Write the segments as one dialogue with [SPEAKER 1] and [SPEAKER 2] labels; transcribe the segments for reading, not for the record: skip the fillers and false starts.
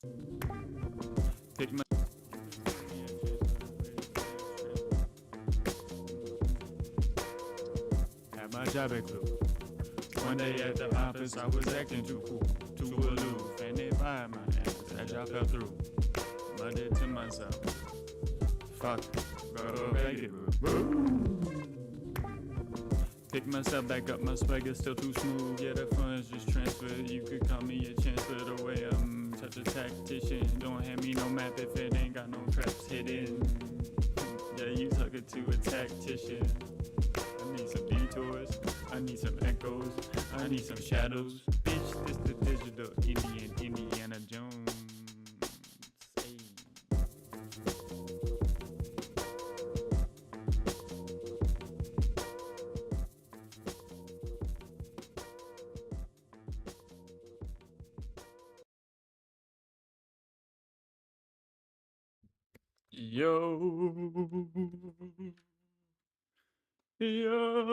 [SPEAKER 1] Pick my Had my job at Clue. One day at the office, I was acting too cool, too aloof, and they fired my ass. That job fell through. Muttered to myself, fuck, go make it. Pick myself back up, my swagger's still too smooth. Yeah, the funds just transferred. You could call me a chancellor the way I'm such a tactician. Don't hand me no map if it ain't got no traps hidden. Yeah, you took it to a tactician. I need some detours, I need some echoes, I need some shadows. Bitch, this the digital Indiana Jones. Hey. Yo,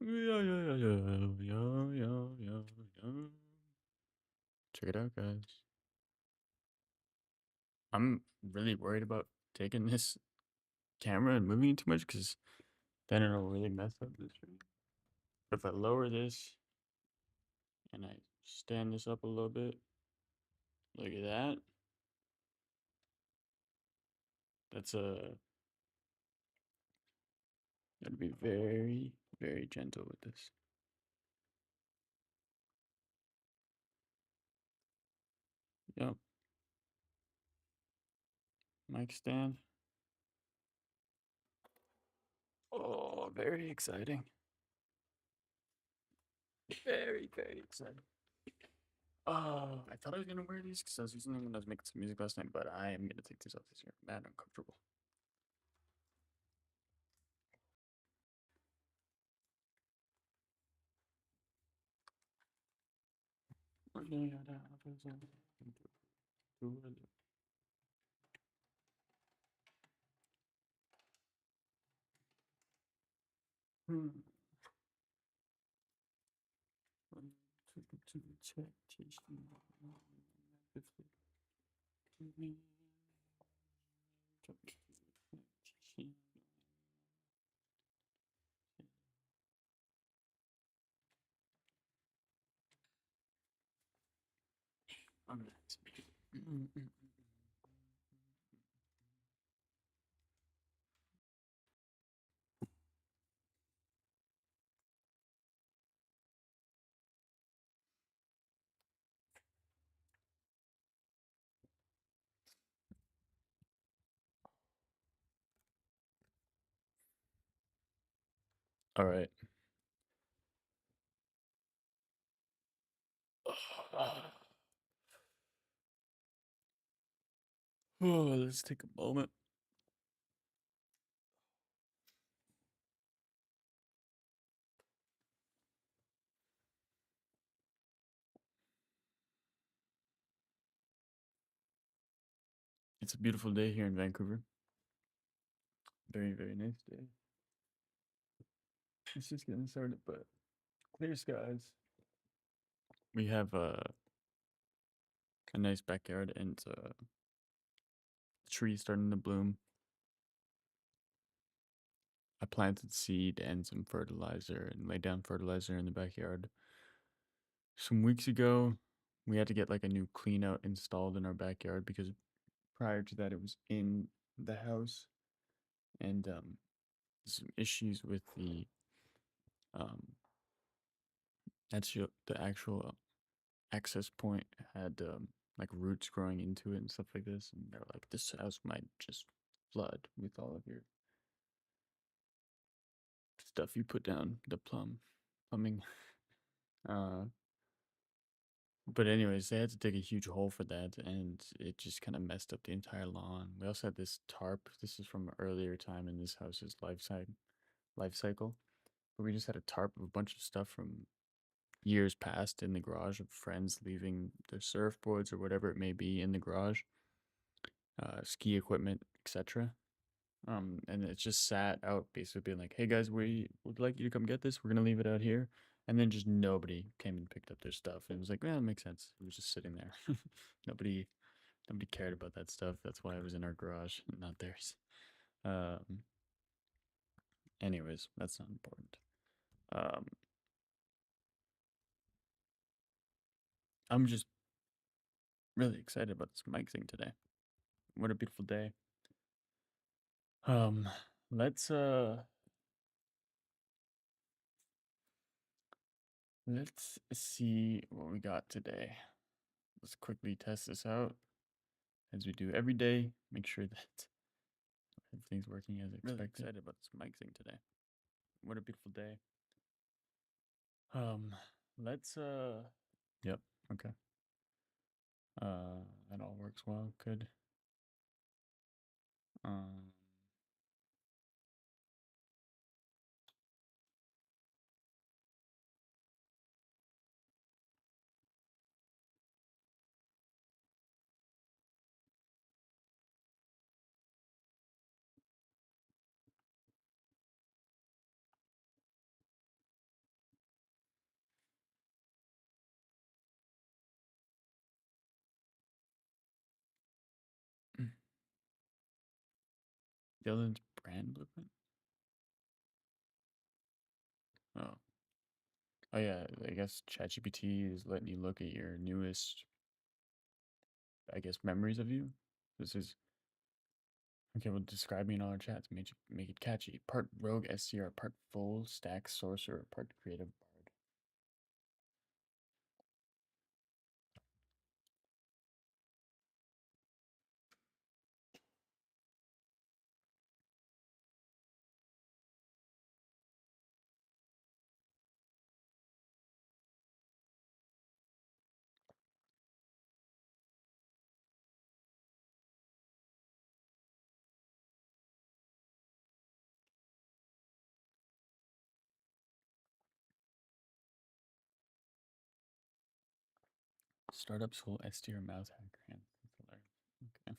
[SPEAKER 1] yo, yo. Check it out, guys. I'm really worried about taking this camera and moving it too much because then it'll really mess up the stream. If I lower this and I stand this up a little bit, look at that. That's gotta be very, very gentle with this. Yep. Mic stand. Oh, very exciting. Very, very exciting. Oh, I thought I was gonna wear these because I was using them when I was making some music last night, but I am gonna take these off this year. Mad uncomfortable. All right. Oh, let's take a moment. It's a beautiful day here in Vancouver. Very, very nice day. It's just getting started, but clear skies. We have a nice backyard and trees starting to bloom. I planted seed and some fertilizer and laid down fertilizer in the backyard. Some weeks ago, we had to get like a new clean out installed in our backyard because prior to that it was in the house, and some issues with um the actual access point had like roots growing into it and stuff like this, and they're like, this house might just flood with all of your stuff you put down the plumbing. uh but anyways, they had to dig a huge hole for that, and it just kind of messed up the entire lawn. We also had this tarp. This is from an earlier time in this house's life cycle, but we just had a tarp of a bunch of stuff from years past in the garage of friends leaving their surfboards or whatever it may be in the garage, ski equipment, etc. And it just sat out, basically being like, "Hey guys, we would like you to come get this. We're gonna leave it out here. And then just nobody came and picked up their stuff. It was like, yeah, it makes sense. It was just sitting there. nobody nobody cared about that stuff. That's why it was in our garage, not theirs. Um, anyways, that's not important. Um, I'm just really excited about this mic thing today. What a beautiful day. Um, let's see what we got today. Let's quickly test this out as we do every day. Make sure that everything's working as expected. Really excited about this mic thing today. What a beautiful day. Um, let's yep, okay. That all works well. Good. Um Dylan's brand blueprint? Oh. Oh yeah, I guess ChatGPT is letting you look at your newest, I guess, memories of you. This is okay. Well, describe me in all our chats. Make it catchy. Part rogue SCR, part full stack sorcerer, part creative bard. Startup school STR mouse hacker hand. That's hilarious. Okay.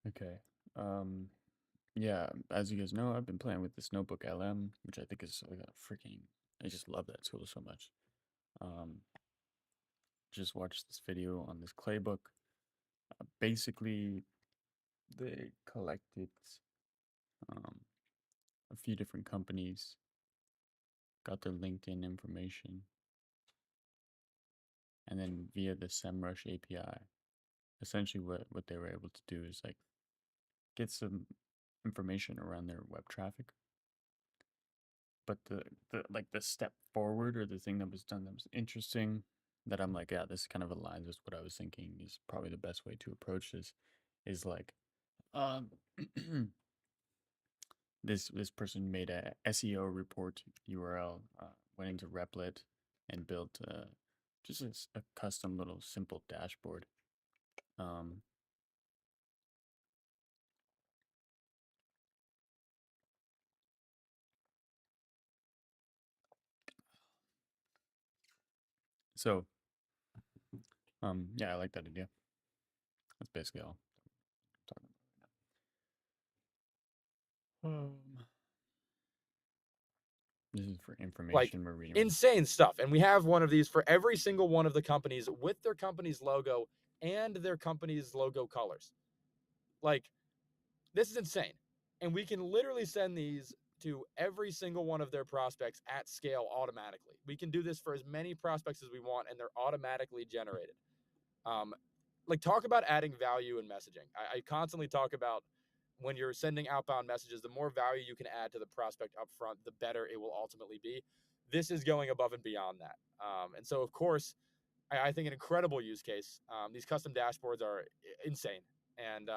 [SPEAKER 1] Okay. Um, yeah, as you guys know, I've been playing with this Notebook LM, which I think is like a freaking. I just love that tool so much. Um, just watched this video on this clay book. Basically, they collected um, a few different companies, got their LinkedIn information, and then via the SEMrush API, essentially what they were able to do is like get some information around their web traffic. But the like the step forward or the thing that was done that was interesting that I'm like, yeah, this kind of aligns with what I was thinking is probably the best way to approach this is like um this person made a SEO report URL, went into Replit and built just a custom little simple dashboard. Um, so yeah, I like that idea. That's basically all I'm talking about right now. This is for
[SPEAKER 2] Like
[SPEAKER 1] information we're reading.
[SPEAKER 2] insane stuff. And we have one of these for every single one of the companies with their company's logo and their company's logo colors. Like, this is insane. And we can literally send these to every single one of their prospects at scale automatically. We can do this for as many prospects as we want, and they're automatically generated. Like, talk about adding value in messaging. I constantly talk about when you're sending outbound messages, the more value you can add to the prospect up front, the better it will ultimately be. This is going above and beyond that. And so, of course, I think an incredible use case. These custom dashboards are insane. And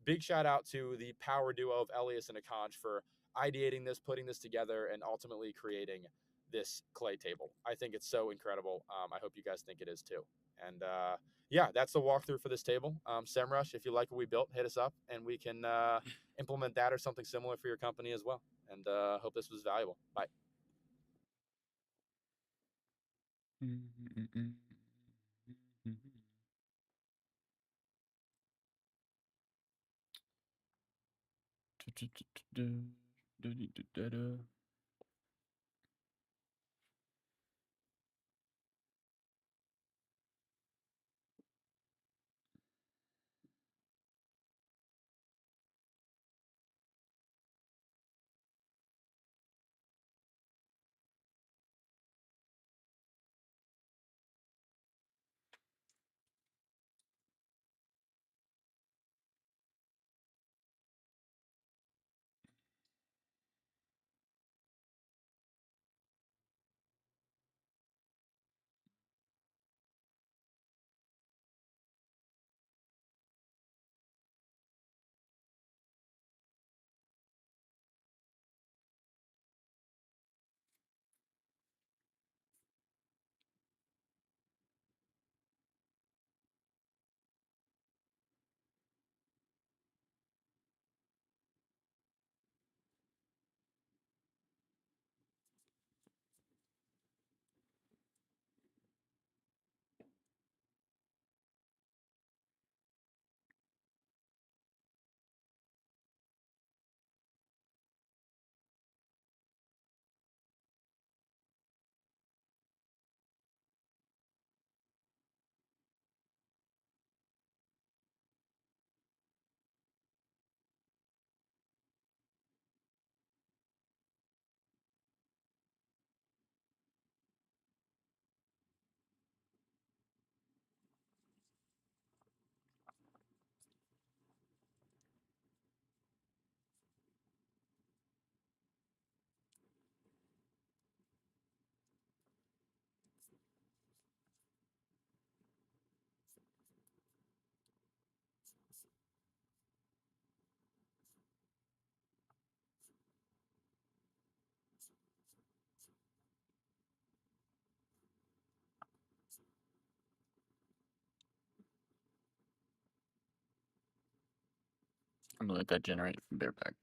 [SPEAKER 2] big shout out to the power duo of Elias and Akanj for ideating this, putting this together, and ultimately creating this clay table. I think it's so incredible. I hope you guys think it is too. And yeah, that's the walkthrough for this table. SEMrush, if you like what we built, hit us up and we can implement that or something similar for your company as well. And hope this was valuable. Bye.
[SPEAKER 1] I'm gonna let that generate from bareback.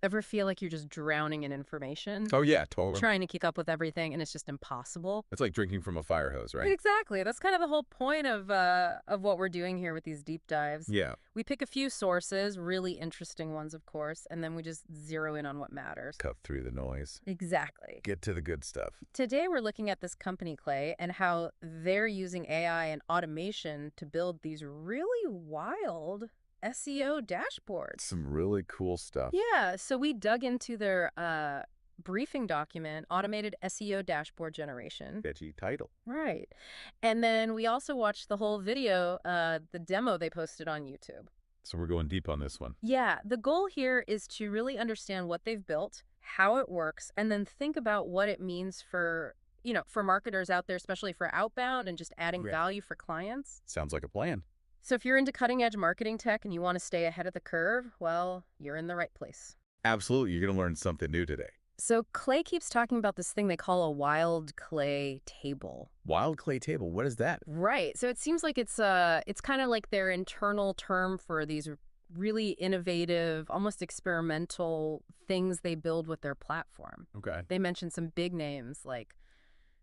[SPEAKER 3] Ever feel like you're just drowning in information,
[SPEAKER 4] Oh, yeah, totally.
[SPEAKER 3] trying to keep up with everything, and it's just impossible?
[SPEAKER 4] It's like drinking from a fire hose, right?
[SPEAKER 3] Exactly. That's kind of the whole point of what we're doing here with these deep dives.
[SPEAKER 4] Yeah.
[SPEAKER 3] We pick a few sources, really interesting ones, of course, and then we just zero in on what matters.
[SPEAKER 4] Cut through the noise.
[SPEAKER 3] Exactly.
[SPEAKER 4] Get to the good stuff.
[SPEAKER 3] Today, we're looking at this company, Clay, and how they're using AI and automation to build these really wild SEO dashboards.
[SPEAKER 4] Some really cool stuff.
[SPEAKER 3] Yeah, so we dug into their briefing document, Automated SEO Dashboard Generation.
[SPEAKER 4] Catchy title.
[SPEAKER 3] Right. And then we also watched the whole video, the demo they posted on YouTube.
[SPEAKER 4] So we're going deep on this one.
[SPEAKER 3] Yeah, the goal here is to really understand what they've built, how it works, and then think about what it means for, for marketers out there, especially for outbound and just adding
[SPEAKER 4] Right.
[SPEAKER 3] value for clients.
[SPEAKER 4] Sounds like a plan.
[SPEAKER 3] So if you're into cutting-edge marketing tech and you want to stay ahead of the curve, well, you're in the right place.
[SPEAKER 4] Absolutely. You're going to learn something new today.
[SPEAKER 3] So Clay keeps talking about this thing they call a wild clay table.
[SPEAKER 4] Wild clay table. What is that?
[SPEAKER 3] Right. So it seems like it's kind of like their internal term for these really innovative, almost experimental things they build with their platform.
[SPEAKER 4] Okay.
[SPEAKER 3] They mentioned some big names like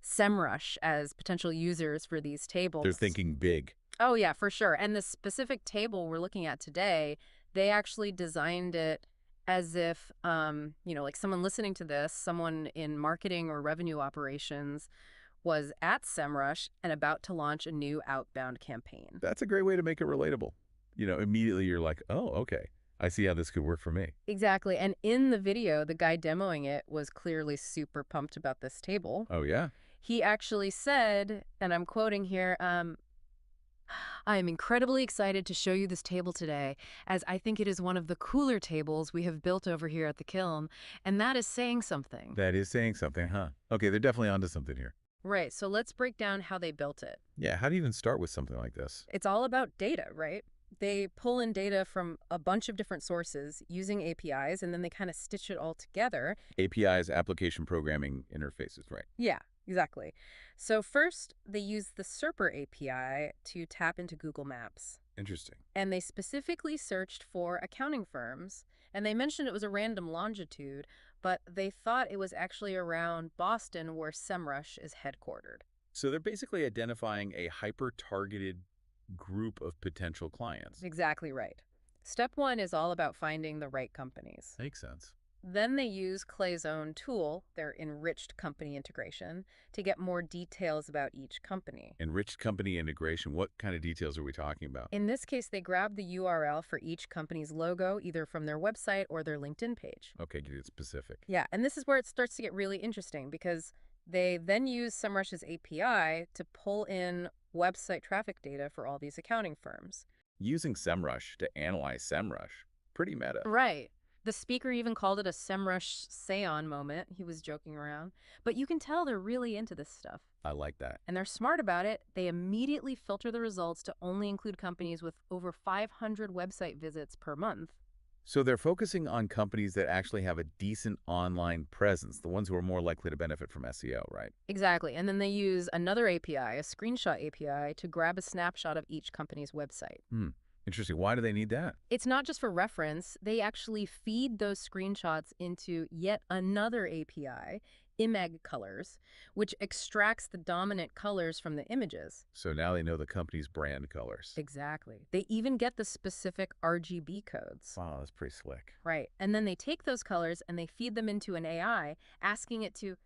[SPEAKER 3] SEMrush as potential users for these tables.
[SPEAKER 4] They're thinking big.
[SPEAKER 3] Oh, yeah, for sure. And the specific table we're looking at today, they actually designed it as if, like someone listening to this, someone in marketing or revenue operations was at SEMrush and about to launch a new outbound campaign.
[SPEAKER 4] That's a great way to make it relatable. Immediately you're like, oh, okay. I see how this could work for me.
[SPEAKER 3] Exactly. And in the video, the guy demoing it was clearly super pumped about this table.
[SPEAKER 4] Oh, yeah?
[SPEAKER 3] He actually said, and I'm quoting here, I am incredibly excited to show you this table today, as I think it is one of the cooler tables we have built over here at the Kiln, and that is saying something.
[SPEAKER 4] That is saying something, huh? Okay, they're definitely onto something here.
[SPEAKER 3] Right, so let's break down how they built it.
[SPEAKER 4] Yeah, how do you even start with something like this?
[SPEAKER 3] It's all about data, right? They pull in data from a bunch of different sources using APIs, and then they kind of stitch it all together.
[SPEAKER 4] APIs, application programming interfaces, right?
[SPEAKER 3] Yeah, exactly. So first, they use the SERPer API to tap into Google Maps.
[SPEAKER 4] Interesting.
[SPEAKER 3] And they specifically searched for accounting firms, and they mentioned it was a random longitude, but they thought it was actually around Boston where SEMrush is headquartered.
[SPEAKER 4] So they're basically identifying a hyper-targeted group of potential clients.
[SPEAKER 3] Exactly right. Step one is all about finding the right companies.
[SPEAKER 4] Makes sense.
[SPEAKER 3] Then they use Clay's own tool, their enriched company integration, to get more details about each company.
[SPEAKER 4] Enriched company integration, what kind of details are we talking about?
[SPEAKER 3] In this case, they grab the URL for each company's logo, either from their website or their LinkedIn page.
[SPEAKER 4] Okay, get it specific.
[SPEAKER 3] Yeah, and this is where it starts to get really interesting because they then use SEMrush's API to pull in website traffic data for all these accounting firms.
[SPEAKER 4] Using SEMrush to analyze SEMrush. Pretty meta.
[SPEAKER 3] Right. The speaker even called it a SEMrush Seon moment. He was joking around. But you can tell they're really into this stuff.
[SPEAKER 4] I like that.
[SPEAKER 3] And they're smart about it. They immediately filter the results to only include companies with over 500 website visits per month.
[SPEAKER 4] So they're focusing on companies that actually have a decent online presence, the ones who are more likely to benefit from SEO, right?
[SPEAKER 3] Exactly. And then they use another API, a screenshot API, to grab a snapshot of each company's website.
[SPEAKER 4] Interesting. Why do they need that?
[SPEAKER 3] It's not just for reference. They actually feed those screenshots into yet another API, Imag Colors, which extracts the dominant colors from the images.
[SPEAKER 4] So now they know the company's brand colors.
[SPEAKER 3] Exactly. They even get the specific RGB codes.
[SPEAKER 4] Wow, that's pretty slick.
[SPEAKER 3] Right. And then they take those colors and they feed them into an AI, asking it to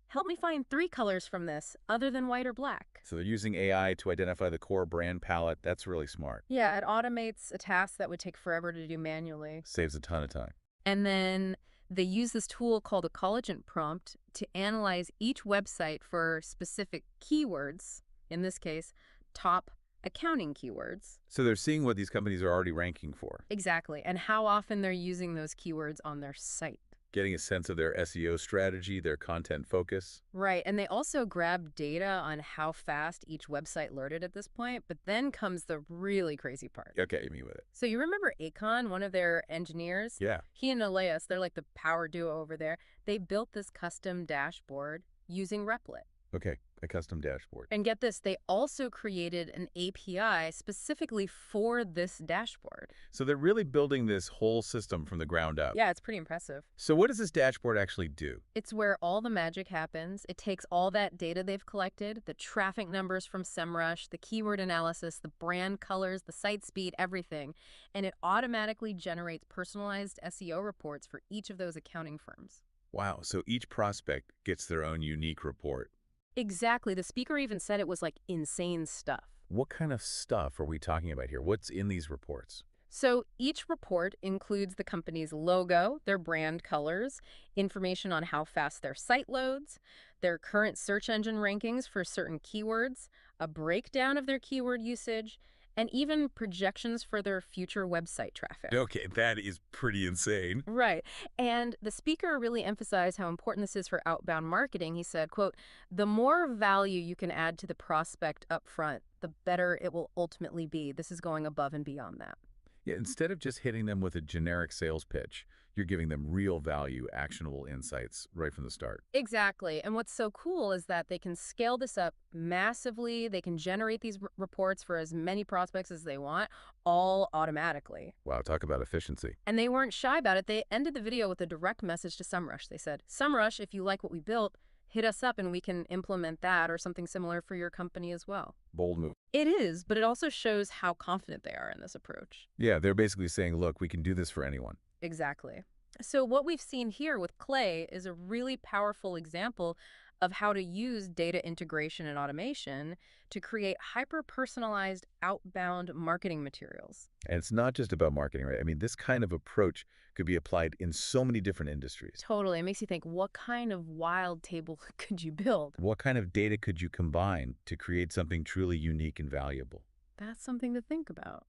[SPEAKER 3] help me find 3 colors from this other than white or black.
[SPEAKER 4] So they're using AI to identify the core brand palette. That's really smart.
[SPEAKER 3] Yeah, it automates a task that would take forever to do manually.
[SPEAKER 4] Saves a ton of time.
[SPEAKER 3] And then they use this tool called a Collagen prompt to analyze each website for specific keywords, in this case, top accounting keywords.
[SPEAKER 4] So they're seeing what these companies are already ranking for,
[SPEAKER 3] Exactly, and how often they're using those keywords on their site.
[SPEAKER 4] getting a sense of their SEO strategy, their content focus.
[SPEAKER 3] Right, and they also grab data on how fast each website loaded at this point, but then comes the really crazy part.
[SPEAKER 4] Okay, hit me with it.
[SPEAKER 3] So you remember Akon, one of their engineers?
[SPEAKER 4] Yeah.
[SPEAKER 3] He and Elias, they're like the power duo over there. They built this custom dashboard using Replit.
[SPEAKER 4] Okay, A custom dashboard.
[SPEAKER 3] And get this, they also created an API specifically for this dashboard.
[SPEAKER 4] So they're really building this whole system from the ground up.
[SPEAKER 3] Yeah, it's pretty impressive.
[SPEAKER 4] So what does this dashboard actually do?
[SPEAKER 3] It's where all the magic happens. It takes all that data they've collected, the traffic numbers from SEMrush, the keyword analysis, the brand colors, the site speed, everything, and it automatically generates personalized SEO reports for each of those accounting firms.
[SPEAKER 4] Wow, so each prospect gets their own unique report.
[SPEAKER 3] Exactly. The speaker even said it was like insane stuff.
[SPEAKER 4] What kind of stuff are we talking about here? What's in these reports?
[SPEAKER 3] So each report includes the company's logo, their brand colors, information on how fast their site loads, their current search engine rankings for certain keywords, a breakdown of their keyword usage, and even projections for their future website traffic.
[SPEAKER 4] Okay, that is pretty insane.
[SPEAKER 3] Right. And the speaker really emphasized how important this is for outbound marketing. He said, quote, "The more value you can add to the prospect up front, the better it will ultimately be." This is going above and beyond that.
[SPEAKER 4] Yeah, instead of just hitting them with a generic sales pitch, you're giving them real value, actionable insights right from the start.
[SPEAKER 3] Exactly. And what's so cool is that they can scale this up massively. They can generate these reports for as many prospects as they want, all automatically.
[SPEAKER 4] Wow, talk about efficiency.
[SPEAKER 3] And they weren't shy about it. They ended the video with a direct message to SEMrush. They said, "SEMrush, if you like what we built, hit us up and we can implement that or something similar for your company as well."
[SPEAKER 4] Bold move.
[SPEAKER 3] It is, but it also shows how confident they are in this approach.
[SPEAKER 4] Yeah, they're basically saying, look, we can do this for anyone.
[SPEAKER 3] Exactly. So what we've seen here with Clay is a really powerful example of how to use data integration and automation to create hyper-personalized outbound marketing materials.
[SPEAKER 4] And it's not just about marketing, right? I mean, this kind of approach could be applied in so many different industries.
[SPEAKER 3] Totally. It makes you think, what kind of wild table could you build?
[SPEAKER 4] What kind of data could you combine to create something truly unique and valuable?
[SPEAKER 3] That's something to think about.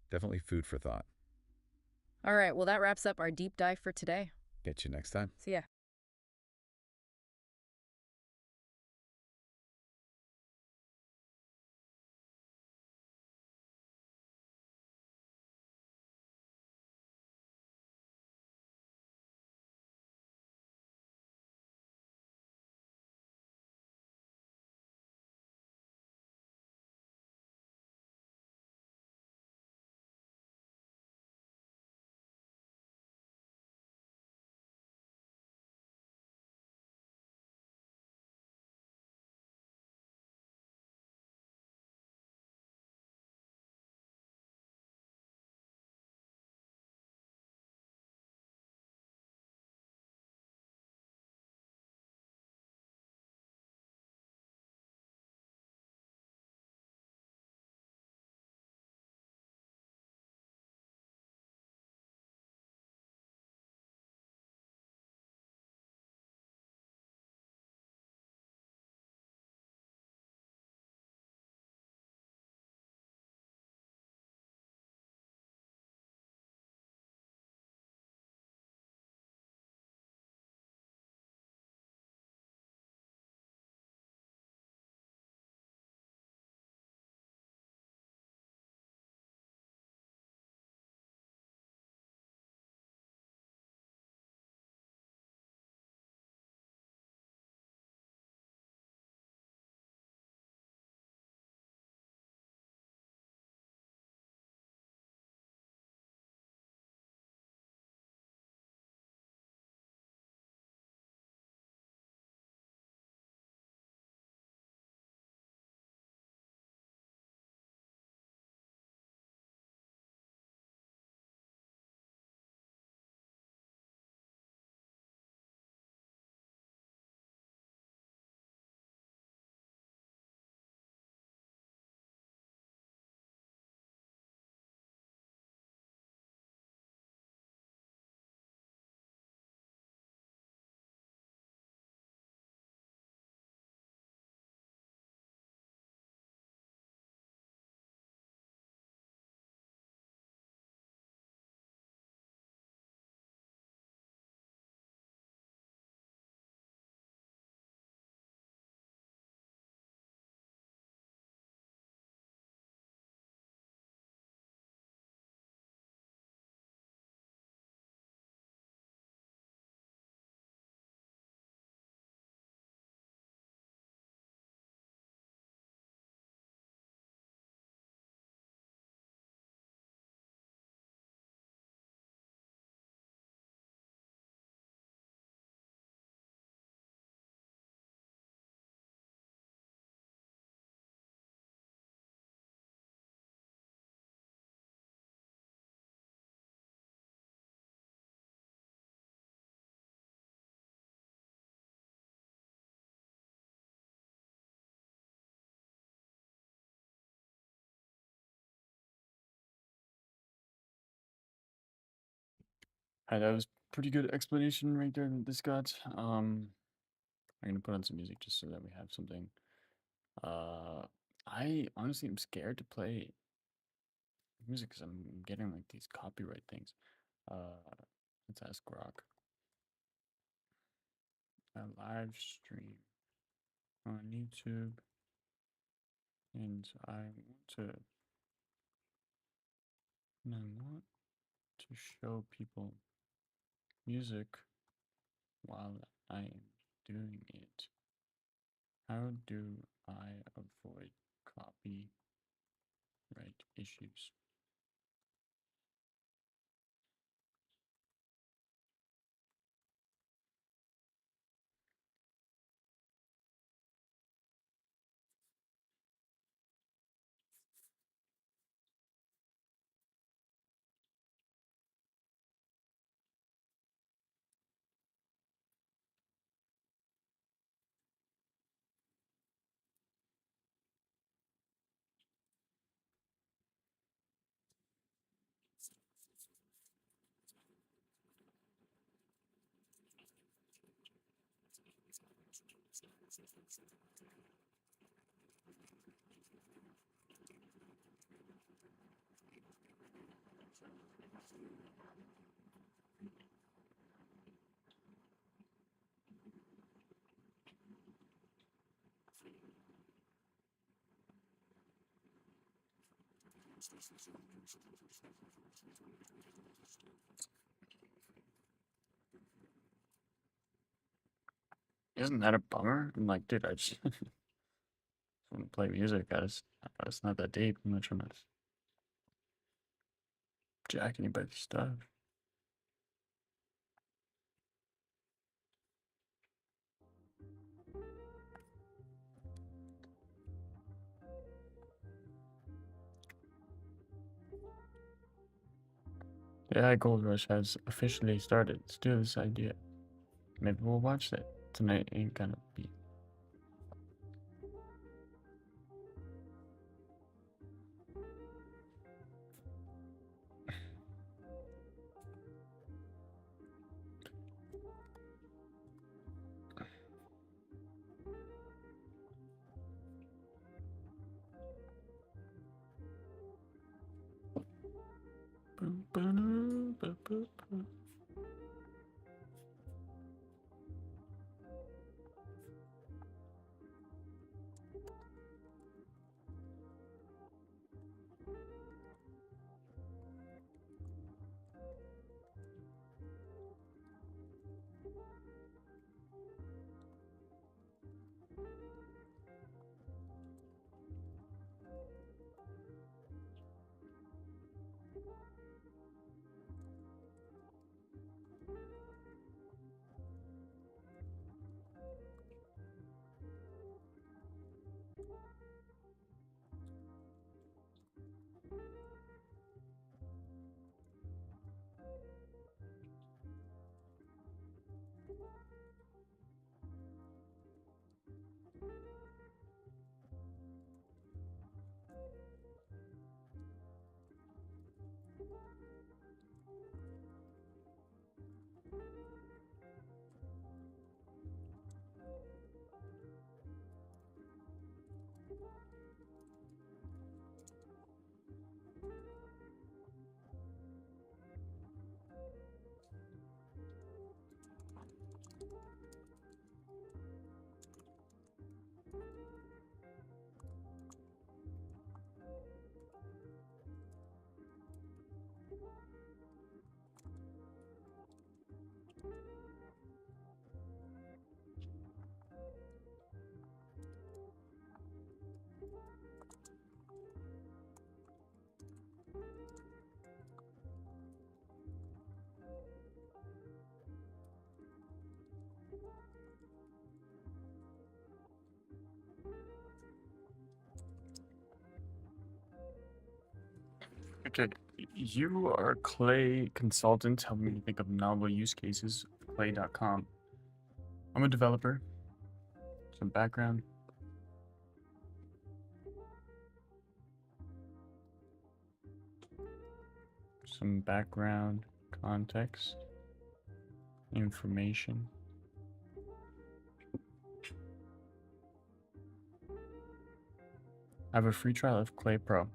[SPEAKER 4] Definitely food for thought.
[SPEAKER 3] All right, well, that wraps up our deep dive for today.
[SPEAKER 4] Get you next time.
[SPEAKER 3] See ya.
[SPEAKER 1] Hi, that was pretty good explanation right there that this got. I'm gonna put on some music just so that we have something. Uh, I honestly am scared to play music because I'm getting like these copyright things. Uh, let's ask Grok. A live stream on YouTube, and I want to show people music while I am doing it. How do I avoid copyright issues? Isn't that a bummer? I'm like, dude, I just want to play music. It's not that deep. I'm not trying to jack anybody's stuff. The AI Gold Rush has officially started. Let's do this idea. Maybe we'll watch that tonight. Ain't gonna be. Okay, you are Clay consultant, helping me think of novel use cases. Clay.com. I'm a developer. Some background. Some background context. Information. I have a free trial of Clay Pro.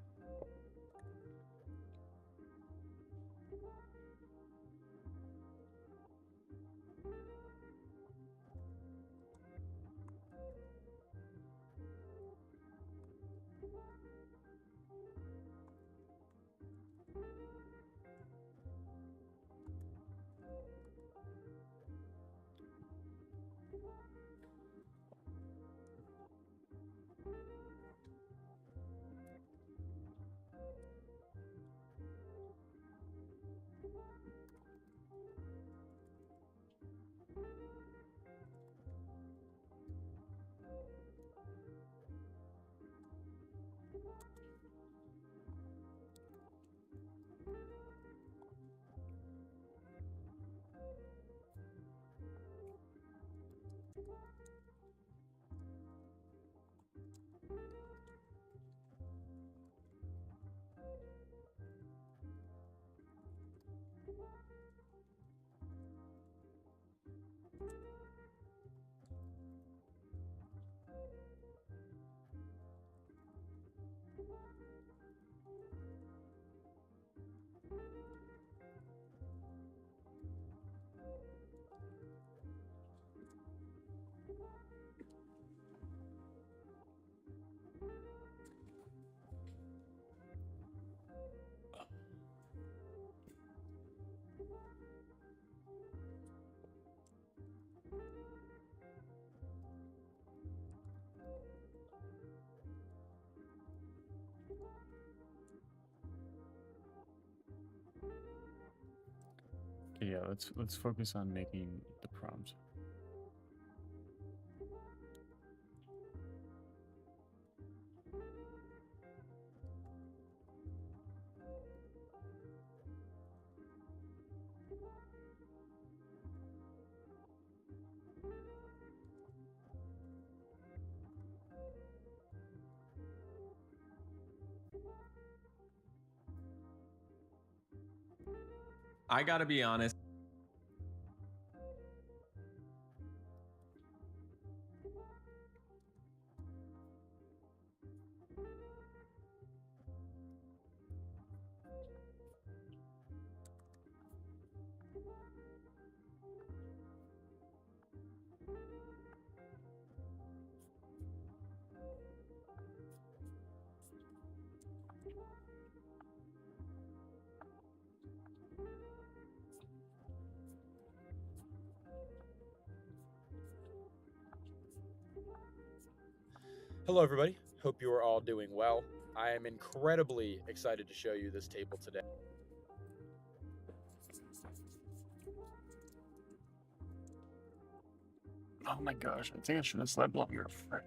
[SPEAKER 1] Yeah, let's focus on making the prompt.
[SPEAKER 5] I gotta be honest.
[SPEAKER 2] Hello, everybody. Hope you are all doing well. I am incredibly excited to show you this table today.
[SPEAKER 1] Oh my gosh, I think I should have slept longer. Frick.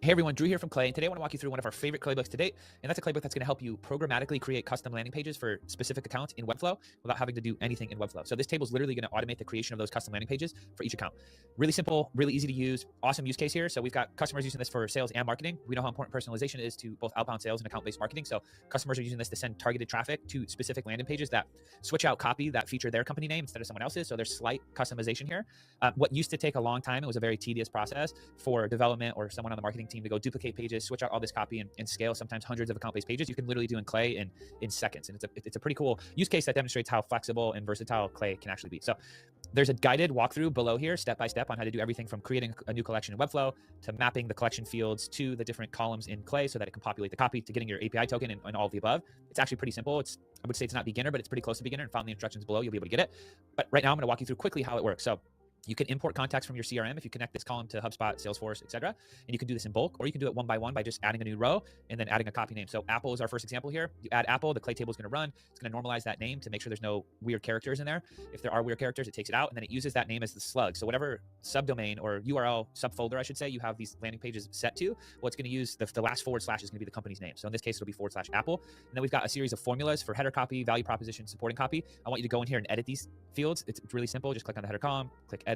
[SPEAKER 5] Hey everyone, Drew here from Clay, and today I want to walk you through one of our favorite Claybooks to date, and that's a Claybook that's going to help you programmatically create custom landing pages for specific accounts in Webflow without having to do anything in Webflow. So this table is literally going to automate the creation of those custom landing pages for each account. Really simple, really easy to use, awesome use case here. So we've got customers using this for sales and marketing. We know how important personalization is to both outbound sales and account-based marketing. So customers are using this to send targeted traffic to specific landing pages that switch out copy that feature their company name instead of someone else's. So there's slight customization here. What used to take a long time, it was a very tedious process for development or someone on the marketing team to go duplicate pages, switch out all this copy and scale sometimes hundreds of account-based pages. You can literally do in Clay in seconds. And it's a pretty cool use case that demonstrates how flexible and versatile Clay can actually be. So there's a guided walkthrough below here, step by step, on how to do everything from creating a new collection in Webflow to mapping the collection fields to the different columns in Clay so that it can populate the copy, to getting your API token and all of the above. It's actually pretty simple. I would say it's not beginner, but it's pretty close to beginner, and following the instructions below, you'll be able to get it. But right now, I'm going to walk you through quickly how it works. So you can import contacts from your CRM if you connect this column to HubSpot, Salesforce, etc. And you can do this in bulk, or you can do it one by one by just adding a new row and then adding a copy name. So Apple is our first example here. You add Apple, the Clay table is going to run. It's going to normalize that name to make sure there's no weird characters in there. If there are weird characters, it takes it out, and then it uses that name as the slug. So whatever subdomain or URL subfolder, I should say, you have these landing pages set to, well, it's going to use the last / is going to be the company's name. So in this case, it'll be / Apple. And then we've got a series of formulas for header copy, value proposition, supporting copy. I want you to go in here and edit these fields. It's really simple. Just click on the header column, click edit,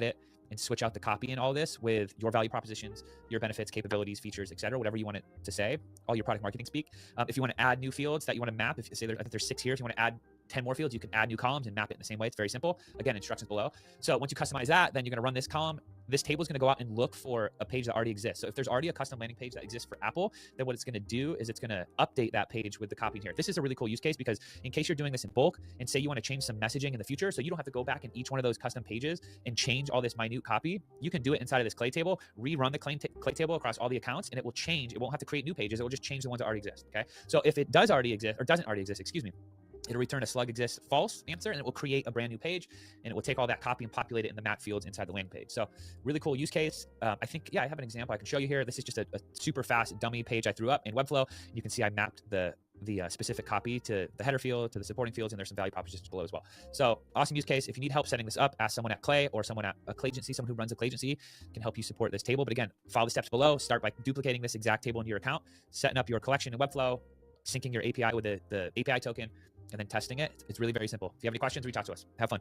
[SPEAKER 5] and switch out the copy in all this with your value propositions, your benefits, capabilities, features, etc., whatever you want it to say, all your product marketing speak. If you want to add new fields that you want to map, if you say I think there's 6 here, if you want to add 10 more fields, you can add new columns and map it in the same way. It's very simple. Again, instructions below. So once you customize that, then you're going to run this column. This table is going to go out and look for a page that already exists. So if there's already a custom landing page that exists for Apple, then what it's going to do is it's going to update that page with the copy in here. This is a really cool use case because in case you're doing this in bulk and say you want to change some messaging in the future, so you don't have to go back in each one of those custom pages and change all this minute copy, you can do it inside of this Clay table, rerun the Clay table across all the accounts, and it will change. It won't have to create new pages. It will just change the ones that already exist. Okay. So if it does already exist or doesn't already exist, excuse me, it'll return a slug exists false answer, and it will create a brand new page, and it will take all that copy and populate it in the map fields inside the landing page. So really cool use case. I think, yeah, I have an example I can show you here. This is just a super fast dummy page I threw up in Webflow. You can see I mapped the specific copy to the header field, to the supporting fields, and there's some value propositions below as well. So awesome use case. If you need help setting this up, ask someone at Clay or someone at a Claygency, someone who runs a Claygency can help you support this table. But again, follow the steps below. Start by duplicating this exact table into your account, setting up your collection in Webflow, syncing your API with the API token, and then testing it. It's really very simple. If you have any questions, reach out to us. Have fun.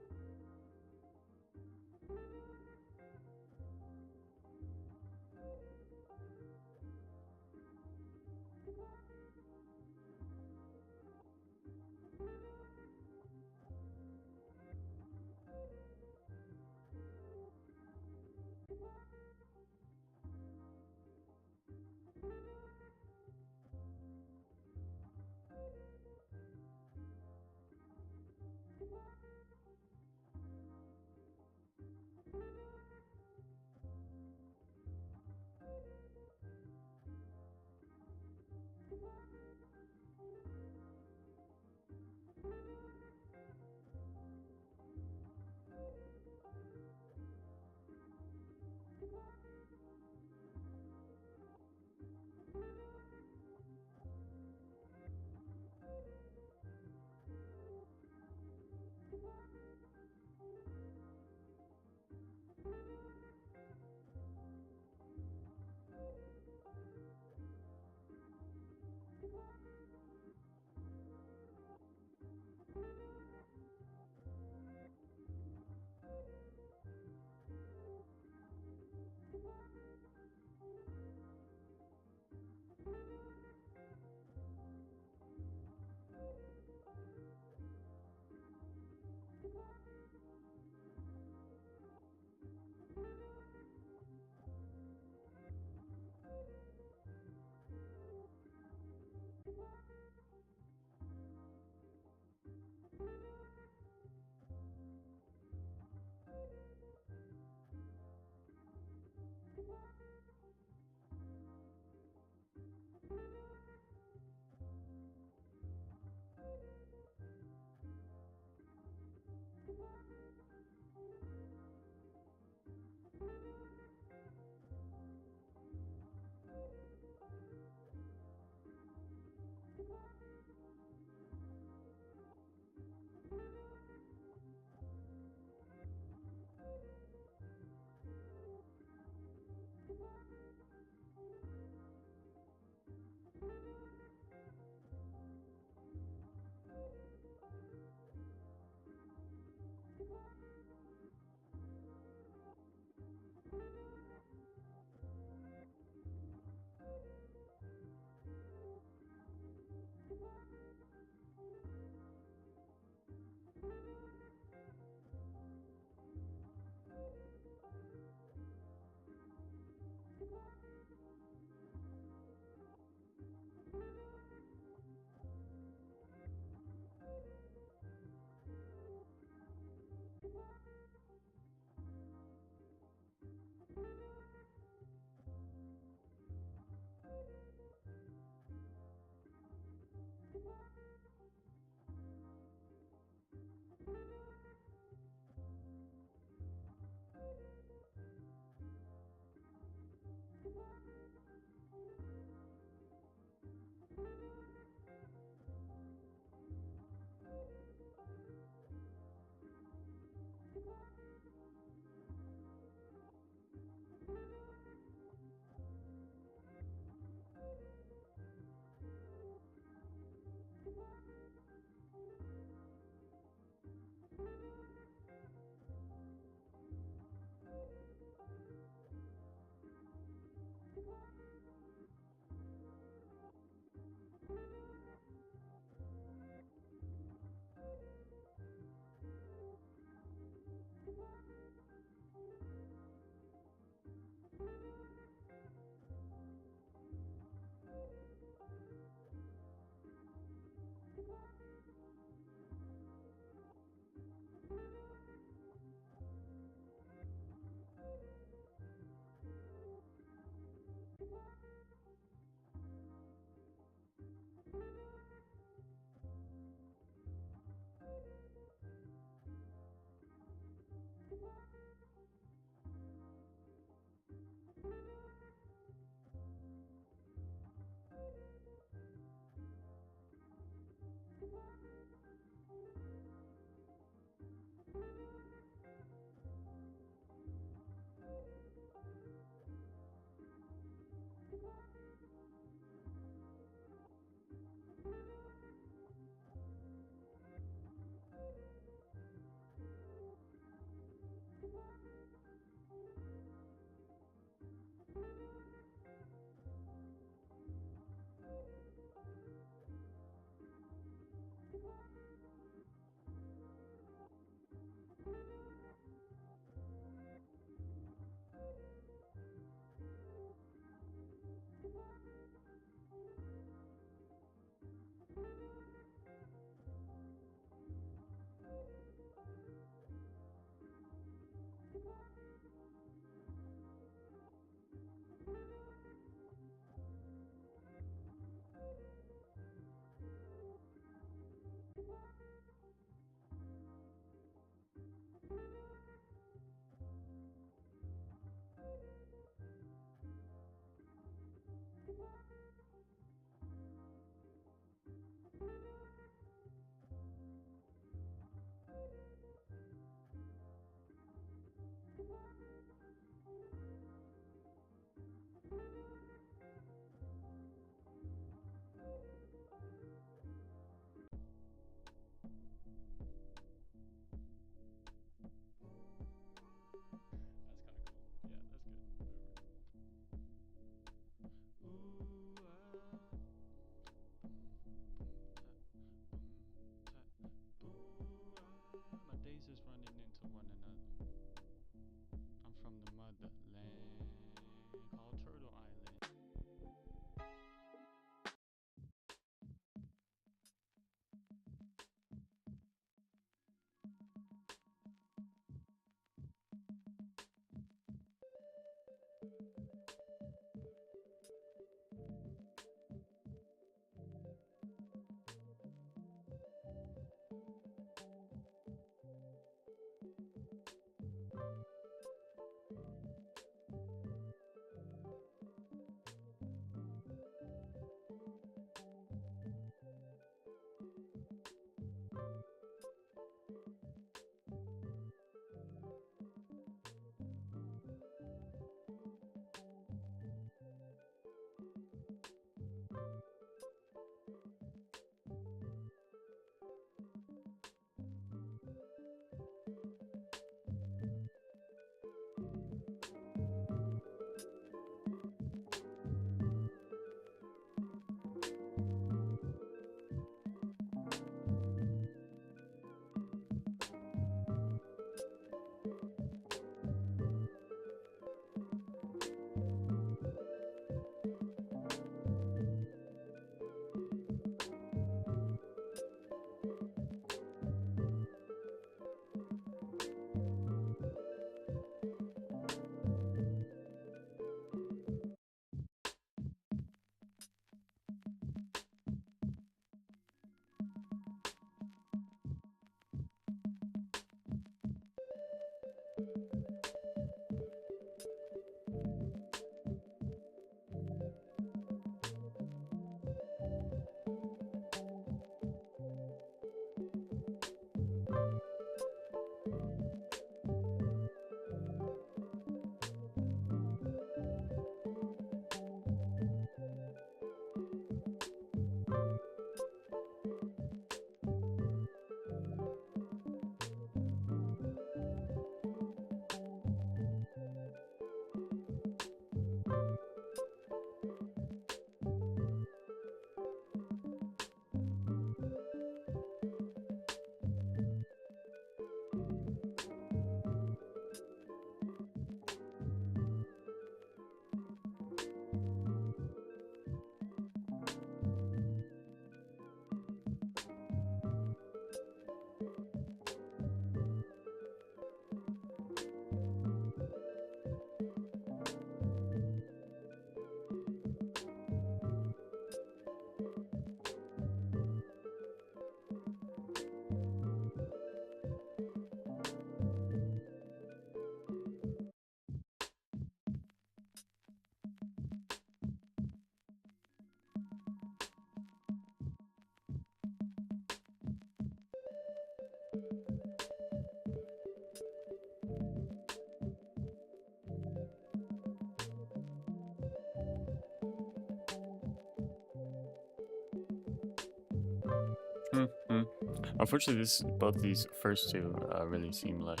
[SPEAKER 1] Unfortunately, both these first two really seem like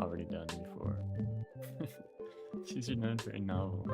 [SPEAKER 1] already done before. These are not very novel.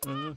[SPEAKER 1] Hmm.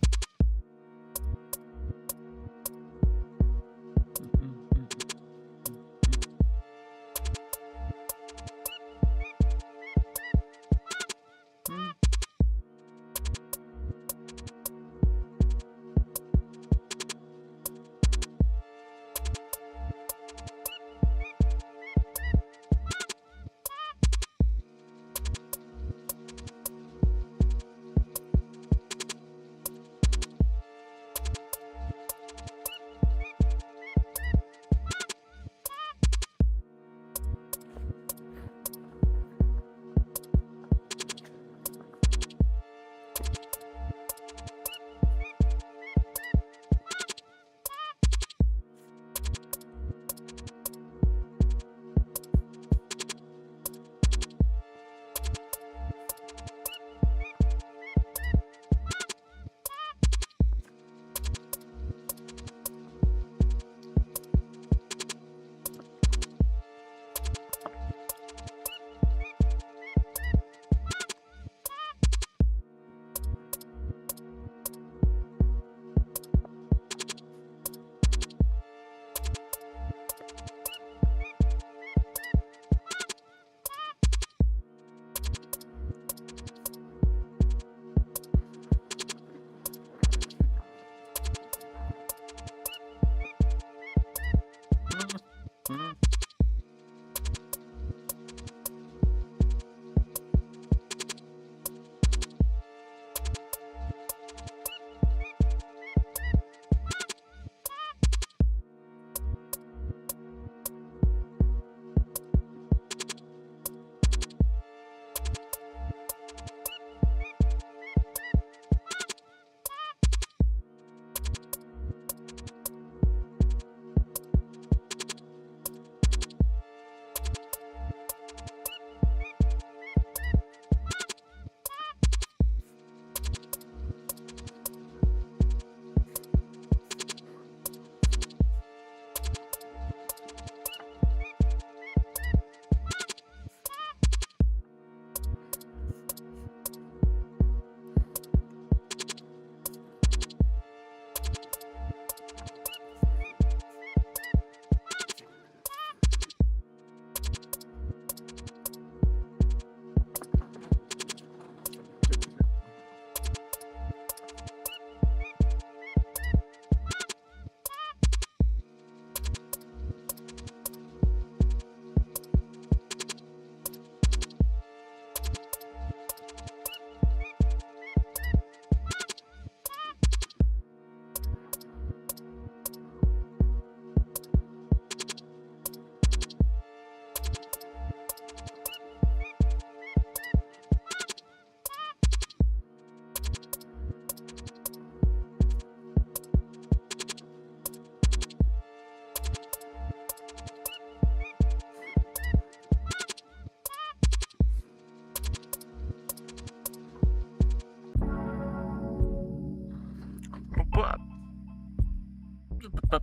[SPEAKER 1] Hey,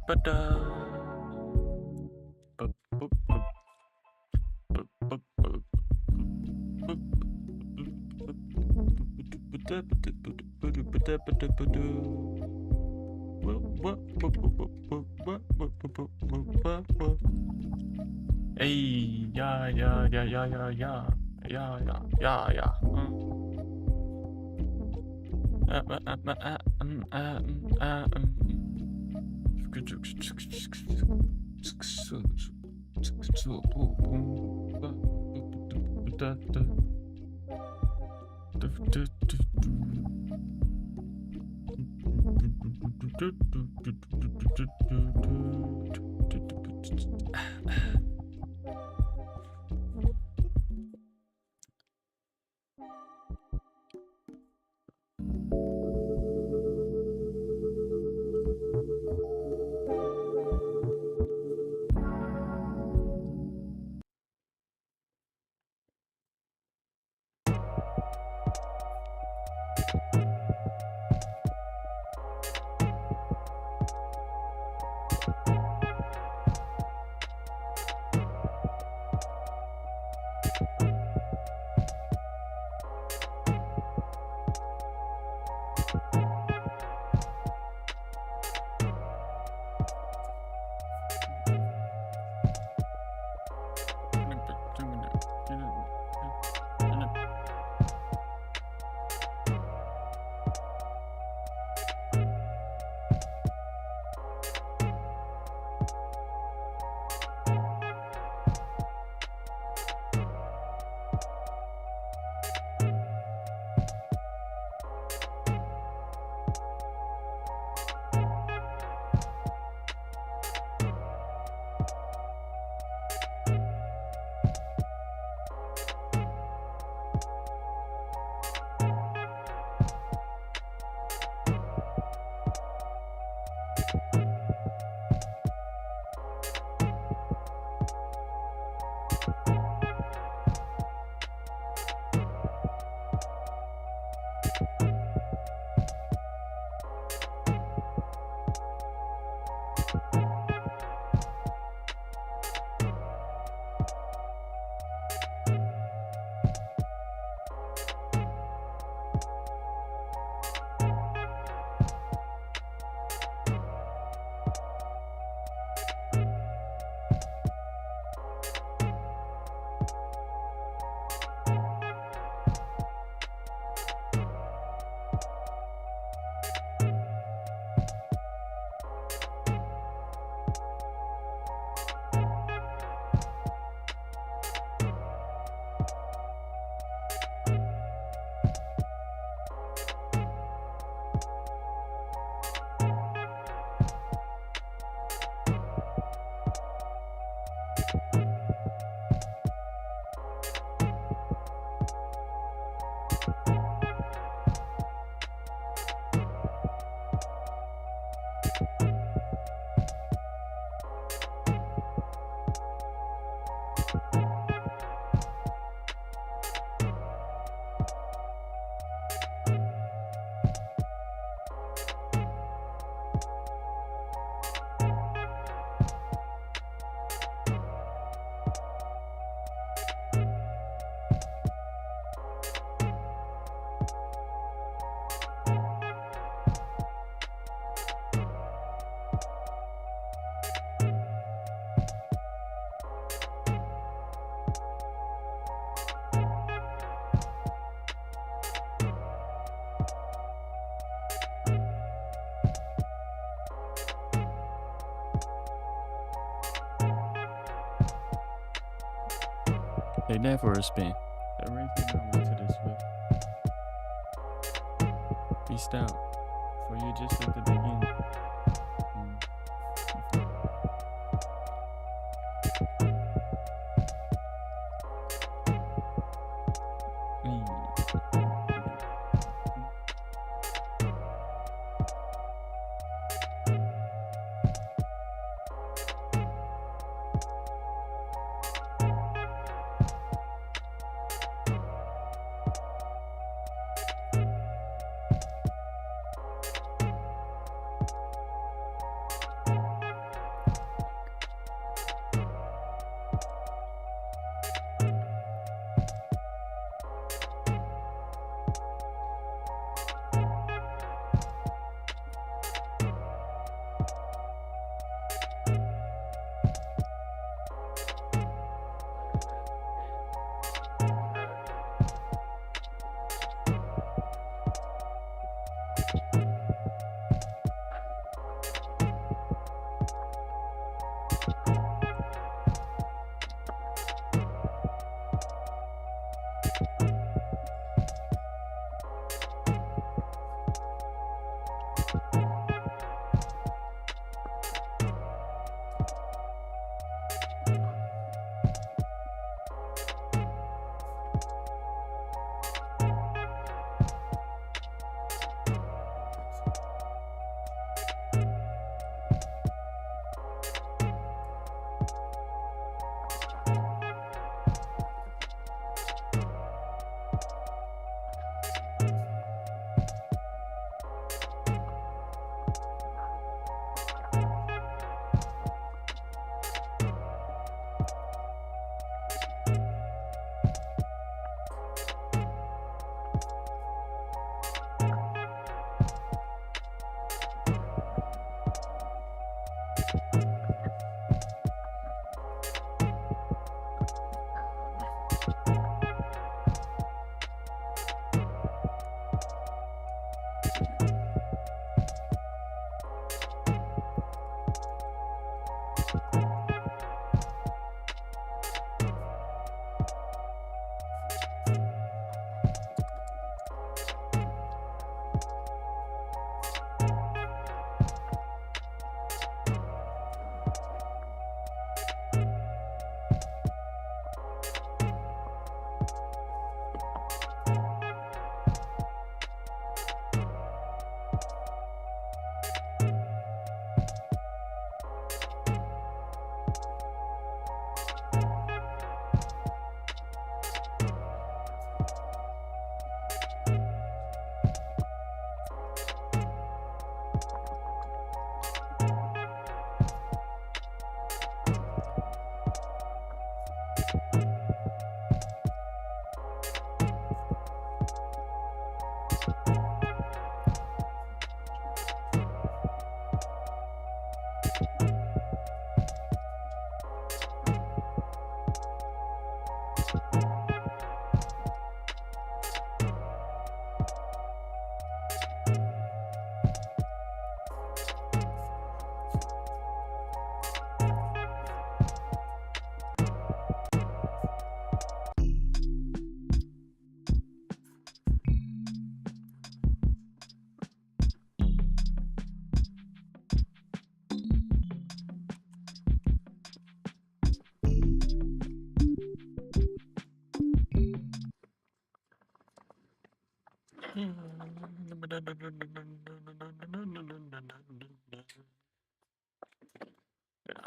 [SPEAKER 1] yeah, yeah, yeah, yeah, yeah, yeah, yeah, yeah, yeah, yeah. They never spin. Everything I went to this with. Be stout. For you just at the beginning.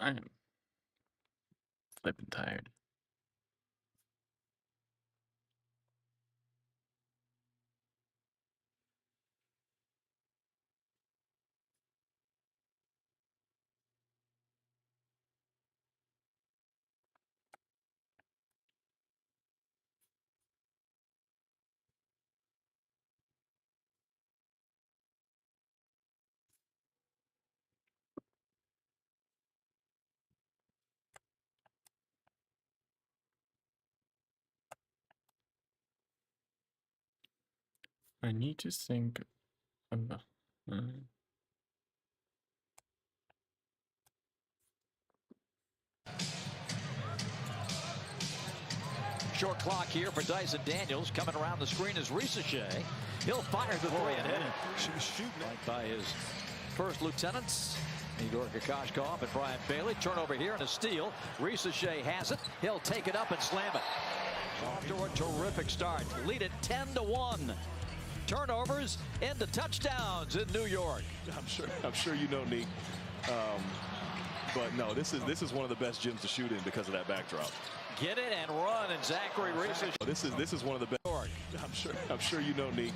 [SPEAKER 1] I am flipping tired. I need to think about.
[SPEAKER 6] Short clock here for Dyson Daniels. Coming around the screen is Risacher. He'll fire the three and hit it.
[SPEAKER 7] She was shooting
[SPEAKER 6] Right by his first lieutenants, Igor Kokoshkov and Brian Bailey. Turnover here and a steal. Risacher has it. He'll take it up and slam it. Off to a terrific start. Lead it 10-1. Turnovers into touchdowns in New York.
[SPEAKER 7] I'm sure you know, Nick. But no, this is one of the best gyms to shoot in because of that backdrop.
[SPEAKER 6] Get it and run, and Zachary Risacher.
[SPEAKER 7] This is one of the best. I'm sure you know, Nick.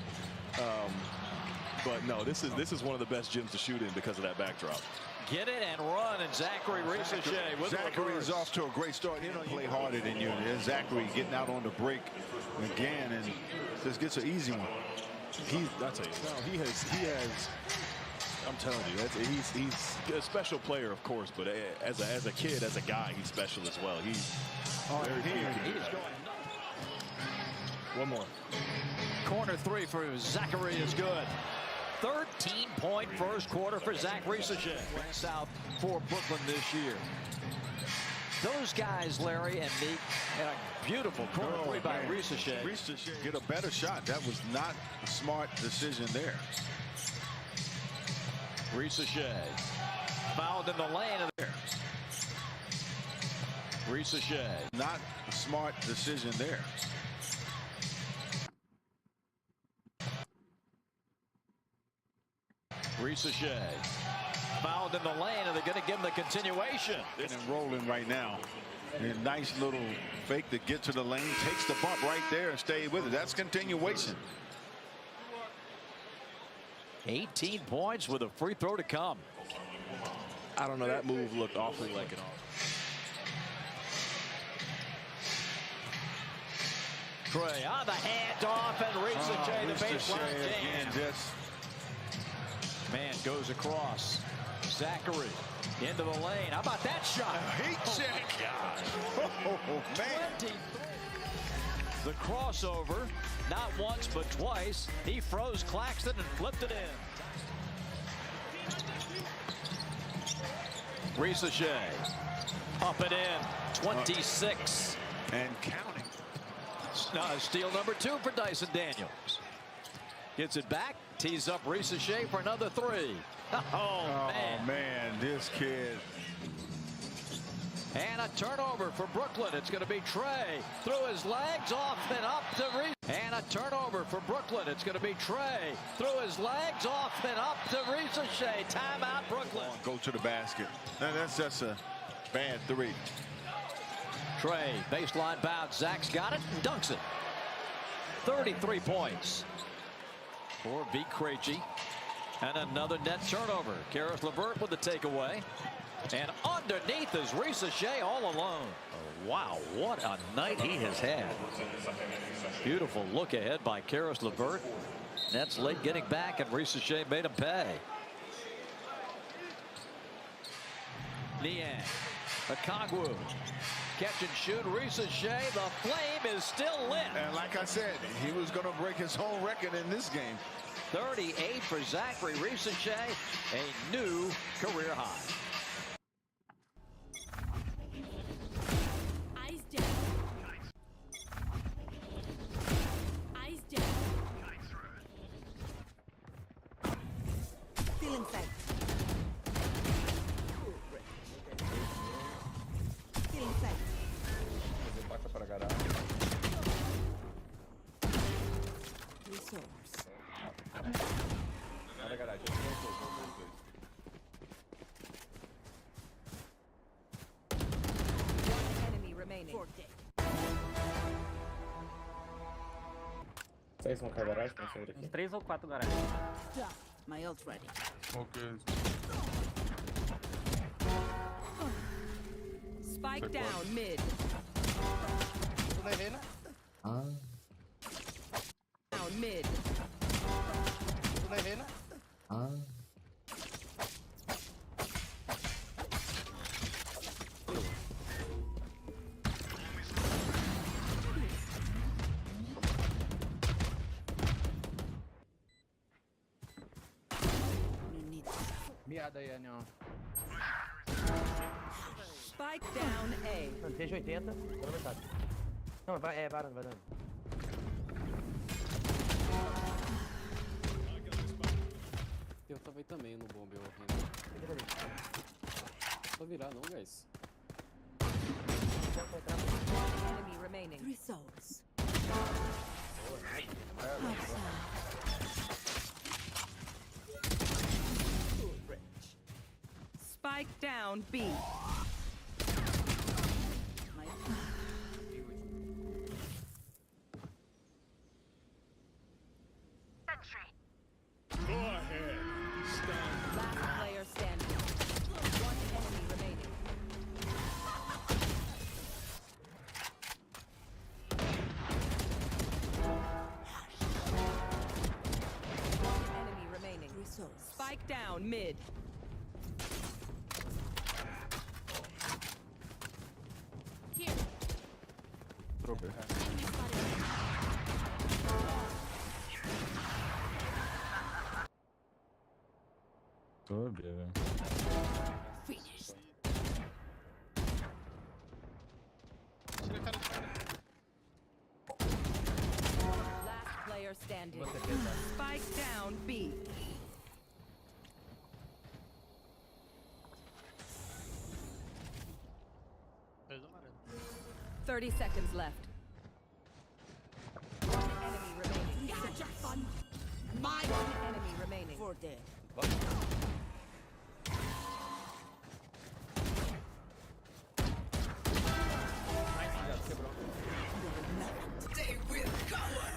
[SPEAKER 7] But no, this is one of the best gyms to shoot in because of that backdrop.
[SPEAKER 6] Get it and run, and Zachary Risacher with
[SPEAKER 8] Zachary
[SPEAKER 6] the
[SPEAKER 8] is off to a great start. You know, play harder than you. There's Zachary getting out on the break again and just gets an easy one.
[SPEAKER 7] I tell you, no, he has. I'm telling you, he's a special player, of course, but as a kid, as a guy, he's special as well. He's very
[SPEAKER 6] He is going.
[SPEAKER 7] One more.
[SPEAKER 6] Corner three for Zachary is good. 13-point first quarter for Zach Risacher. South for Brooklyn this year. Those guys, Larry and Meek, and a beautiful corner three by Risacher.
[SPEAKER 8] Risacher get a better shot. That was not a smart decision there.
[SPEAKER 6] Risacher fouled in the lane of there. Risacher.
[SPEAKER 8] Not a smart decision there.
[SPEAKER 6] Risacher fouled in the lane, and they're going to give him the continuation.
[SPEAKER 8] And rolling right now. And a nice little fake to get to the lane. Takes the bump right there and stay with it. That's continuation.
[SPEAKER 6] 18 points with a free throw to come.
[SPEAKER 7] I don't know. That move looked awfully like it.
[SPEAKER 6] Trey on the handoff, and Risacher, the baseline
[SPEAKER 8] again, just
[SPEAKER 6] man goes across. Zachary into the lane. How about that shot?
[SPEAKER 8] heat check. Oh, man.
[SPEAKER 6] 23. The crossover, not once but twice. He froze Claxton and flipped it in. Risacher up and in. 26
[SPEAKER 8] and counting.
[SPEAKER 6] Steal number 2 for Dyson Daniels. Gets it back, tees up Risacher for another 3. Oh,
[SPEAKER 8] man, this kid.
[SPEAKER 6] And a turnover for Brooklyn. It's going to be Trey through his legs, off and up to And a turnover for Brooklyn. It's going to be Trey through his legs, off and up to Risacher. Timeout, Brooklyn.
[SPEAKER 8] Go to the basket. And that's just a bad 3.
[SPEAKER 6] Trey, baseline bounce. Zach's got it and dunks it. 33 points for V. Krejci. And another net turnover. Karis LeVert with the takeaway. And underneath is Risacher all alone. Oh, wow, what a night he has had. Beautiful look ahead by Karis LeVert. Nets late getting back, and Risacher made him pay. Niang Okongwu. Catch and shoot. Ricochet. The flame is still lit.
[SPEAKER 8] And like I said, he was going to break his home record in this game.
[SPEAKER 6] 38 for Zachary Ricochet. A new career high.
[SPEAKER 9] Eyes down. Eyes down. Feeling sight. Feeling sight.
[SPEAKER 10] Passa pra garagem.
[SPEAKER 9] Resource.
[SPEAKER 10] Vai na garagem.
[SPEAKER 9] One enemy remaining.
[SPEAKER 10] Vocês vão cair garagem? Tem sobre aqui.
[SPEAKER 11] 3 ou 4 garagens.
[SPEAKER 9] My ult ready.
[SPEAKER 8] Okay.
[SPEAKER 9] Spike down mid. Down mid.
[SPEAKER 11] Miada aí, Anion.
[SPEAKER 9] Spike down A.
[SPEAKER 11] Seja 80, tô na metade. Não, vai dando, vai dando.
[SPEAKER 10] Eu tava também no bombe, eu Só virar não, guys.
[SPEAKER 9] Enemy remaining. 3 souls. Spike down B. Last player standing. One enemy remaining. One enemy remaining. Spike down mid. Here. Enemy spotted. Finished. Last player standing. Spike down B.
[SPEAKER 11] Fez amarelo.
[SPEAKER 9] 30 seconds left. One enemy remaining. Gotcha, fun. One enemy remaining. For dead. They will cover.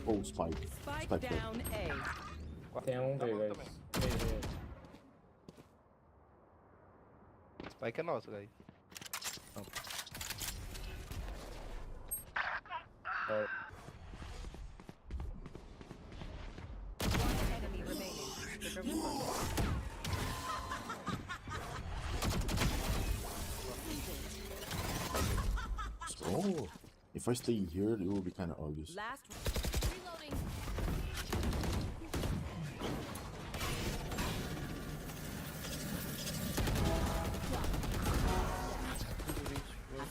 [SPEAKER 12] Oh, Spike.
[SPEAKER 9] Spike
[SPEAKER 12] Spike
[SPEAKER 9] down A.
[SPEAKER 10] Tem um B, guys.
[SPEAKER 11] Spike é nosso, guys.
[SPEAKER 9] One enemy remaining.
[SPEAKER 12] Oh, if I stay here, it will be kind of obvious.
[SPEAKER 9] Last. Reloading.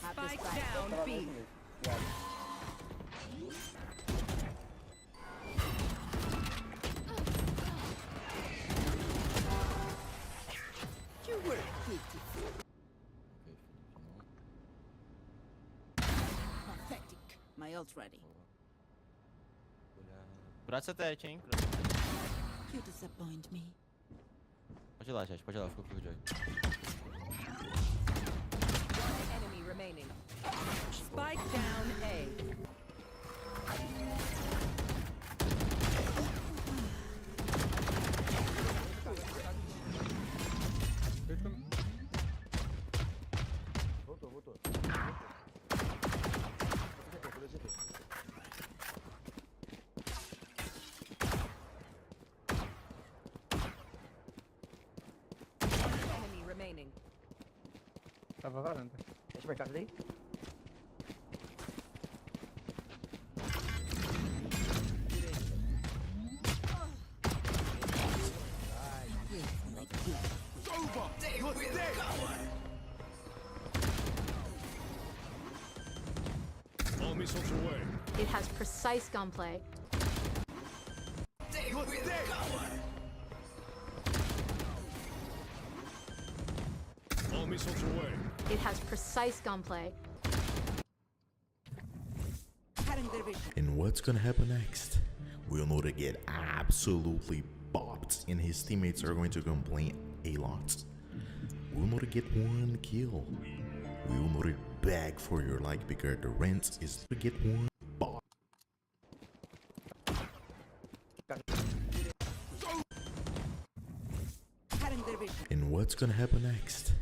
[SPEAKER 9] Spike down B. You were beautiful. Pathetic. My ult ready.
[SPEAKER 11] Curar satélite, hein?
[SPEAKER 9] You disappoint me.
[SPEAKER 11] Pode ir lá, chat. Pode ir lá. Fica com o Joy.
[SPEAKER 9] One enemy remaining. Spike down A.
[SPEAKER 11] Voltou. Tava varanda. Deixa eu marcar daí.
[SPEAKER 13] All missiles away.
[SPEAKER 14] It has precise gunplay.
[SPEAKER 13] All missiles away.
[SPEAKER 14] It has precise gunplay.
[SPEAKER 12] And what's gonna happen next? We'll know to get absolutely bopped, and his teammates are going to complain a lot. We'll know to get one kill. We'll know to beg for your like because the rent is to get one bop. And what's gonna happen next?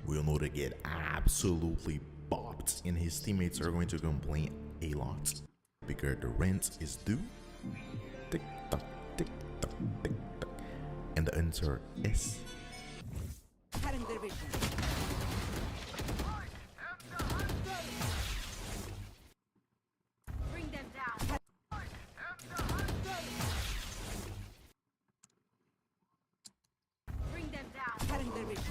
[SPEAKER 12] We'll know to get absolutely bopped, and his teammates are going to complain a lot because the rent is due. Tick tock, tick tock, tick tock. And the answer is
[SPEAKER 9] Bring them down. Bring them down.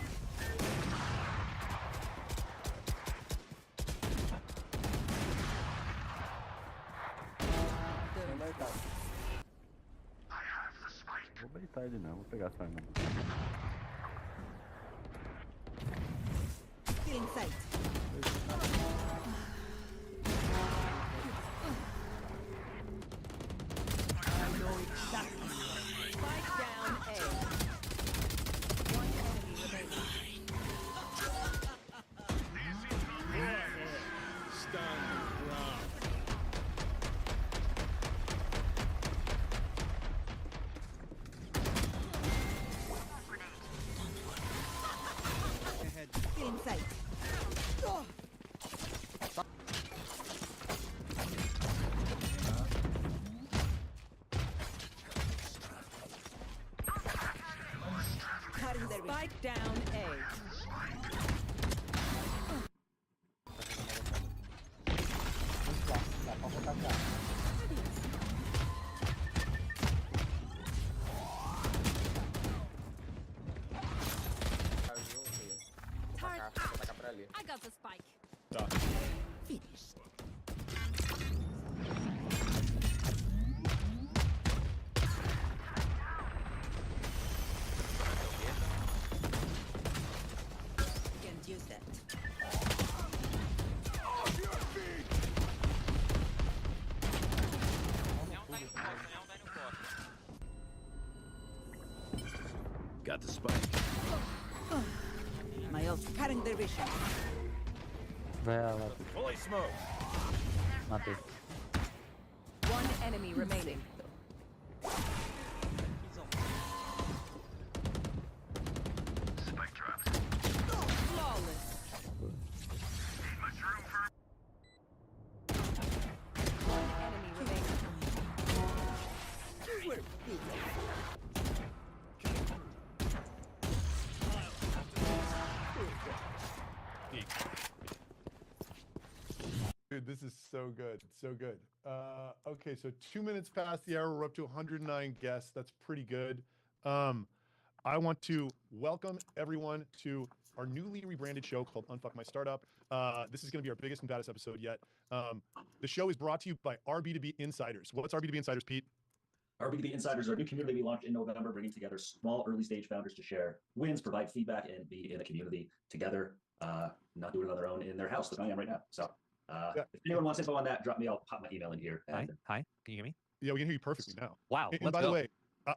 [SPEAKER 15] Vou baitar ele não, vou pegar só ele.
[SPEAKER 9] Feeling sight. I know exactly. Spike down A. One enemy remaining.
[SPEAKER 13] Stand your ground.
[SPEAKER 9] Feeling sight. Spike down A. I got the spike.
[SPEAKER 7] Tá.
[SPEAKER 9] Finished. Can't use that.
[SPEAKER 6] Got the spike.
[SPEAKER 9] My ult cutting their vision.
[SPEAKER 15] Vai lá.
[SPEAKER 6] Fully smoked.
[SPEAKER 15] Matei.
[SPEAKER 9] One enemy remaining. Flawless. One enemy remaining.
[SPEAKER 16] Dude, this is so good. So good. Okay, so 2 minutes past the hour. We're up to 109 guests. That's pretty good. I want to welcome everyone to our newly rebranded show called Unfuck My Startup. This is going to be our biggest and baddest episode yet. The show is brought to you by our B2B Insiders. What's our B2B Insiders, Pete?
[SPEAKER 17] Our B2B Insiders are a new community we launched in November, bringing together small early stage founders to share wins, provide feedback, and be in a community together, not doing it on their own in their house like I am right now. So if anyone wants info on that, drop me. I'll pop my email in here.
[SPEAKER 5] Hi. Can you hear me?
[SPEAKER 16] Yeah, we can hear you perfectly now.
[SPEAKER 5] Wow.
[SPEAKER 16] And by the way,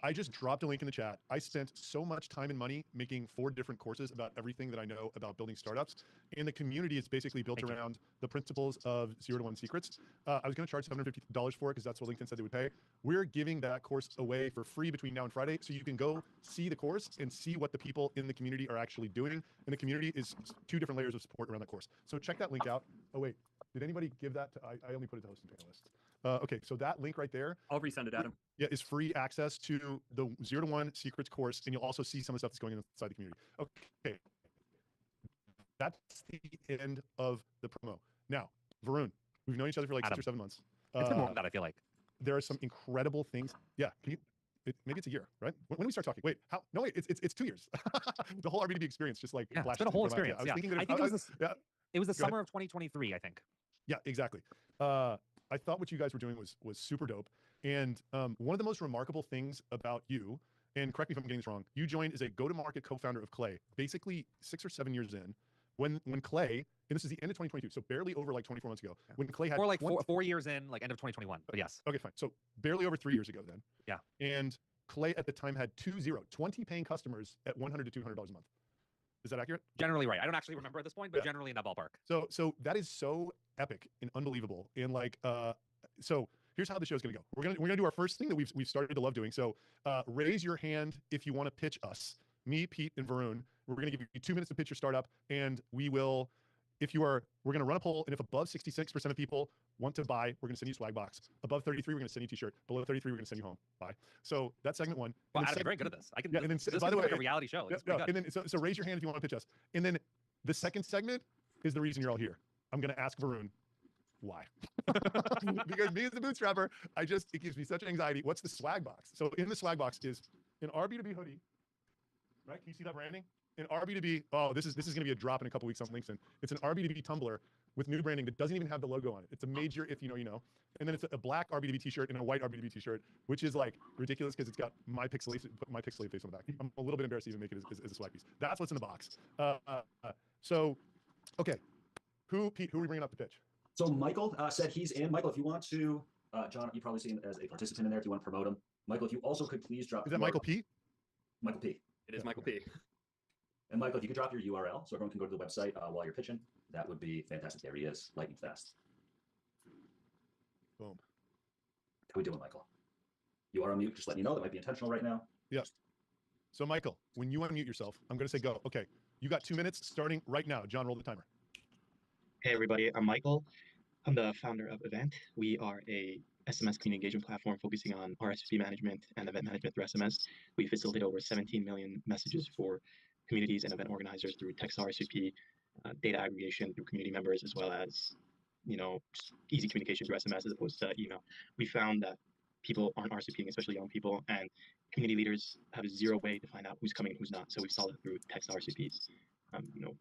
[SPEAKER 16] I just dropped a link in the chat. I spent so much time and money making 4 different courses about everything that I know about building startups. And the community is basically built around the principles of 0 to 1 secrets. I was going to charge $750 for it because that's what LinkedIn said they would pay. We're giving that course away for free between now and Friday. So you can go see the course and see what the people in the community are actually doing. And the community is 2 different layers of support around that course. So check that link out. Oh, wait. Did anybody give that to, I only put it to host and panelists. Okay, so that link right there.
[SPEAKER 18] I'll resend it, Adam.
[SPEAKER 16] Yeah, is free access to the 0 to 1 secrets course, and you'll also see some of the stuff that's going on inside the community. Okay. That's the end of the promo. Now, Varun, we've known each other for like
[SPEAKER 18] Adam.
[SPEAKER 16] 6 or 7 months.
[SPEAKER 18] It's been more than that, I feel like.
[SPEAKER 16] There are some incredible things. Yeah, can you? Maybe it's a year, right? When do we start talking? Wait, how? No, wait, it's 2 years. The whole RBDB experience just like
[SPEAKER 18] Yeah, it's
[SPEAKER 16] flashed
[SPEAKER 18] been a
[SPEAKER 16] in
[SPEAKER 18] whole
[SPEAKER 16] front of my eyes.
[SPEAKER 18] experience.
[SPEAKER 16] I was
[SPEAKER 18] Yeah.
[SPEAKER 16] thinking that
[SPEAKER 18] I think it was the
[SPEAKER 16] Go ahead.
[SPEAKER 18] summer of 2023, I think.
[SPEAKER 16] Yeah, exactly. I thought what you guys were doing was super dope. And one of the most remarkable things about you, and correct me if I'm getting this wrong, you joined as a go-to-market co-founder of Clay, basically 6 or 7 years in, when Clay, and this is the end of 2022, so barely over like 24 months ago, when Clay had
[SPEAKER 18] Or like 4 years in, like end of 2021. But yes.
[SPEAKER 16] Okay, fine. So barely over 3 years ago then.
[SPEAKER 18] Yeah.
[SPEAKER 16] And Clay at the time had 20 paying customers at $100 to $200 a month. Is that accurate?
[SPEAKER 18] Generally right. I don't actually remember at this point, but generally in that ballpark.
[SPEAKER 16] So that is so epic and unbelievable. And like, so here's how the show's gonna go. We're gonna do our first thing that we've started to love doing. So raise your hand if you want to pitch us, me, Pete, and Varun. We're gonna give you 2 minutes to pitch your startup, and we will, we're gonna run a poll, and if above 66% of people want to buy, we're gonna send you a swag box. Above 33, we're gonna send you a t-shirt. Below 33, we're gonna send you home. Bye. So that's segment 1.
[SPEAKER 18] Well,
[SPEAKER 16] And then
[SPEAKER 18] Adam, you're very good at this. I can.
[SPEAKER 16] Yeah, and then
[SPEAKER 18] this
[SPEAKER 16] by
[SPEAKER 18] is
[SPEAKER 16] the way,
[SPEAKER 18] like a reality show. It's pretty good.
[SPEAKER 16] and then so raise your hand if you want to pitch us. And then the second segment is the reason you're all here. I'm gonna ask Varun why. Because me as a bootstrapper, it gives me such anxiety. What's the swag box? So in the swag box is an RB2B hoodie. Right? Can you see that branding? An RB2B. Oh, this is gonna be a drop in a couple weeks on LinkedIn. It's an RB2B tumbler with new branding that doesn't even have the logo on it. It's a major if you know, you know. And then it's a black RB2B t-shirt and a white RB2B t-shirt, which is like ridiculous because it's got my pixelated face on the back. I'm a little bit embarrassed to even make it as a swag piece. That's what's in the box. So, okay. Pete, who are we bringing up to pitch?
[SPEAKER 17] So Michael said he's in. Michael, if you want to, John, you probably see him as a participant in there if you want to promote him. Michael, if you also could please drop.
[SPEAKER 16] Is that Michael P?
[SPEAKER 17] Michael P.
[SPEAKER 10] It is Michael P.
[SPEAKER 17] And Michael, if you could drop your URL so everyone can go to the website while you're pitching, that would be fantastic. There he is, lightning fast.
[SPEAKER 16] Boom.
[SPEAKER 17] How we doing, Michael? You are on mute. Just letting you know that might be intentional right now.
[SPEAKER 16] Yes. So Michael, when you unmute yourself, I'm going to say go. Okay. You got 2 minutes starting right now. John, roll the timer.
[SPEAKER 19] Hey everybody, I'm Michael. I'm the founder of Event. We are a SMS community engagement platform focusing on RSVP management and event management through SMS. We facilitate over 17 million messages for communities and event organizers through text RSVP, data aggregation through community members, as well as, you know, just easy communication through SMS as opposed to email. We found that people aren't RSVPing, especially young people, and community leaders have zero way to find out who's coming and who's not. So we solved it through text RSVPs. You know,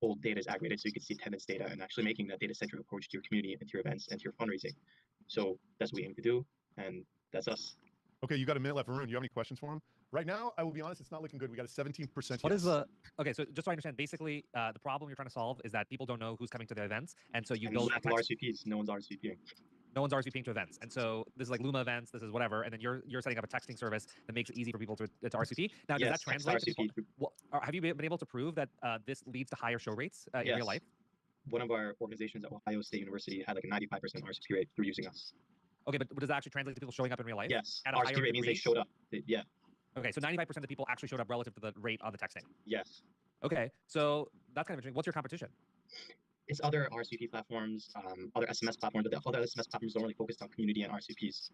[SPEAKER 19] old data is aggregated so you can see attendance data and actually making that data-centric approach to your community and to your events and to your fundraising. So that's what we aim to do, and that's us.
[SPEAKER 16] Okay, you got a minute left. Varun, do you have any questions for him? Right now, I will be honest, it's not looking good. We got a 17%.
[SPEAKER 18] What is the okay? So just so I understand, basically, the problem you're trying to solve is that people don't know who's coming to the events, and so you
[SPEAKER 19] and
[SPEAKER 18] build
[SPEAKER 19] RSVPs. No one's RSVPing.
[SPEAKER 18] No one's RSVPing to events, and so this is like Luma events. This is whatever, and then you're setting up a texting service that makes it easy for people to RSVP. Now, does that translate to people? Well, have you been able to prove that this leads to higher show rates in real life?
[SPEAKER 19] One of our organizations at Ohio State University had like a 95% RSVP rate through using us.
[SPEAKER 18] Okay, but does that actually translate to people showing up in real life?
[SPEAKER 19] Yes.
[SPEAKER 18] At a
[SPEAKER 19] RSVP rate means they showed up. Yeah.
[SPEAKER 18] Okay, so 95% of the people actually showed up relative to the rate on the texting.
[SPEAKER 19] Yes.
[SPEAKER 18] Okay, so that's kind of interesting. What's your competition?
[SPEAKER 19] It's other RSVP platforms, other SMS platforms, but the other SMS platforms don't really focus on community and RSVPs.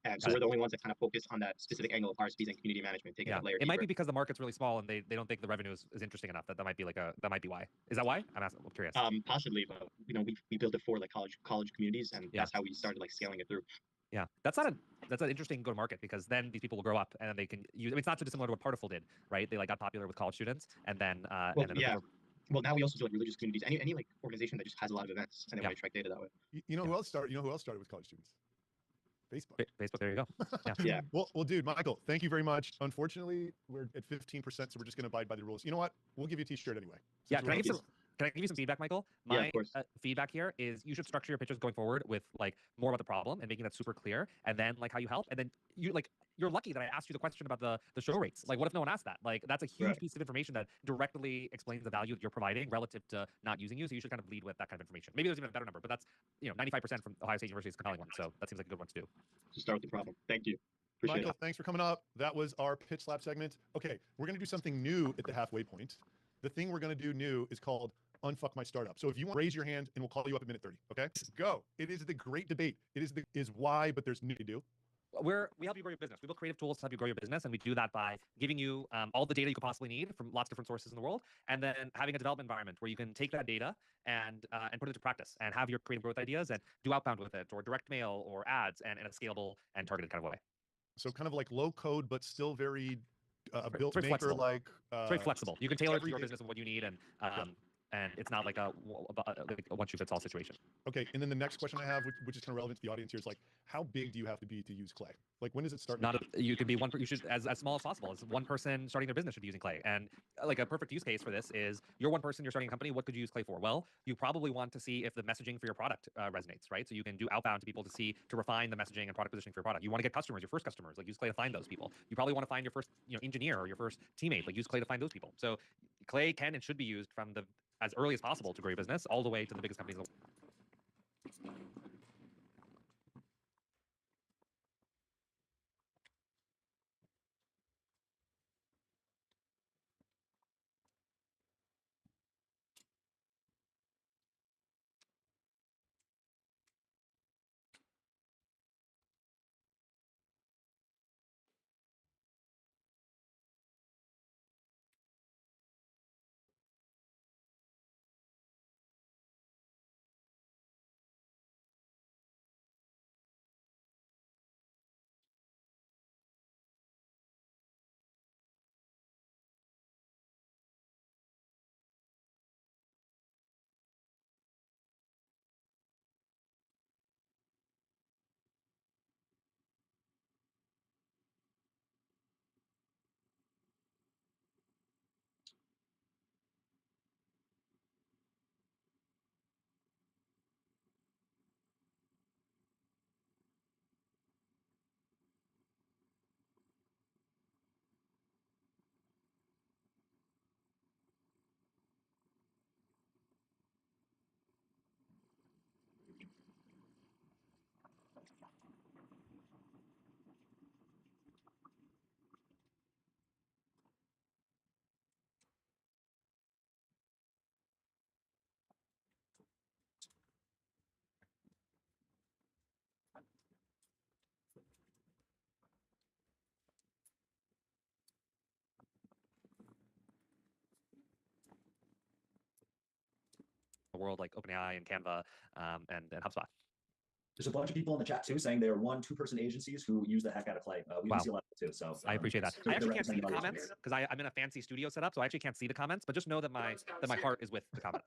[SPEAKER 19] And so we're the only ones that kind of focus on that specific angle of RSVPs and community management, taking that layer
[SPEAKER 18] It might
[SPEAKER 19] deeper.
[SPEAKER 18] be because the market's really small and they don't think the revenue is interesting enough. That might be that might be why. Is that why? I'm curious.
[SPEAKER 19] Possibly, but you know, we built it for like college communities, and that's how we started like scaling it through.
[SPEAKER 18] Yeah, that's an interesting go to market, because then these people will grow up and then they can use. I mean, it's not too dissimilar to what Partiful did, right? They like got popular with college students, and then
[SPEAKER 19] Well, now we also do like religious communities. Any like organization that just has a lot of events, and then we attract data that way.
[SPEAKER 16] You know who else started? You know who else started with college students? Facebook.
[SPEAKER 18] Facebook. There you go.
[SPEAKER 19] Yeah.
[SPEAKER 16] Well, dude, Michael, thank you very much. Unfortunately, we're at 15%, so we're just going to abide by the rules. You know what? We'll give you a T-shirt anyway.
[SPEAKER 18] Yeah. Can I give you some feedback, Michael?
[SPEAKER 19] Yeah,
[SPEAKER 18] My
[SPEAKER 19] of course.
[SPEAKER 18] feedback here is you should structure your pitches going forward with like more about the problem and making that super clear, and then like how you help, and then you're lucky that I asked you the question about the show rates. Like, what if no one asked that? Like, that's a huge piece of information that directly explains the value that you're providing relative to not using you. So you should kind of lead with that kind of information. Maybe there's even a better number, but that's 95% from Ohio State University is a compelling one. So that seems like a good one to do.
[SPEAKER 19] To start with the problem. Thank you. Appreciate
[SPEAKER 16] Michael,
[SPEAKER 19] it.
[SPEAKER 16] thanks for coming up. That was our pitch slap segment. Okay, we're going to do something new at the halfway point. The thing we're going to do new is called Unfuck My Startup. So if you want to raise your hand, and we'll call you up at minute 30. Okay, go. It is the great debate. It is why, but there's new to do.
[SPEAKER 18] we help you grow your business. We build creative tools to help you grow your business, and we do that by giving you all the data you could possibly need from lots of different sources in the world, and then having a development environment where you can take that data and put it into practice and have your creative growth ideas and do outbound with it, or direct mail, or ads, and in a scalable and targeted kind of way.
[SPEAKER 16] So kind of like low code, but still very built
[SPEAKER 18] very
[SPEAKER 16] maker
[SPEAKER 18] flexible.
[SPEAKER 16] like.
[SPEAKER 18] It's very flexible. You can tailor it to your
[SPEAKER 16] everything-
[SPEAKER 18] business and what you need, and it's not like a one-shoe-fits-all situation.
[SPEAKER 16] Okay, and then the next question I have, which is kind of relevant to the audience here, is like, how big do you have to be to use Clay? Like, when does it start?
[SPEAKER 18] You can be one. You should as small as possible. As one person starting their business should be using Clay. And like a perfect use case for this is you're one person, you're starting a company. What could you use Clay for? Well, you probably want to see if the messaging for your product resonates, right? So you can do outbound to people to refine the messaging and product positioning for your product. You want to get customers, your first customers, like use Clay to find those people. You probably want to find your first engineer or your first teammate, like use Clay to find those people. So Clay can and should be used from as early as possible to grow your business, all the way to the biggest companies in the world. The world like OpenAI and Canva and HubSpot.
[SPEAKER 17] There's a bunch of people in the chat too saying they are 1-2-person agencies who use the heck out of Clay. We
[SPEAKER 18] Wow.
[SPEAKER 17] can see a lot of it too. So
[SPEAKER 18] I appreciate that.
[SPEAKER 17] they're
[SPEAKER 18] I actually can't see the
[SPEAKER 17] representing
[SPEAKER 18] comments because I'm in a fancy studio setup, so I actually can't see the comments. But just know that my heart is with the comments.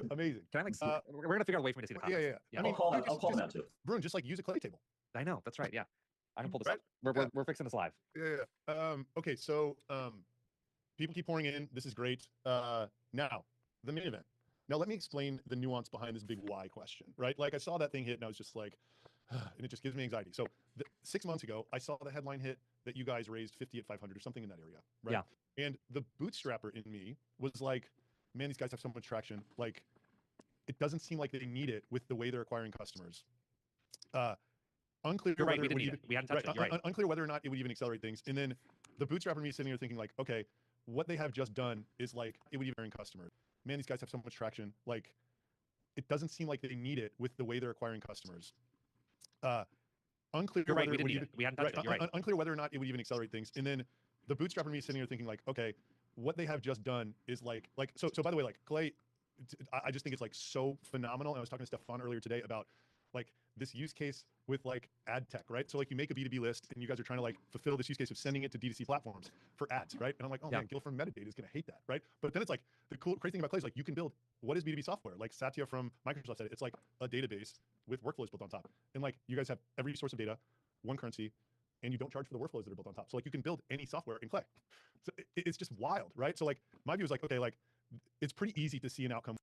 [SPEAKER 16] Amazing.
[SPEAKER 18] Can I like? We're gonna figure out a way for me to see the comments.
[SPEAKER 16] Yeah. I mean,
[SPEAKER 17] I'll call them out too.
[SPEAKER 16] Brune, just like use a Clay table.
[SPEAKER 18] I know. That's right. Yeah. I can pull this
[SPEAKER 16] Right?
[SPEAKER 18] up. We're fixing this live.
[SPEAKER 16] Yeah. Okay, so people keep pouring in. This is great. Now, the main event. Now, let me explain the nuance behind this big why question, right? Like, I saw that thing hit, and I was just like, and it just gives me anxiety. So 6 months ago, I saw the headline hit that you guys raised 50 at 500 or something in that area, right?
[SPEAKER 18] Yeah.
[SPEAKER 16] And the bootstrapper in me was like, man, these guys have so much traction. Like, it doesn't seem like they need it with the way they're acquiring customers. Unclear.
[SPEAKER 18] You're right.
[SPEAKER 16] Whether
[SPEAKER 18] We
[SPEAKER 16] it
[SPEAKER 18] didn't
[SPEAKER 16] would
[SPEAKER 18] need
[SPEAKER 16] even,
[SPEAKER 18] it. We hadn't touched it. You're right.
[SPEAKER 16] Unclear whether or not it would even accelerate things. And then the bootstrapper in me sitting here thinking like, okay, what they have just done is like, it would even acquiring customers. Man, these guys have so much traction. Like, it doesn't seem like they need it with the way they're acquiring customers. Unclear.
[SPEAKER 18] You're right.
[SPEAKER 16] Whether
[SPEAKER 18] We
[SPEAKER 16] it
[SPEAKER 18] didn't
[SPEAKER 16] would
[SPEAKER 18] need
[SPEAKER 16] even,
[SPEAKER 18] it. We hadn't touched it. You're right.
[SPEAKER 16] Unclear whether or not it would even accelerate things. And then the bootstrapper in me sitting here thinking like, okay, what they have just done is like so by the way, like Clay, I just think it's like so phenomenal. And I was talking to Stefan earlier today about like this use case with like ad tech, right? So like you make a B2B list and you guys are trying to like fulfill this use case of sending it to D2C platforms for ads, right? And I'm like, oh man, Gil from Metadata is gonna hate that, right? But then it's like the crazy thing about Clay is like you can build what is B2B software? Like Satya from Microsoft said it's like a database with workflows built on top. And like you guys have every source of data, one currency, and you don't charge for the workflows that are built on top. So like you can build any software in Clay. So it's just wild, right? So like my view is like, okay, like it's pretty easy to see an outcome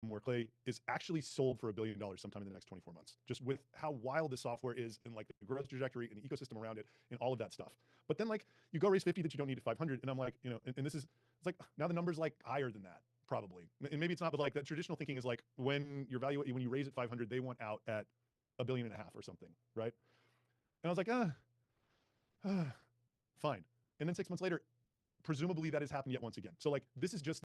[SPEAKER 16] more clay is actually sold for $1 billion sometime in the next 24 months, just with how wild the software is and like the growth trajectory and the ecosystem around it and all of that stuff. But then like you go raise 50 that you don't need at 500, and I'm like, you know, and this is, it's like now the number's like higher than that probably, and maybe it's not, but like that traditional thinking is like when when you raise at 500, they want out at $1.5 billion or something, right? And I was like, fine. And then 6 months later, presumably that has happened yet once again. So like this is just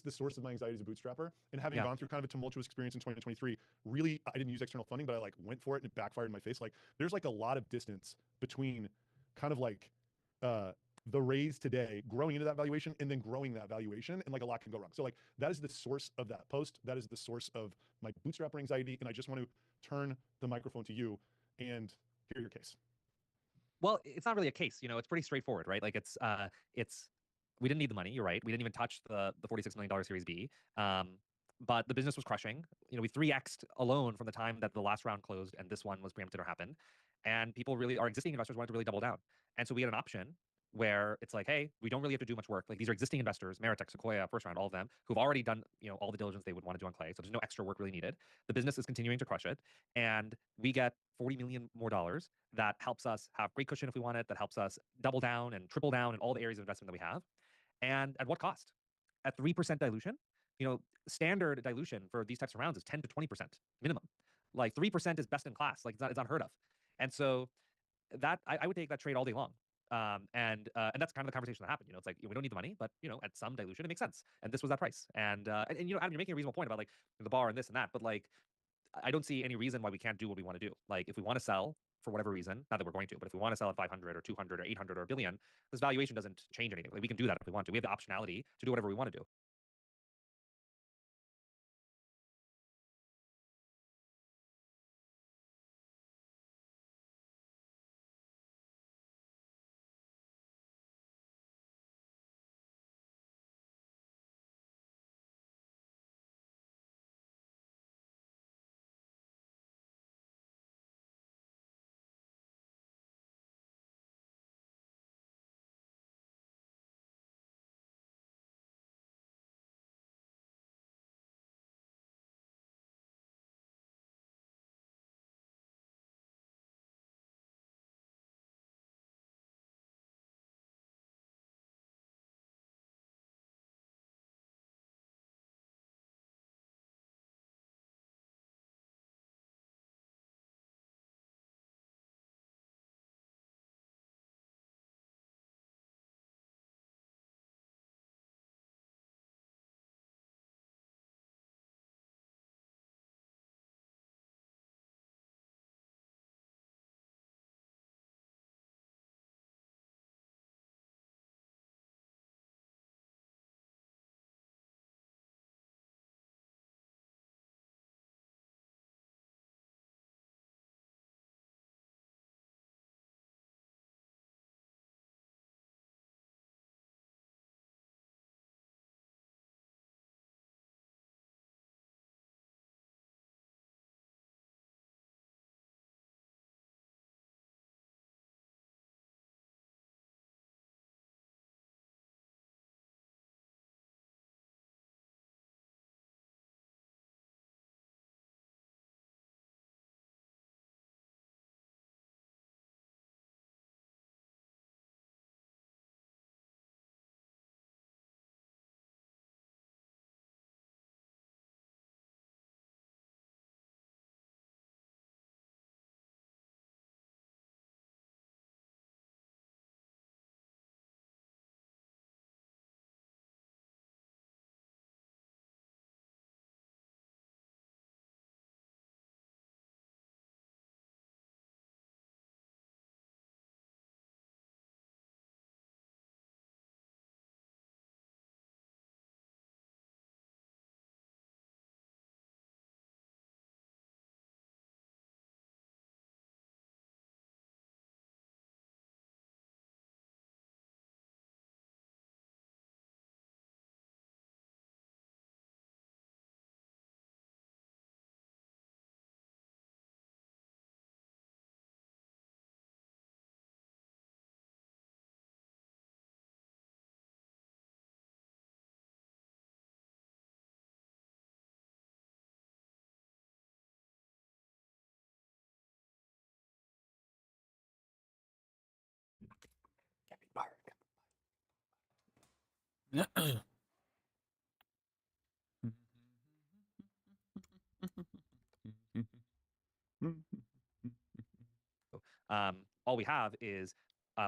[SPEAKER 16] the source of my anxiety as a bootstrapper, and having gone through kind of a tumultuous experience in 2023, really, I didn't use external funding, but I like went for it and it backfired in my face. Like there's like a lot of distance between kind of like the raise today, growing into that valuation, and then growing that valuation, and like a lot can go wrong. So like that is the source of that post. That is the source of my bootstrapper anxiety, and I just want to turn the microphone to you and hear your case.
[SPEAKER 18] Well, it's not really a case, you know, it's pretty straightforward, right? Like it's we didn't need the money, you're right. We didn't even touch the $46 million Series B. But the business was crushing. You know, we 3x'd alone from the time that the last round closed and this one was preempted or happened. And people really, our existing investors wanted to really double down. And so we had an option where it's like, hey, we don't really have to do much work. Like these are existing investors, Meritech, Sequoia, First Round, all of them, who've already done, you know, all the diligence they would want to do on Clay. So there's no extra work really needed. The business is continuing to crush it. And we get $40 million more that helps us have great cushion if we want it, that helps us double down and triple down in all the areas of investment that we have. And at what cost? At 3% dilution. You know, standard dilution for these types of rounds is 10 to 20% minimum. Like 3% is best in class. Like it's unheard of. And so that I would take that trade all day long. And that's kind of the conversation that happened. You know, it's like we don't need the money, but you know, at some dilution, it makes sense. And this was that price. And you know, Adam, you're making a reasonable point about like the bar and this and that, but like I don't see any reason why we can't do what we want to do. Like if we want to sell for whatever reason, not that we're going to, but if we want to sell at 500 or 200 or 800 or $1 billion, this valuation doesn't change anything. Like we can do that if we want to. We have the optionality to do whatever we want to do. All we have is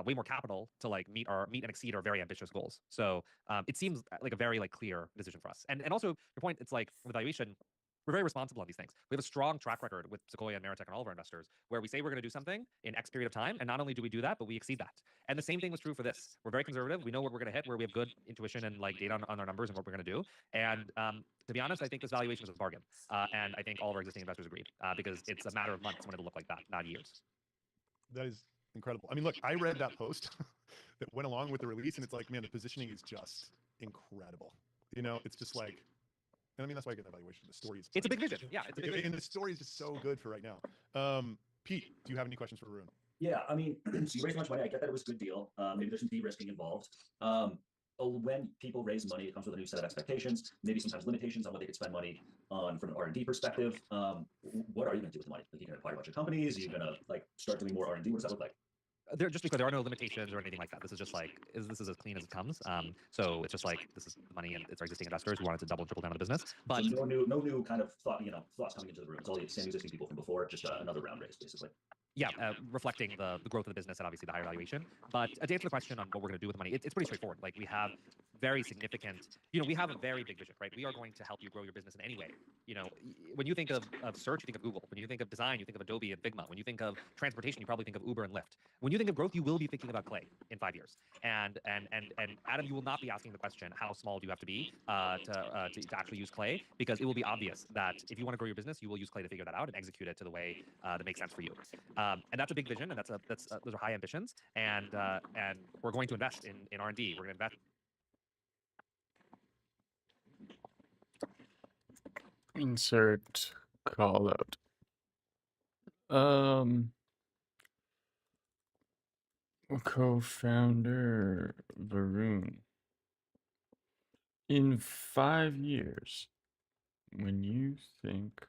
[SPEAKER 18] way more capital to like meet and exceed our very ambitious goals. So it seems like a very like clear decision for us. And also your point, it's like with valuation, we're very responsible on these things. We have a strong track record with Sequoia and Meritech and all of our investors, where we say we're going to do something in X period of time, and not only do we do that, but we exceed that. And the same thing was true for this. We're very conservative. We know what we're going to hit, where we have good intuition and like data on our numbers and what we're going to do. And to be honest, I think this valuation was a bargain. And I think all of our existing investors agreed because it's a matter of months when it'll look like that, not years.
[SPEAKER 16] That is incredible. I mean, look, I read that post that went along with the release, and it's like, man, the positioning is just incredible. You know, it's just like, and I mean, that's why I get that valuation. The story is.
[SPEAKER 18] It's a big vision. Yeah, it's a big vision.
[SPEAKER 16] And the story is just so good for right now. Pete, do you have any questions for Varun?
[SPEAKER 17] Yeah, I mean, so you raised much money. I get that it was a good deal. Maybe there's some de-risking involved. When people raise money, it comes with a new set of expectations, maybe sometimes limitations on what they could spend money on from an R&D perspective. What are you going to do with the money? Like, you're going to acquire a bunch of companies? Are you going to like start doing more R&D? What does that look like?
[SPEAKER 18] Just because there are no limitations or anything like that. This is just like this is as clean as it comes. So it's just like this is the money and it's our existing investors who wanted to double and triple down on the business. But
[SPEAKER 17] so no new kind of thoughts coming into the room. It's all the same existing people from before, just another round raise, basically.
[SPEAKER 18] Yeah, reflecting the growth of the business and obviously the higher valuation. But to answer the question on what we're going to do with the money, it's pretty straightforward. Like we have very significant, we have a very big vision, right? We are going to help you grow your business in any way. When you think of search, you think of Google. When you think of design, you think of Adobe and Figma. When you think of transportation, you probably think of Uber and Lyft. When you think of growth, you will be thinking about Clay in 5 years. And Adam, you will not be asking the question, how small do you have to be to actually use Clay? Because it will be obvious that if you want to grow your business, you will use Clay to figure that out and execute it to the way that makes sense for you. And that's a big vision, and those are high ambitions. And we're going to invest in R&D. We're going to invest.
[SPEAKER 1] Insert call out. Co-founder Varun. In 5 years, when you think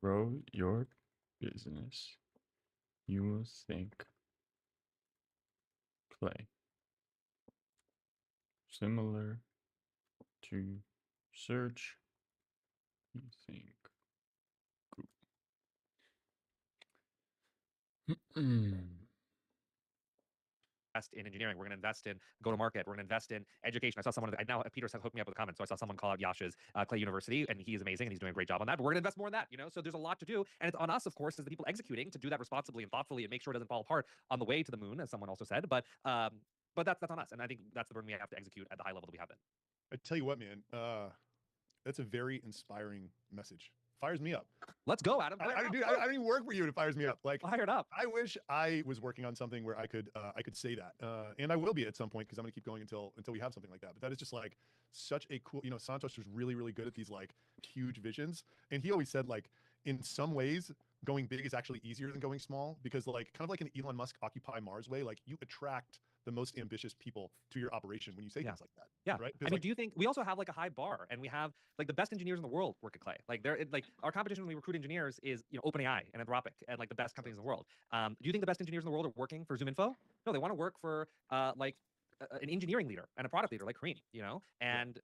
[SPEAKER 1] grow your business, you will think Clay. Similar to search, you think Google.
[SPEAKER 18] Invest in engineering. We're going to invest in go-to-market. We're going to invest in education. I saw someone, Peter hooked me up with a comment. So I saw someone call out Yash's Clay University, and he is amazing, and he's doing a great job on that. But we're going to invest more in that, So there's a lot to do. And it's on us, of course, as the people executing to do that responsibly and thoughtfully and make sure it doesn't fall apart on the way to the moon, as someone also said. But that's on us. And I think that's the burden we have to execute at the high level that we have been.
[SPEAKER 16] I tell you what, man, that's a very inspiring message. Fires me up.
[SPEAKER 18] Let's go, Adam.
[SPEAKER 16] I don't even work for you, and it fires me up. Like,
[SPEAKER 18] fired up.
[SPEAKER 16] I wish I was working on something where I could say that, and I will be at some point because I'm gonna keep going until we have something like that. But that is just like such a cool. Santosh was really good at these like huge visions, and he always said like in some ways going big is actually easier than going small because like kind of like an Elon Musk Occupy Mars way, like you attract the most ambitious people to your operation when you say things like that.
[SPEAKER 18] Yeah.
[SPEAKER 16] Right.
[SPEAKER 18] I mean, do you think we also have like a high bar, and we have like the best engineers in the world work at Clay? Like our competition when we recruit engineers is OpenAI and Anthropic and like the best companies in the world. Do you think the best engineers in the world are working for ZoomInfo? No, they want to work for an engineering leader and a product leader like Kareem, and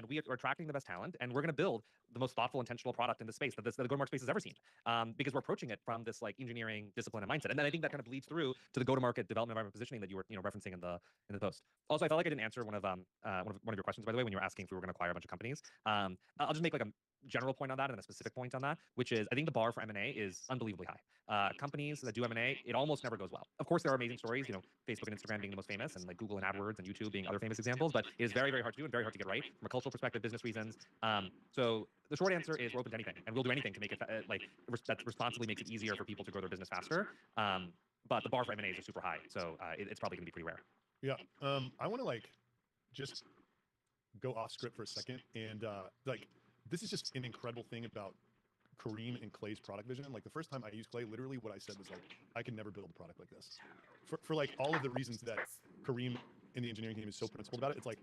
[SPEAKER 18] we are attracting the best talent, and we're going to build the most thoughtful, intentional product in the space that the go-to-market space has ever seen, because we're approaching it from this like engineering discipline and mindset. And then I think that kind of bleeds through to the go-to-market development environment positioning that you were referencing in the post. Also, I felt like I didn't answer one of your questions, by the way, when you were asking if we were going to acquire a bunch of companies. I'll just make like a general point on that and a specific point on that, which is I think the bar for M&A is unbelievably high. Companies that do M&A, it almost never goes well. Of course, there are amazing stories, Facebook and Instagram being the most famous, and like Google and AdWords and YouTube being other famous examples, but it is very, very hard to do and very hard to get right from a cultural perspective, business reasons. So the short answer is we're open to anything, and we'll do anything to make it that responsibly makes it easier for people to grow their business faster. But the bar for M&As is super high, so it's probably going to be pretty rare.
[SPEAKER 16] Yeah. I want to just go off script for a second, and this is just an incredible thing about Kareem and Clay's product vision. Like the first time I used Clay, literally what I said was like, I can never build a product like this. For like all of the reasons that Kareem and the engineering team is so principled about it. It's like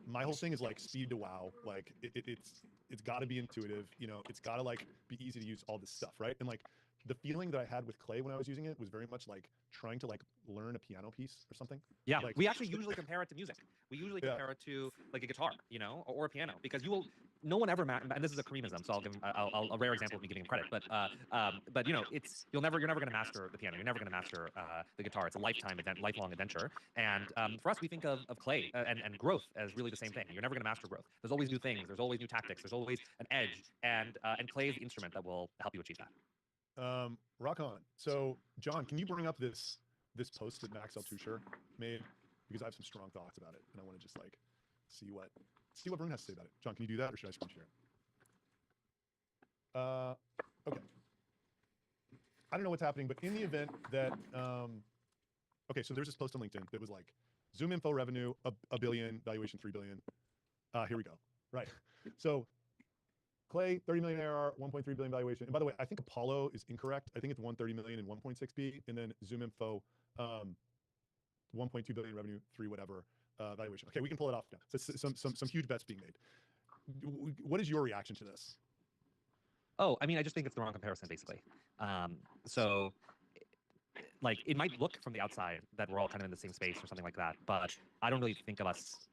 [SPEAKER 16] my whole thing is like speed to wow. Like it's got to be intuitive. It's got to like be easy to use all this stuff, right? And like the feeling that I had with Clay when I was using it was very much like trying to like learn a piano piece or something.
[SPEAKER 18] Yeah,
[SPEAKER 16] Like,
[SPEAKER 18] we actually usually compare it to music. We usually compare it to like a guitar, you know, or a piano, because no one ever, and this is a Kareemism, so I'll give him a rare example of me giving him credit, but you know, you're never going to master the piano. You're never going to master the guitar. It's a lifelong adventure. And for us, we think of Clay and growth as really the same thing. You're never going to master growth. There's always new things. There's always new tactics. There's always an edge, and Clay is the instrument that will help you achieve that.
[SPEAKER 16] Rock on. So, John, can you bring up this post that Max Altucher made? Because I have some strong thoughts about it, and I want to just like see what Varun has to say about it. John, can you do that, or should I screen share? Okay. I don't know what's happening, but in the event that okay, so there's this post on LinkedIn that was like ZoomInfo revenue a billion, valuation 3 billion. Here we go. Right. So Clay, 30 million ARR, 1.3 billion valuation. And by the way, I think Apollo is incorrect. I think it's 130 million and 1.6B, and then ZoomInfo, 1.2 billion revenue, 3 whatever valuation. Okay, we can pull it off now. So some huge bets being made. What is your reaction to this?
[SPEAKER 18] Oh, I mean, I just think it's the wrong comparison, basically. So, like, it might look from the outside that we're all kind of in the same space or something like that, but I don't really think of us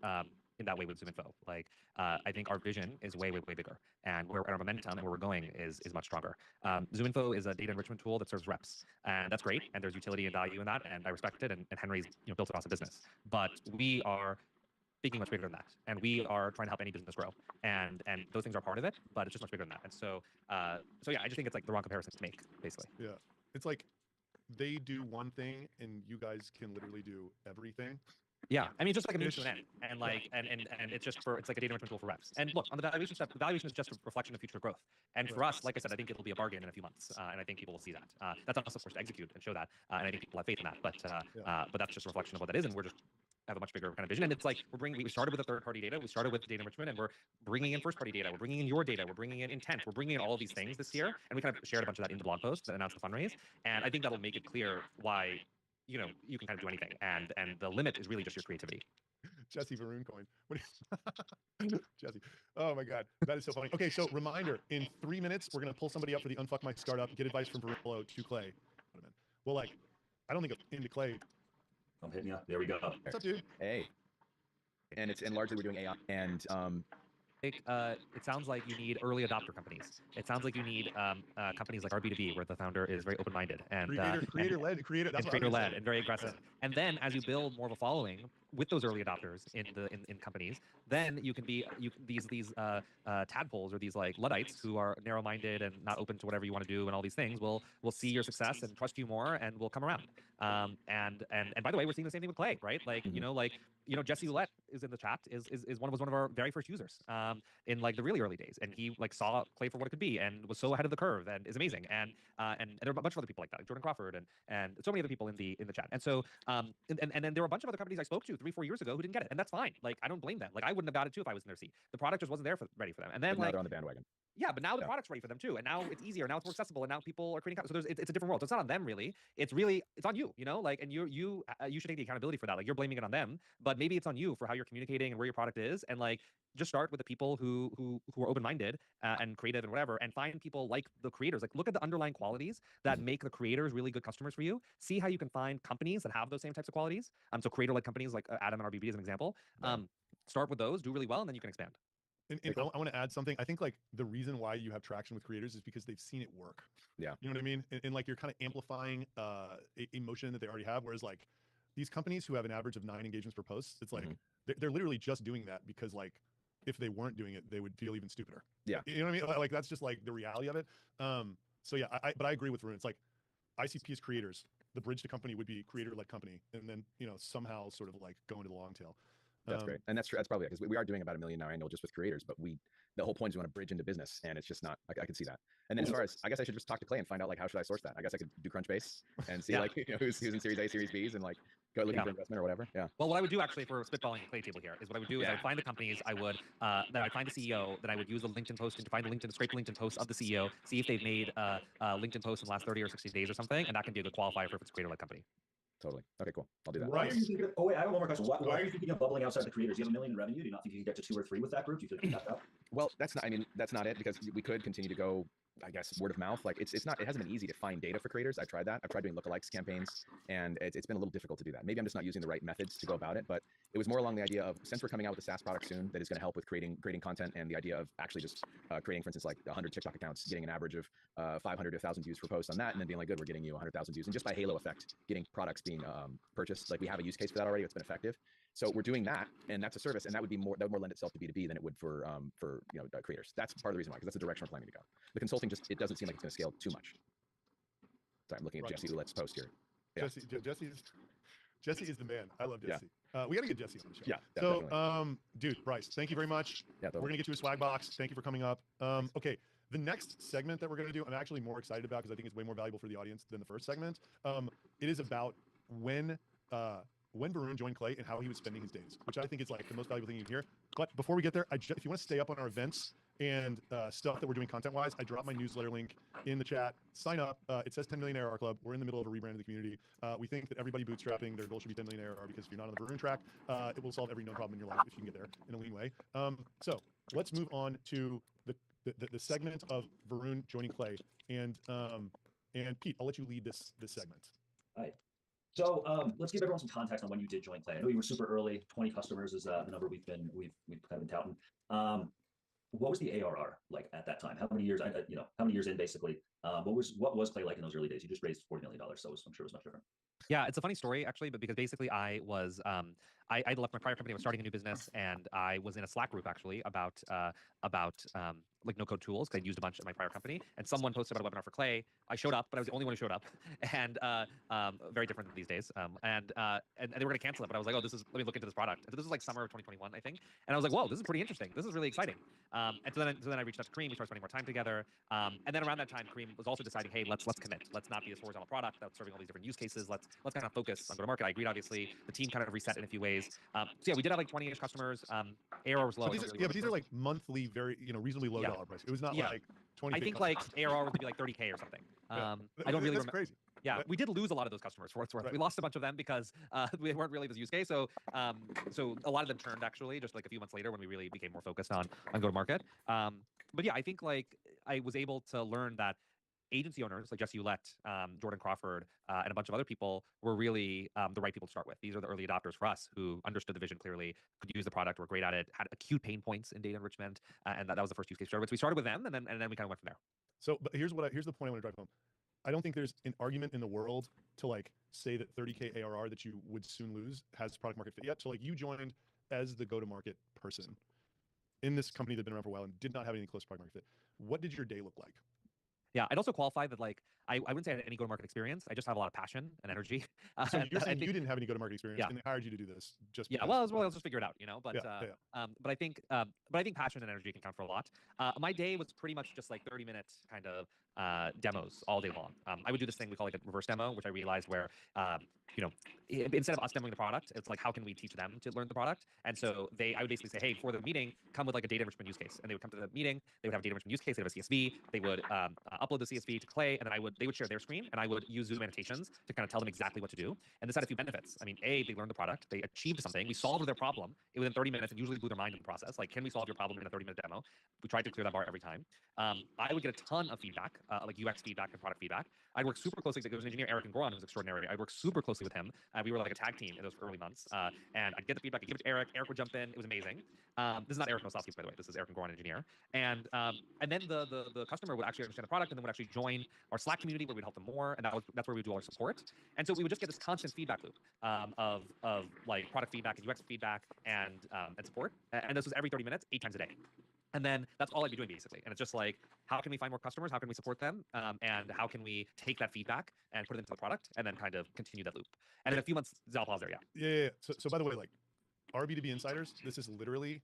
[SPEAKER 18] in that way with ZoomInfo. Like, I think our vision is way, way, way bigger, and our momentum and where we're going is much stronger. ZoomInfo is a data enrichment tool that serves reps, and that's great, and there's utility and value in that, and I respect it, and Henry's built it as a business. But we are thinking much bigger than that, and we are trying to help any business grow, and those things are part of it, but it's just much bigger than that. And so yeah, I just think it's like the wrong comparison to make, basically.
[SPEAKER 16] Yeah, it's like they do one thing and you guys can literally do everything.
[SPEAKER 18] Yeah, I mean, just like a means to an end, and like, and it's like a data enrichment tool for reps. And look, on the valuation stuff, the valuation is just a reflection of future growth. And for us, like I said, I think it'll be a bargain in a few months, and I think people will see that. That's on us, of course, to execute and show that, and I think people have faith in that. But that's just a reflection of what that is, and we're just have a much bigger kind of vision. And it's like we started with a third-party data, we started with data enrichment, and we're bringing in first-party data, we're bringing in your data, we're bringing in intent, we're bringing in all of these things this year, and we kind of shared a bunch of that in the blog post that announced the fundraise. And I think that'll make it clear why you can kind of do anything, and the limit is really just your creativity.
[SPEAKER 16] Jesse Varun coin. Jesse. Oh my God. That is so funny. Okay, so reminder, in 3 minutes, we're going to pull somebody up for the Unfuck My Startup, get advice from Varun to Clay. Well, like, I don't think of into Clay.
[SPEAKER 17] I'm hitting you. There we go.
[SPEAKER 16] What's up, dude?
[SPEAKER 20] Hey. And largely we're doing AI. And
[SPEAKER 18] it sounds like you need early adopter companies. It sounds like you need companies like RB2B, where the founder is very open-minded and creator-led and very aggressive. And then as you build more of a following with those early adopters in companies, then you can be these tadpoles or these like Luddites who are narrow-minded and not open to whatever you want to do and all these things will see your success and trust you more and will come around. And by the way, we're seeing the same thing with Clay, right? Like Jesse Ouellette is in the chat was one of our very first users in like the really early days, and he like saw Clay for what it could be and was so ahead of the curve and is amazing. And there are a bunch of other people like that, like Jordan Crawford and so many other people in the chat. And so and then there were a bunch of other companies I spoke to 3-4 years ago who didn't get it, and that's fine. Like I don't blame them. Like I wouldn't have got it too if I was in their seat. The product just wasn't ready for them. And then
[SPEAKER 20] now they're on the bandwagon.
[SPEAKER 18] Yeah, but now the product's ready for them too, and now it's easier. Now it's more accessible, and now people are creating. So it's a different world. So it's not on them really. It's on you. Like, and you should take the accountability for that. Like you're blaming it on them, but maybe it's on you for how you're communicating and where your product is, and like just start with the people who are open-minded and creative and whatever, and find people like the creators. Like look at the underlying qualities that make the creators really good customers for you. See how you can find companies that have those same types of qualities. So creator-led companies like Adam and RBB as an example. Start with those, do really well, and then you can expand.
[SPEAKER 16] And I want to add something. I think like the reason why you have traction with creators is because they've seen it work.
[SPEAKER 20] Yeah.
[SPEAKER 16] You know what I mean? And like you're kind of amplifying emotion that they already have. Whereas like these companies who have an average of 9 engagements per post, it's like they're literally just doing that because like if they weren't doing it, they would feel even stupider.
[SPEAKER 20] Yeah.
[SPEAKER 16] You know what I mean? Like that's just like the reality of it. So yeah, but I agree with Varun. It's like ICP as creators. The bridge to company would be creator-led company, and then somehow sort of like go into the long tail.
[SPEAKER 20] That's great, and that's true. That's probably because we are doing about $1 million now annual just with creators, but the whole point is we want to bridge into business, and it's just not. I can see that. And then as far as I guess I should just talk to Clay and find out like how should I source that. I guess I could do Crunchbase and see like who's in Series A, Series Bs, and like go looking for investment or whatever. Yeah.
[SPEAKER 18] Well, what I would do actually for spitballing the Clay table here is what I would do is I would find the companies. I would then I'd find the CEO. Then I would use the LinkedIn post to find scrape the LinkedIn post of the CEO, see if they've made a LinkedIn post in the last 30 or 60 days or something, and that can be a good qualifier for if it's a creator-led company.
[SPEAKER 20] Totally. Okay, cool. I'll do that.
[SPEAKER 17] Why are you thinking I have one more question. Why are you thinking of bubbling outside the creators? You have $1 million in revenue. Do you not think you can get to 2 or 3 with that group? Do you feel like you tapped out?
[SPEAKER 20] Well, that's not. I mean, that's not it because we could continue to go. I guess word of mouth. Like it's not. It hasn't been easy to find data for creators. I've tried that. I've tried doing lookalikes campaigns, and it's been a little difficult to do that. Maybe I'm just not using the right methods to go about it. But it was more along the idea of since we're coming out with a SaaS product soon that is going to help with creating content, and the idea of actually just creating, for instance, like 100 TikTok accounts, getting an average of 500 to 1,000 views per post on that, and then being like, good, we're getting you 100,000 views, and just by halo effect, getting products being purchased. Like we have a use case for that already. It's been effective. So we're doing that, and that's a service, and that would more lend itself to B2B than it would for creators. That's part of the reason why, because that's the direction we're planning to go. The consulting it doesn't seem like it's going to scale too much. Sorry, I'm looking at Jesse Ouellette's post here. Yeah.
[SPEAKER 16] Jesse is the man. I love Jesse. We got to get Jesse on the show.
[SPEAKER 20] Yeah.
[SPEAKER 16] So,
[SPEAKER 20] definitely.
[SPEAKER 16] Dude, Bryce, thank you very much.
[SPEAKER 20] Yeah,
[SPEAKER 16] we're gonna get you a swag box. Thank you for coming up. Okay. The next segment that we're going to do, I'm actually more excited about because I think it's way more valuable for the audience than the first segment. It is about when Varun joined Clay and how he was spending his days, which I think is like the most valuable thing you can hear. But before we get there, if you want to stay up on our events and stuff that we're doing content-wise, I dropped my newsletter link in the chat. Sign up. It says 10 million ARR Club. We're in the middle of a rebrand of the community. We think that everybody bootstrapping, their goal should be 10 million ARR because if you're not on the Varun track, it will solve every known problem in your life if you can get there in a lean way. So let's move on to the segment of Varun joining Clay. And Pete, I'll let you lead this segment.
[SPEAKER 17] All right. So let's give everyone some context on when you did join Clay. I know you were super early. 20 customers is the number we've kind of been touting. What was the ARR like at that time? How many years? How many years in basically? What was Clay like in those early days? You just raised $40 million, so I'm sure it was much different.
[SPEAKER 18] Yeah, it's a funny story actually, but because basically I was I left my prior company, I was starting a new business, and I was in a Slack group actually about like no code tools because I'd used a bunch at my prior company, and someone posted about a webinar for Clay. I showed up, but I was the only one who showed up, and very different these days. And they were gonna cancel it, but I was like, oh, let me look into this product. And so this was like summer of 2021, I think, and I was like, whoa, this is pretty interesting. This is really exciting. And so then I reached out to Kareem. We started spending more time together. And then around that time, Kareem was also deciding, hey, let's commit. Let's not be this horizontal product that's serving all these different use cases. Let's kind of focus on go-to-market. I agreed, obviously. The team kind of reset in a few ways. So yeah, we did have like 20-ish customers. ARR was low.
[SPEAKER 16] But these are like monthly, very reasonably low dollar price. It was not like 20.
[SPEAKER 18] I think like ARR was maybe like 30K or something. I don't really remember.
[SPEAKER 16] Crazy.
[SPEAKER 18] Yeah, we did lose a lot of those customers for what's worth. Right. We lost a bunch of them because we weren't really this use case. So so a lot of them turned actually just like a few months later when we really became more focused on go-to-market. But yeah, I think like I was able to learn that agency owners like Jesse Ouellette, Jordan Crawford, and a bunch of other people were really the right people to start with. These are the early adopters for us who understood the vision clearly, could use the product, were great at it, had acute pain points in data enrichment, and that was the first use case started with. So we started with them, and then we kind of went from there.
[SPEAKER 16] So, but here's the point I want to drive home. I don't think there's an argument in the world to like say that 30K ARR that you would soon lose has product market fit yet. So like you joined as the go-to-market person in this company that's been around for a while and did not have any close product market fit. What did your day look like?
[SPEAKER 18] Yeah, I'd also qualify that like I wouldn't say I had any go-to-market experience. I just have a lot of passion and energy.
[SPEAKER 16] So you're saying you didn't have any go-to-market experience, and they hired you to do this just because.
[SPEAKER 18] Well, let's just figure it out, you know. But but I think passion and energy can count for a lot. My day was pretty much just like 30-minute kind of demos all day long. I would do this thing we call like a reverse demo, which I realized where instead of us demoing the product, it's like how can we teach them to learn the product? And so I would basically say, hey, for the meeting, come with like a data enrichment use case, and they would come to the meeting. They would have a data enrichment use case. They would have a CSV. They would upload the CSV to Clay, and then they would share their screen, and I would use Zoom annotations to kind of tell them exactly what to do. And this had a few benefits. I mean, they learned the product, they achieved something, we solved their problem within 30 minutes, and usually blew their mind in the process. Like, can we solve your problem in a 30-minute demo? We tried to clear that bar every time. I would get a ton of feedback, like UX feedback and product feedback. I'd work super closely. There was an engineer, Eric Goran, who was extraordinary. I'd work super closely with him. We were like a tag team in those early months. And I'd get the feedback, I'd give it to Eric. Eric would jump in. It was amazing. This is not Eric Nosowski, by the way. This is Eric Goran, engineer. And then the customer would actually understand the product and then would actually join our Slack community where we'd help them more. And that's where we would do all our support. And so we would just get this constant feedback loop of like product feedback and UX feedback and support. And this was every 30 minutes, 8 times a day. And then that's all I'd be doing basically. And it's just like, how can we find more customers? How can we support them? And how can we take that feedback and put it into the product and then kind of continue that loop? And in a few months, I'll pause there,
[SPEAKER 16] Yeah. So by the way, like our B2B insiders, this is literally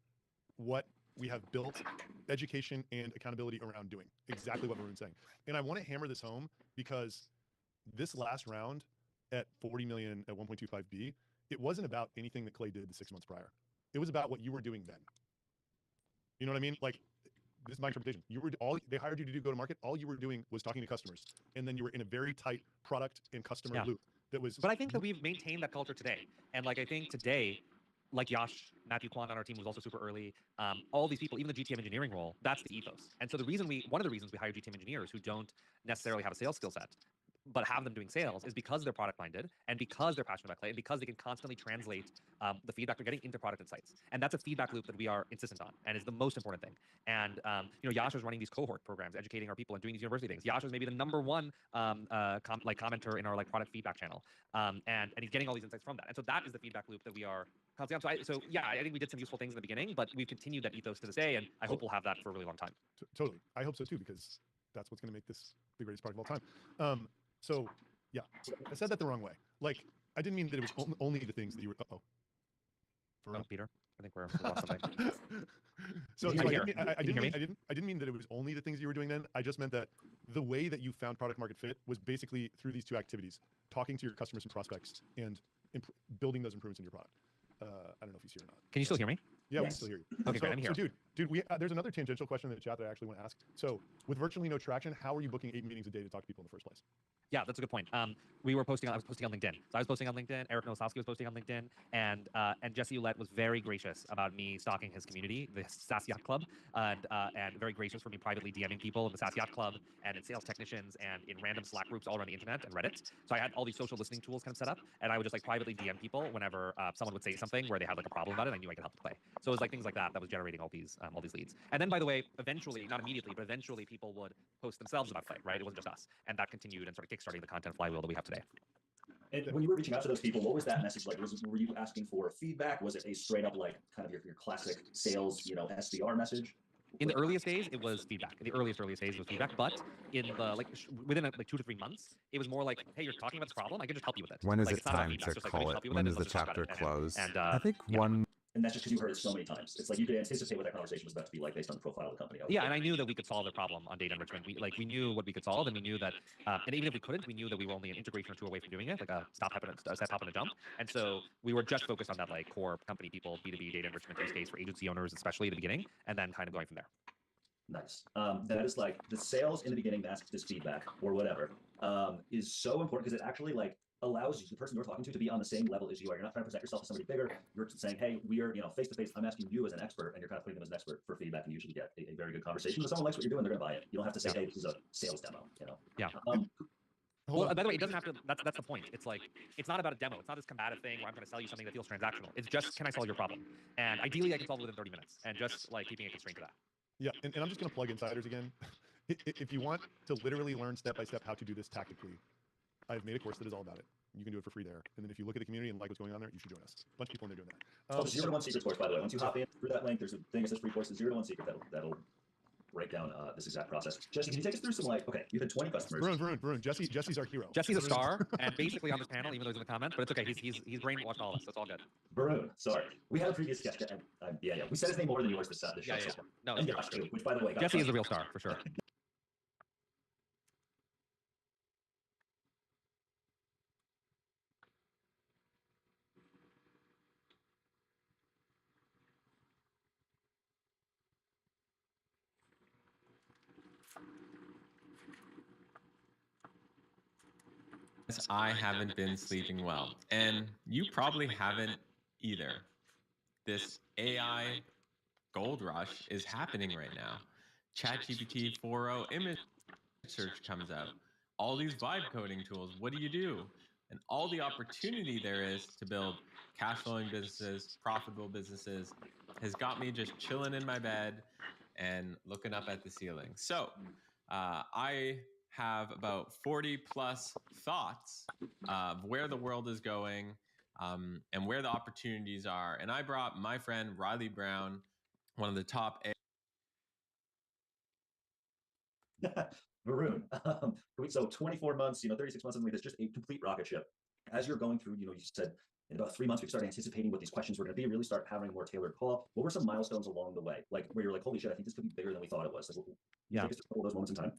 [SPEAKER 16] what we have built education and accountability around doing. Exactly what Varun's saying. And I want to hammer this home because this last round at 40 million at 1.25B, it wasn't about anything that Clay did the 6 months prior. It was about what you were doing then. You know what I mean? Like, this is my interpretation. They hired you to do go-to-market. All you were doing was talking to customers, and then you were in a very tight product and customer loop. That was.
[SPEAKER 18] But I think that we've maintained that culture today, and like I think today, like Yash, Matthew Kwan on our team was also super early. All these people, even the GTM engineering role, that's the ethos. And so one of the reasons we hire GTM engineers who don't necessarily have a sales skill set, but have them doing sales, is because they're product minded and because they're passionate about Clay and because they can constantly translate the feedback they're getting into product insights. And that's a feedback loop that we are insistent on and is the most important thing. And Yash is running these cohort programs, educating our people and doing these university things. Yash is maybe the #1 commenter in our product feedback channel, and he's getting all these insights from that. And so that is the feedback loop that we are constantly on. So yeah, I think we did some useful things in the beginning, but we've continued that ethos to this day, and I hope we'll have that for a really long time.
[SPEAKER 16] Totally, I hope so too, because that's what's going to make this the greatest product of all time. So yeah, I said that the wrong way. I didn't mean that it was only the things that you were.
[SPEAKER 18] Peter, I think we're lost something.
[SPEAKER 16] So
[SPEAKER 18] I
[SPEAKER 16] didn't mean that it was only the things you were doing then. I just meant that the way that you found product market fit was basically through these two activities: talking to your customers and prospects and building those improvements in your product. I don't know if he's here or not.
[SPEAKER 18] Can you still hear me?
[SPEAKER 16] Yeah, we can still hear you.
[SPEAKER 18] Okay, great. I'm here.
[SPEAKER 16] So dude, there's another tangential question in the chat that I actually want to ask. So with virtually no traction, how are you booking 8 meetings a day to talk to people in the first place?
[SPEAKER 18] Yeah, that's a good point. I was posting on LinkedIn. So I was posting on LinkedIn. Eric Nosowski was posting on LinkedIn, and Jesse Ulett was very gracious about me stalking his community, the SAS Yacht Club, and very gracious for me privately DMing people in the SAS Yacht Club and in sales technicians and in random Slack groups all around the internet and Reddit. So I had all these social listening tools kind of set up, and I would just privately DM people whenever someone would say something where they had a problem about it. I knew I could help the play. So it was things like that was generating all these leads. And then by the way, eventually, not immediately, but eventually, people would post themselves about Clay, right? It wasn't just us, and that continued and sort of kickstarting the content flywheel that we have today.
[SPEAKER 17] And when you were reaching out to those people, what was that message like? Were you asking for feedback? Was it a straight up kind of your classic sales, SDR message?
[SPEAKER 18] In the earliest days, it was feedback. In the earliest days, it was feedback. But in the within 2 to 3 months, it was more like, hey, you're talking about this problem. I can just help you with it.
[SPEAKER 21] When is it time to call it? When does the chapter close?
[SPEAKER 18] I
[SPEAKER 21] think one.
[SPEAKER 17] And that's just because you heard it so many times. It's like you could anticipate what that conversation was about to be like based on the profile of the company.
[SPEAKER 18] Yeah, and I knew that we could solve the problem on data enrichment. We knew what we could solve, and we knew that, and even if we couldn't, we knew that we were only an integration or two away from doing it, like a step, hop, and a jump. And so we were just focused on that core company people, B2B data enrichment use case for agency owners, especially at the beginning, and then kind of going from there.
[SPEAKER 17] Nice. That is the sales in the beginning, that's this feedback or whatever, is so important because it actually allows the person you're talking to be on the same level as you are. You're not trying to present yourself as somebody bigger. You're saying, hey, we are, face to face. I'm asking you as an expert, and you're kind of putting them as an expert for feedback, and you usually get a very good conversation. If someone likes what you're doing, they're going to buy it. You don't have to say, hey, this is a sales demo.
[SPEAKER 18] Yeah. Well, by the way, it doesn't have to. That's the point. It's it's not about a demo. It's not this combative thing where I'm trying to sell you something that feels transactional. It's just, can I solve your problem? And ideally, I can solve it within 30 minutes, and just keeping a constraint to that.
[SPEAKER 16] Yeah, and I'm just going to plug Insiders again. If you want to literally learn step by step how to do this tactically, I've made a course that is all about it. You can do it for free there. And then if you look at the community and like what's going on there, you should join us. A bunch of people in there doing that.
[SPEAKER 17] 0 to 1 secrets course, by the way. Once you hop in through that link, there's a thing that says free course, the 0 to 1 secret that'll break down this exact process. Jesse, can you take us through some okay, you've had 20 customers.
[SPEAKER 16] Varun. Jesse's our hero.
[SPEAKER 18] Jesse's a star and basically on this panel, even though he's in the comments, but it's okay. He's brainwashed all of us, so it's all good.
[SPEAKER 17] Varun, sorry. We had a previous guest. Yeah. We said his name more than yours this show.
[SPEAKER 18] Yeah. No,
[SPEAKER 17] and Josh too, which by the way,
[SPEAKER 18] Jesse is the real star for sure.
[SPEAKER 22] I haven't been sleeping well, and you probably haven't either. This AI gold rush is happening right now. ChatGPT 4.0 image search comes out. All these vibe coding tools, what do? And all the opportunity there is to build cash flowing businesses, profitable businesses, has got me just chilling in my bed and looking up at the ceiling. So I have about 40 plus thoughts of where the world is going and where the opportunities are. And I brought my friend Riley Brown, one of the top
[SPEAKER 17] Varun, so 24 months, 36 months, something like this, just a complete rocket ship. As you're going through, you said in about 3 months, we started anticipating what these questions were going to be, really start having a more tailored call. What were some milestones along the way? Where you're holy shit, I think this could be bigger than we thought it was.
[SPEAKER 18] Yeah.
[SPEAKER 17] Take us through all those moments in time.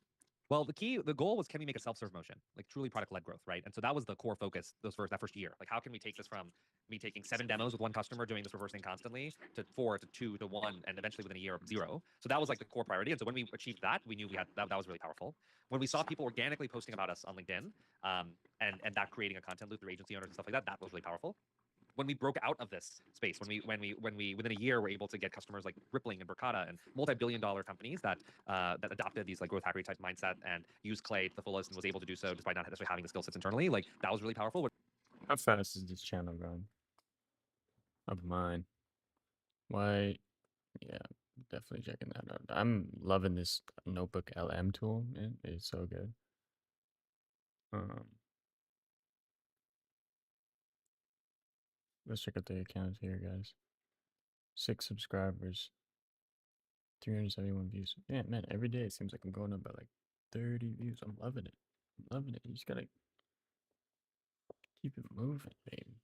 [SPEAKER 18] Well, the goal was, can we make a self-serve motion, truly product-led growth, right? And so that was the core focus that first year. How can we take this from me taking 7 demos with one customer doing this reversing constantly to 4 to 2 to 1, and eventually within a year of 0. So that was the core priority. And so when we achieved that, we knew we had that was really powerful. When we saw people organically posting about us on LinkedIn, and that creating a content loop through agency owners and stuff like that, that was really powerful. when we broke out of this space, when we within a year were able to get customers like Rippling and Berkata and multi-billion-dollar companies that that adopted these like growth hackery type mindset and used Clay to the fullest and was able to do so despite not necessarily having the skill sets internally, like that was really powerful.
[SPEAKER 1] How fast is this channel going? Of mine. Why? Yeah, definitely checking that out. I'm loving this Notebook LM tool. It's so good. Let's check out the accounts here, guys. 6 subscribers, 371 views. Yeah, man, every day it seems like I'm going up by like 30 views. I'm loving it. I'm loving it. You just gotta keep it moving, baby.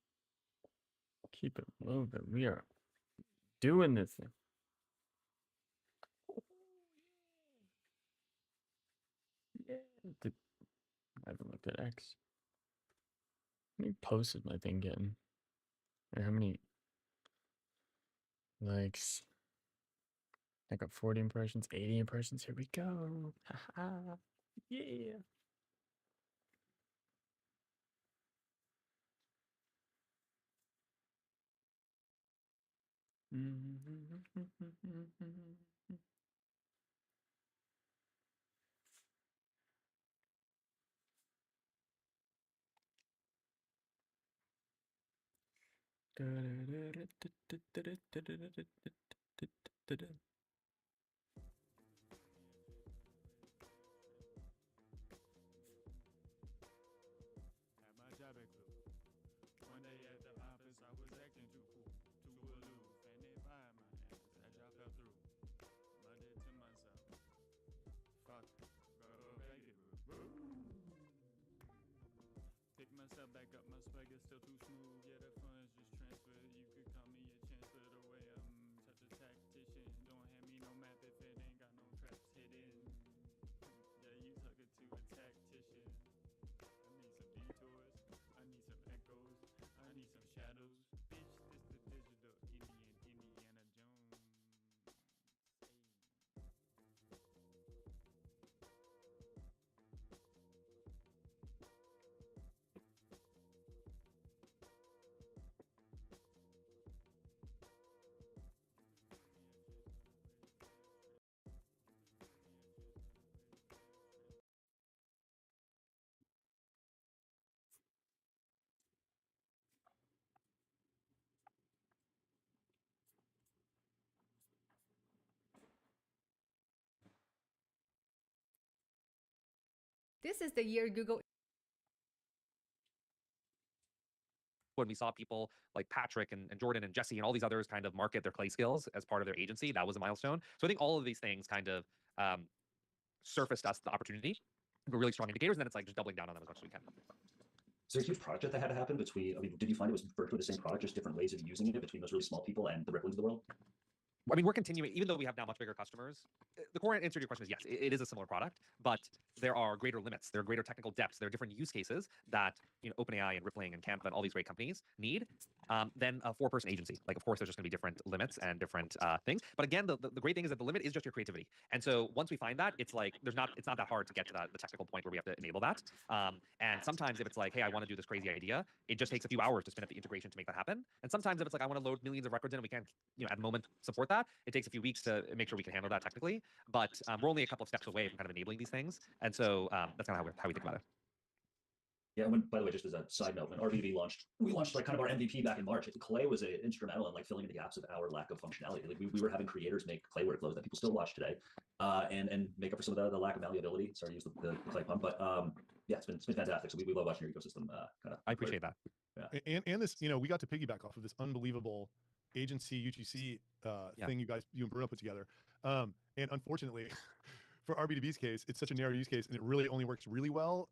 [SPEAKER 1] Keep it moving. We are doing this thing. Yeah. I haven't looked at X. How many posts is my thing getting? Or how many likes? I got 40 impressions, 80 impressions. Here we go. Haha. Yeah.
[SPEAKER 3] One day at the office, I was acting too cool, too aloof, and they fired my ass as I fell through. Muttered to myself, fuck, go fake it, bro. Pick myself back up, my swag is still too smooth. Yeah, the funds just transferred. You could call me a chancellor the way I'm such a tactician. Don't hand me no map if it ain't got no traps hidden. Yeah, you took it to a tactician. I need some detours, I need some echoes, I need some shadows. Bitch, this the digital Indiana Jones.
[SPEAKER 9] This is the year Google.
[SPEAKER 18] When we saw people like Patrick and Jordan and Jesse and all these others kind of market their Clay skills as part of their agency, that was a milestone. So I think all of these things kind of surfaced us the opportunity. We're really strong indicators, and then it's like just doubling down on them as much as we can.
[SPEAKER 17] Is there a huge project that had to happen between, I mean, did you find it was virtually the same product, just different ways of using it between those really small people and the Ripplings of the world?
[SPEAKER 18] I mean, we're continuing, even though we have now much bigger customers, the core answer to your question is yes, it is a similar product, but there are greater limits, there are greater technical depths, there are different use cases that, you know, OpenAI and Rippling and Canva and all these great companies need than a 4-person agency. Like, of course, there's just gonna be different limits and different things. But again, the great thing is that the limit is just your creativity. And so once we find that, it's like, it's not that hard to get to the technical point where we have to enable that. And sometimes if it's like, hey, I wanna do this crazy idea, it just takes a few hours to spin up the integration to make that happen. And sometimes if it's like, I wanna load millions of records in and we can't, you know, at the moment support that, it takes a few weeks to make sure we can handle that technically. But we're only a couple of steps away from kind of enabling these things. And so that's kind of how we think about it.
[SPEAKER 17] Yeah, when, by the way, just as a side note, when RBDB launched, we launched like kind of our MVP back in March. Clay was instrumental in like filling in the gaps of our lack of functionality. Like we were having creators make Clay workflows that people still watch today, and make up for some of the lack of malleability. Sorry to use the Clay pun, but yeah, it's been fantastic. So we love watching your ecosystem. Kind of.
[SPEAKER 18] I appreciate that.
[SPEAKER 16] Yeah. And this, you know, we got to piggyback off of this unbelievable agency UGC thing you and Bruno put together. And unfortunately, for RBDB's case, it's such a narrow use case, and it really only works really well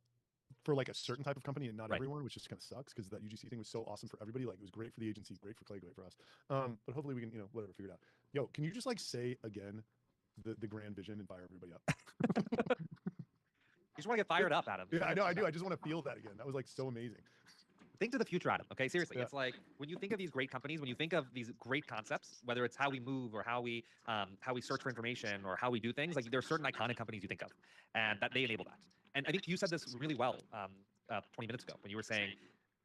[SPEAKER 16] for like a certain type of company and not everyone, which just kind of sucks because that UGC thing was so awesome for everybody. Like it was great for the agency, great for Clay, great for us. But hopefully we can, you know, whatever, figure it out. Yo, can you just like say again the grand vision and fire everybody up?
[SPEAKER 18] You just want to get fired up, Adam.
[SPEAKER 16] Yeah, I know, I do. I just want to feel that again. That was like so amazing.
[SPEAKER 18] Think to the future, Adam. Okay, seriously, it's like when you think of these great companies, when you think of these great concepts, whether it's how we move or how we search for information or how we do things, like there are certain iconic companies you think of, and that they enable that. And I think you said this really well 20 minutes ago when you were saying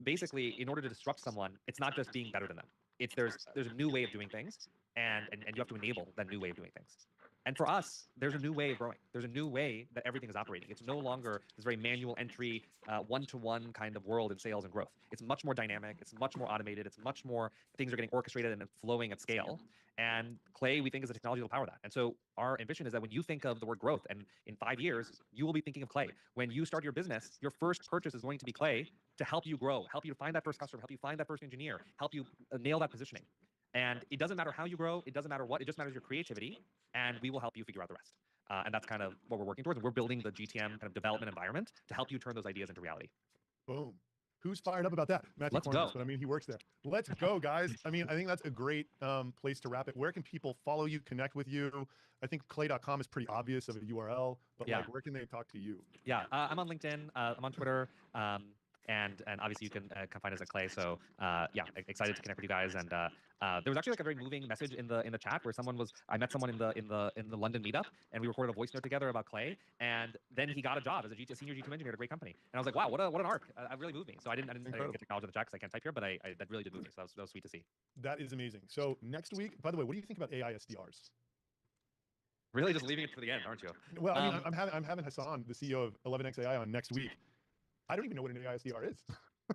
[SPEAKER 18] basically, in order to disrupt someone, it's not just being better than them. It's there's a new way of doing things, and you have to enable that new way of doing things. And for us, there's a new way of growing. There's a new way that everything is operating. It's no longer this very manual entry, one-to-one kind of world in sales and growth. It's much more dynamic. It's much more automated. It's much more things are getting orchestrated and flowing at scale. And Clay, we think, is a technology that will power that. And so our ambition is that when you think of the word growth, and in 5 years, you will be thinking of Clay. When you start your business, your first purchase is going to be Clay to help you grow, help you find that first customer, help you find that first engineer, help you nail that positioning. And it doesn't matter how you grow. It doesn't matter what. It just matters your creativity, and we will help you figure out the rest. And that's kind of what we're working towards. And we're building the GTM kind of development environment to help you turn those ideas into reality.
[SPEAKER 16] Boom. Who's fired up about that? Matthew
[SPEAKER 18] Let's
[SPEAKER 16] Corners,
[SPEAKER 18] go.
[SPEAKER 16] but I mean, he works there. Let's go, guys. I mean, I think that's a great place to wrap it. Where can people follow you, connect with you? I think clay.com is pretty obvious of a URL, but
[SPEAKER 18] Yeah.
[SPEAKER 16] like, where can they talk to you?
[SPEAKER 18] Yeah, I'm on LinkedIn. I'm on Twitter. And obviously you can find us at Clay. So yeah, excited to connect with you guys. And there was actually like a very moving message in the chat where I met someone in the London meetup, and we recorded a voice note together about Clay. And then he got a job as a senior G2 engineer at a great company. And I was like, wow, what an arc! That really moved me. So I didn't get to acknowledge the chat because I can't type here, but that really did move me. So that was sweet to see.
[SPEAKER 16] That is amazing. So next week, by the way, what do you think about AI SDRs?
[SPEAKER 18] Really, just leaving it for the end, aren't you?
[SPEAKER 16] Well, I mean, I'm having Hassan, the CEO of 11xAI, on next week. I don't even know what an AI SDR is.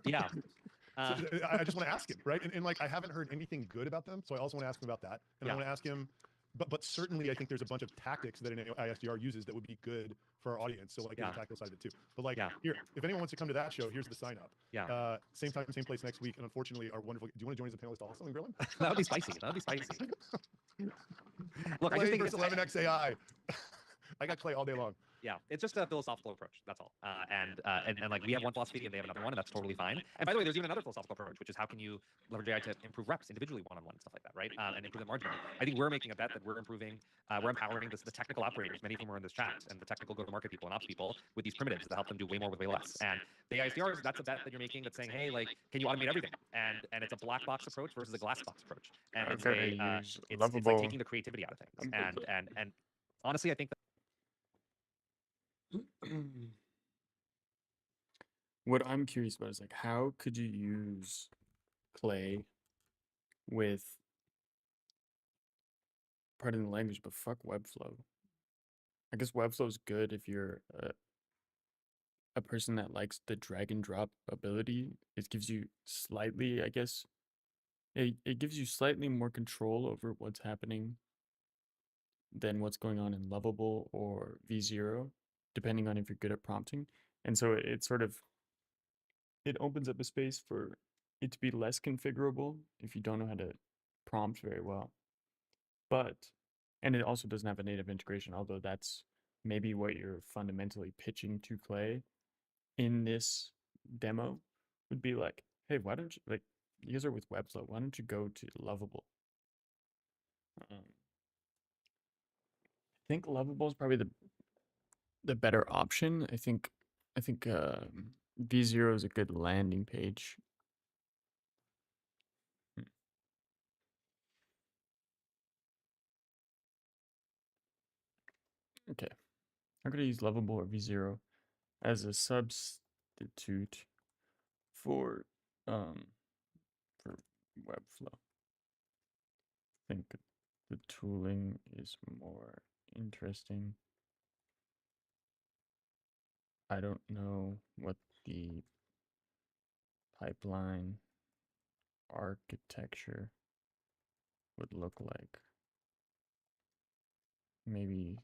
[SPEAKER 18] Yeah.
[SPEAKER 16] So I just want to ask him, right? And like, I haven't heard anything good about them, so I also want to ask him about that. And I want to ask him, but certainly I think there's a bunch of tactics that an AI SDR uses that would be good for our audience. So like, the tactical side of it too. But like, here, if anyone wants to come to that show, here's the sign up.
[SPEAKER 18] Yeah.
[SPEAKER 16] Same time, same place next week. And unfortunately, our wonderful. Do you want to join as a panelist also in Grilling?
[SPEAKER 18] That would be spicy. That would be spicy. Look,
[SPEAKER 16] Clay
[SPEAKER 18] I just think
[SPEAKER 16] versus 11xAI. I got Clay all day long.
[SPEAKER 18] Yeah, it's just a philosophical approach. That's all. And like we have one philosophy and they have another one, and that's totally fine. And by the way, there's even another philosophical approach, which is how can you leverage AI to improve reps individually, one-on-one, and stuff like that, right? And improve the margin. I think we're making a bet that we're improving, we're empowering the technical operators, many of whom are in this chat, and the technical go-to-market people and ops people with these primitives that help them do way more with way less. And the ISDRs, that's a bet that you're making that's saying, hey, like, can you automate everything? And it's a black box approach versus a glass box approach. And it's like taking the creativity out of things. And honestly, I think that
[SPEAKER 1] what I'm curious about is like, how could you use Clay with, pardon the language, but fuck Webflow. I guess Webflow is good if you're a person that likes the drag and drop ability. It gives you slightly, I guess, it gives you slightly more control over what's happening than what's going on in Lovable or V0, depending on if you're good at prompting. And so it sort of, it opens up a space for it to be less configurable if you don't know how to prompt very well. But, and it also doesn't have a native integration, although that's maybe what you're fundamentally pitching to Clay in this demo, would be like, hey, why don't you, like, you guys are with Webflow, why don't you go to Lovable? I think Lovable is probably the better option. I think V0 is a good landing page. Okay, I'm gonna use Lovable or V0 as a substitute for Webflow. I think the tooling is more interesting. I don't know what the pipeline architecture would look like. Maybe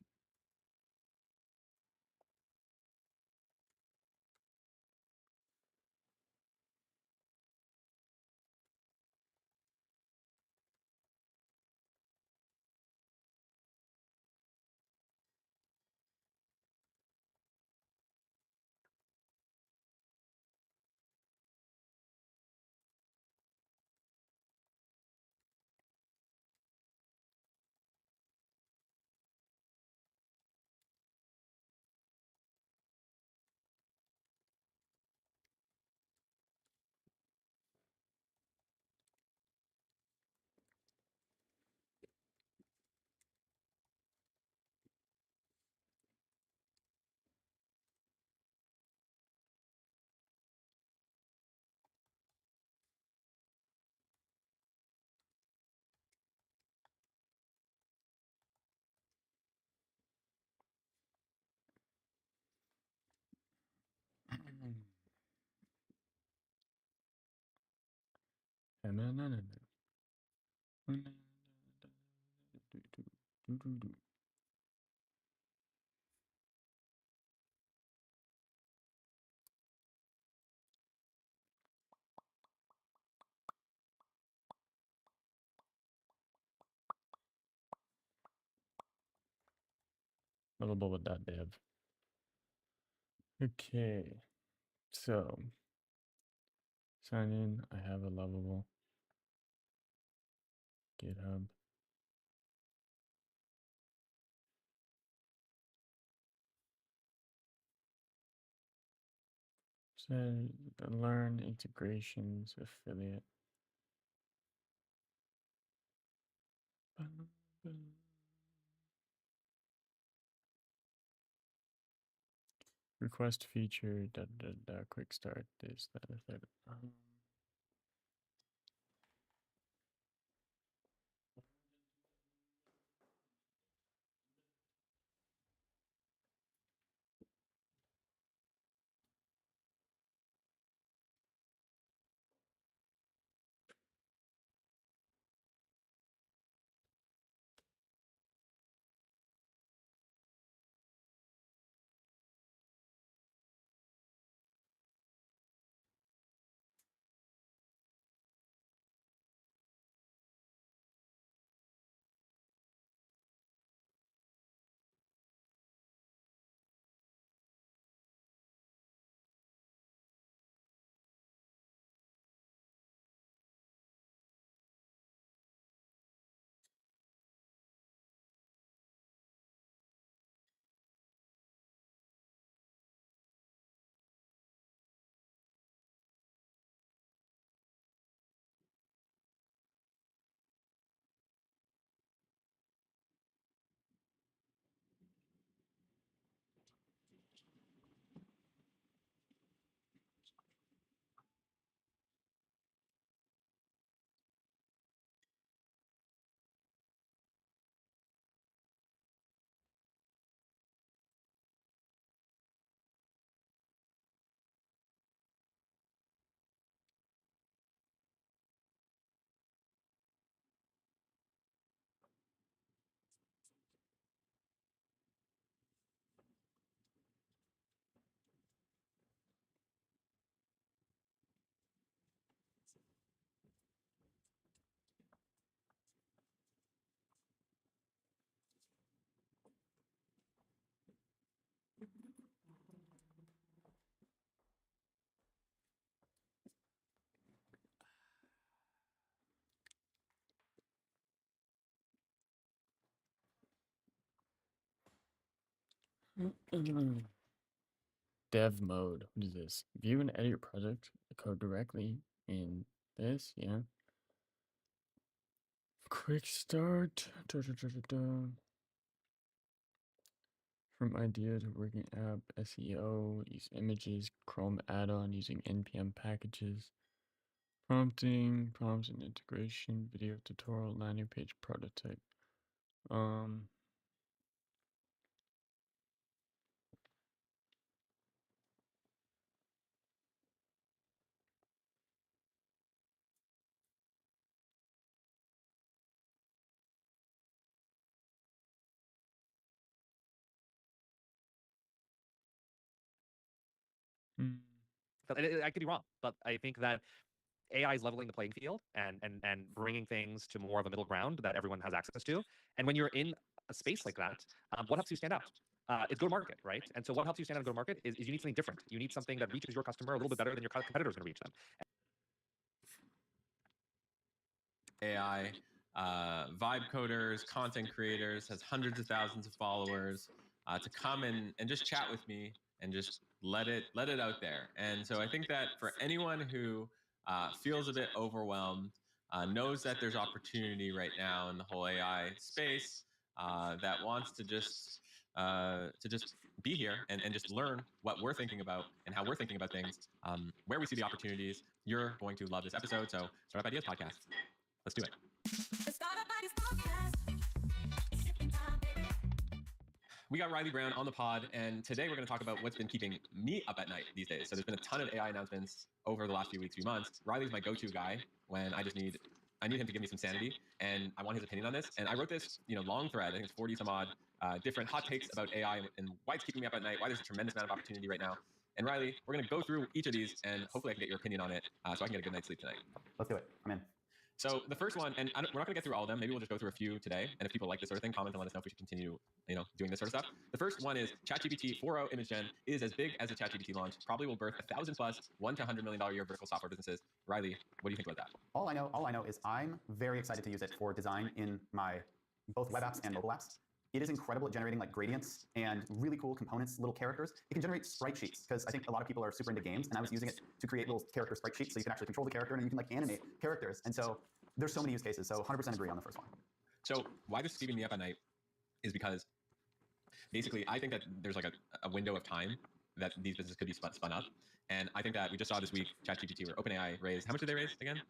[SPEAKER 1] Lovable.dev. Okay, so sign in. I have a Lovable GitHub. So learn integrations affiliate. Request feature. Quick start. This that. Dev mode. What is this? View and edit your project code directly in this. Yeah. Quick start. From idea to working app, SEO, use images, Chrome add-on using NPM packages, prompting, prompts and integration, video tutorial, landing page prototype.
[SPEAKER 18] I could be wrong, but I think that AI is leveling the playing field and bringing things to more of a middle ground that everyone has access to. And when you're in a space like that, what helps you stand out? It's go-to-market, right? And so what helps you stand out in go-to-market is you need something different. You need something that reaches your customer a little bit better than your competitor is going to reach them.
[SPEAKER 22] AI, vibe coders, content creators, has hundreds of thousands of followers, to come and just chat with me and just let it out there. And so I think that for anyone who feels a bit overwhelmed, knows that there's opportunity right now in the whole AI space, that wants to just be here and just learn what we're thinking about and how we're thinking about things, where we see the opportunities, you're going to love this episode. So Startup Ideas Podcast. Let's do it. we got Riley Brown on the pod, and today we're going to talk about what's been keeping me up at night these days. So there's been a ton of AI announcements over the last few weeks, few months. Riley's my go-to guy when I need him to give me some sanity, and I want his opinion on this. And I wrote this, long thread. I think it's 40 some odd different hot takes about AI and why it's keeping me up at night, why there's a tremendous amount of opportunity right now. And Riley, we're going to go through each of these, and hopefully I can get your opinion on it, so I can get a good night's sleep tonight.
[SPEAKER 2] Let's do it. I'm in.
[SPEAKER 22] So the first one, and we're not going to get through all of them. Maybe we'll just go through a few today. And if people like this sort of thing, comment and let us know if we should continue, doing this sort of stuff. The first one is ChatGPT 4.0 image gen is as big as the ChatGPT launch. Probably will birth 1,000 plus $1 to $100 million a year vertical software businesses. Riley, what do you think about that?
[SPEAKER 2] All I know is I'm very excited to use it for design in my both web apps and mobile apps. It is incredible at generating like gradients and really cool components, little characters. It can generate sprite sheets because I think a lot of people are super into games, and I was using it to create little character sprite sheets so you can actually control the character and you can like animate characters. And so there's so many use cases. So 100% agree on the first one.
[SPEAKER 22] So why this is keeping me up at night is because basically I think that there's like a window of time that these businesses could be spun up. And I think that we just saw this week ChatGPT where OpenAI raised, how much did they raise again?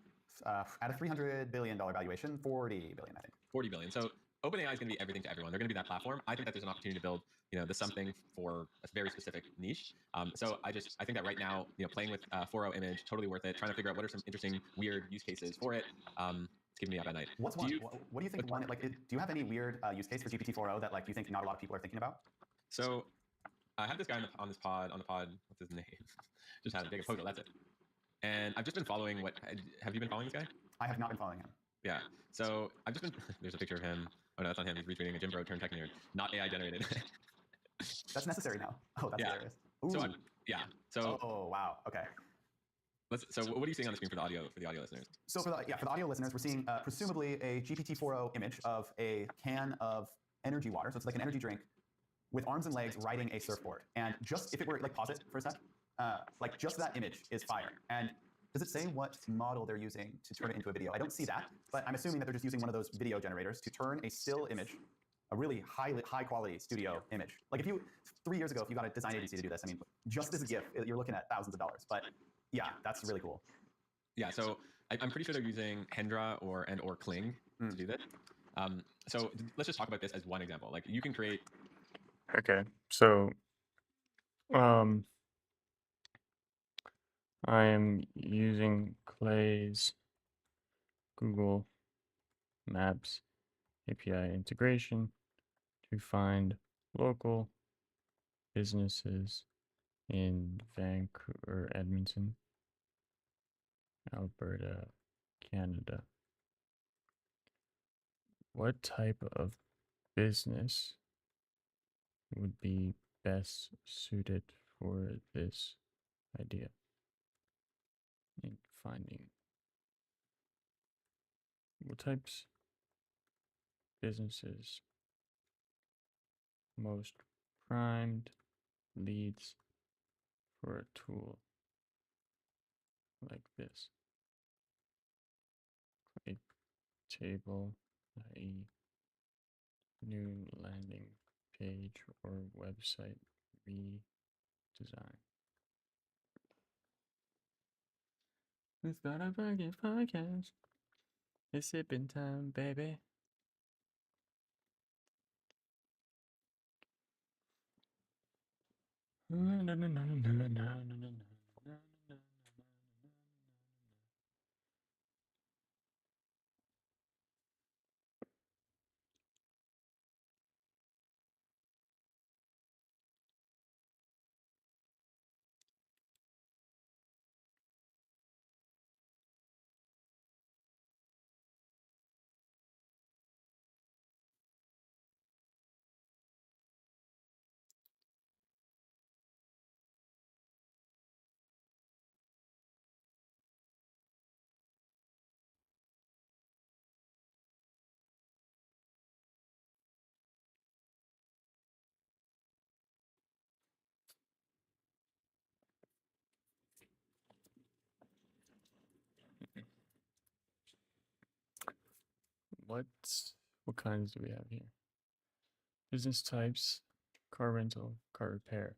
[SPEAKER 2] At a $300 billion valuation, 40 billion, I think.
[SPEAKER 22] 40 billion. So OpenAI is going to be everything to everyone. They're going to be that platform. I think that there's an opportunity to build, the something for a very specific niche. So I think that right now, playing with 4.0 image, totally worth it. Trying to figure out what are some interesting, weird use cases for it. It's keeping me up at night.
[SPEAKER 2] What's one? What do you think? One, like, do you have any weird use case for GPT 4.0 that like you think not a lot of people are thinking about?
[SPEAKER 22] So I have this guy on the pod. What's his name? Just had a big photo. That's it. And I've just been following have you been following this guy?
[SPEAKER 2] I have not been following him.
[SPEAKER 22] Yeah. So I've just been, there's a picture of him. Oh no, that's not him. He's retweeting a Jim Bro turned tech nerd. Not AI generated.
[SPEAKER 2] That's necessary now. Oh, that's hilarious.
[SPEAKER 22] So So.
[SPEAKER 2] Oh wow. Okay.
[SPEAKER 22] So what are you seeing on the screen for the audio listeners?
[SPEAKER 2] So for the audio listeners, we're seeing presumably a GPT 4.0 image of a can of energy water. So it's like an energy drink with arms and legs riding a surfboard. And just if it were like pause it for a sec, like just that image is fire. And does it say what model they're using to turn it into a video? I don't see that, but I'm assuming that they're just using one of those video generators to turn a still image, a really high quality studio image. Like 3 years ago, if you got a design agency to do this, I mean, just this GIF, you're looking at thousands of dollars. But yeah, that's really cool.
[SPEAKER 22] Yeah, so I'm pretty sure they're using Hendra or Kling to do this. So let's just talk about this as one example. Like you can create.
[SPEAKER 1] Okay, so I am using Clay's Google Maps API integration to find local businesses in Vancouver, Edmonton, Alberta, Canada. What type of business would be best suited for this idea? And finding what types businesses most primed leads for a tool like this. A table, i.e. new landing page or website redesign. It's not a fucking podcast. It's sipping time, baby. What kinds do we have here? Business types, car rental, car repair.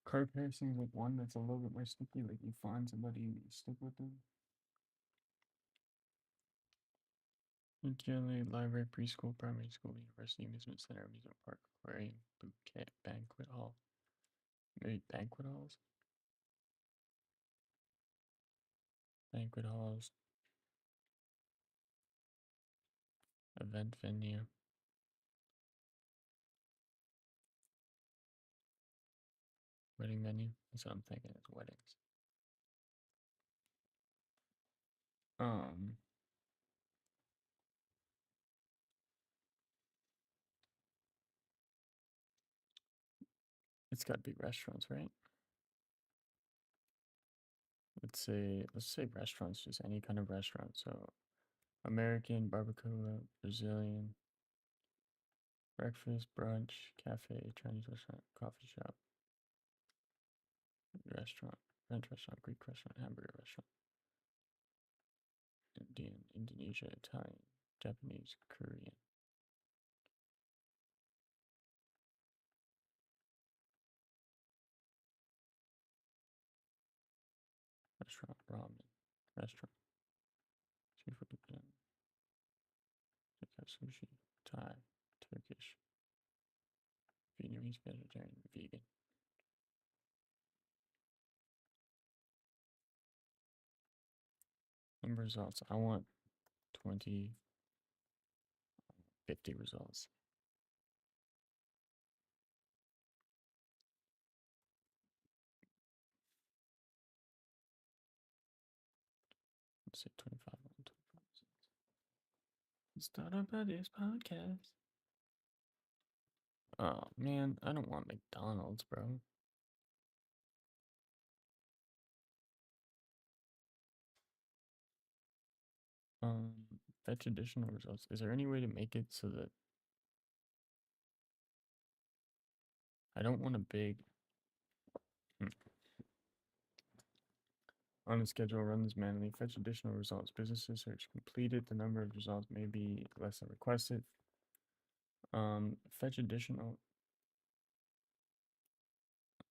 [SPEAKER 1] Car repair seems like one that's a little bit more sticky, like you find somebody and you stick with them. UTLA library, preschool, primary school, university, amusement center, amusement park, aquarium, bouquet, banquet hall. Maybe banquet halls? Banquet halls. Event venue. Wedding venue. That's what I'm thinking, is weddings. It's gotta be restaurants, right? Let's say restaurants, just any kind of restaurant. So American, barbacoa, Brazilian, breakfast, brunch, cafe, Chinese restaurant, coffee shop, restaurant, French restaurant, Greek restaurant, hamburger restaurant, Indian, Indonesia, Italian, Japanese, Korean. Restaurant, ramen, restaurant, seafood, sushi, Thai, Turkish, Vietnamese, vegetarian, vegan. Number results. I want 20, 50 results. Let's say 25 on 25 results. Start up at this podcast. Oh man, I don't want McDonald's, bro. Fetch additional results. Is there any way to make it so that I don't want a big on the schedule, run this manually, fetch additional results. Businesses search completed. The number of results may be less than requested. Fetch additional.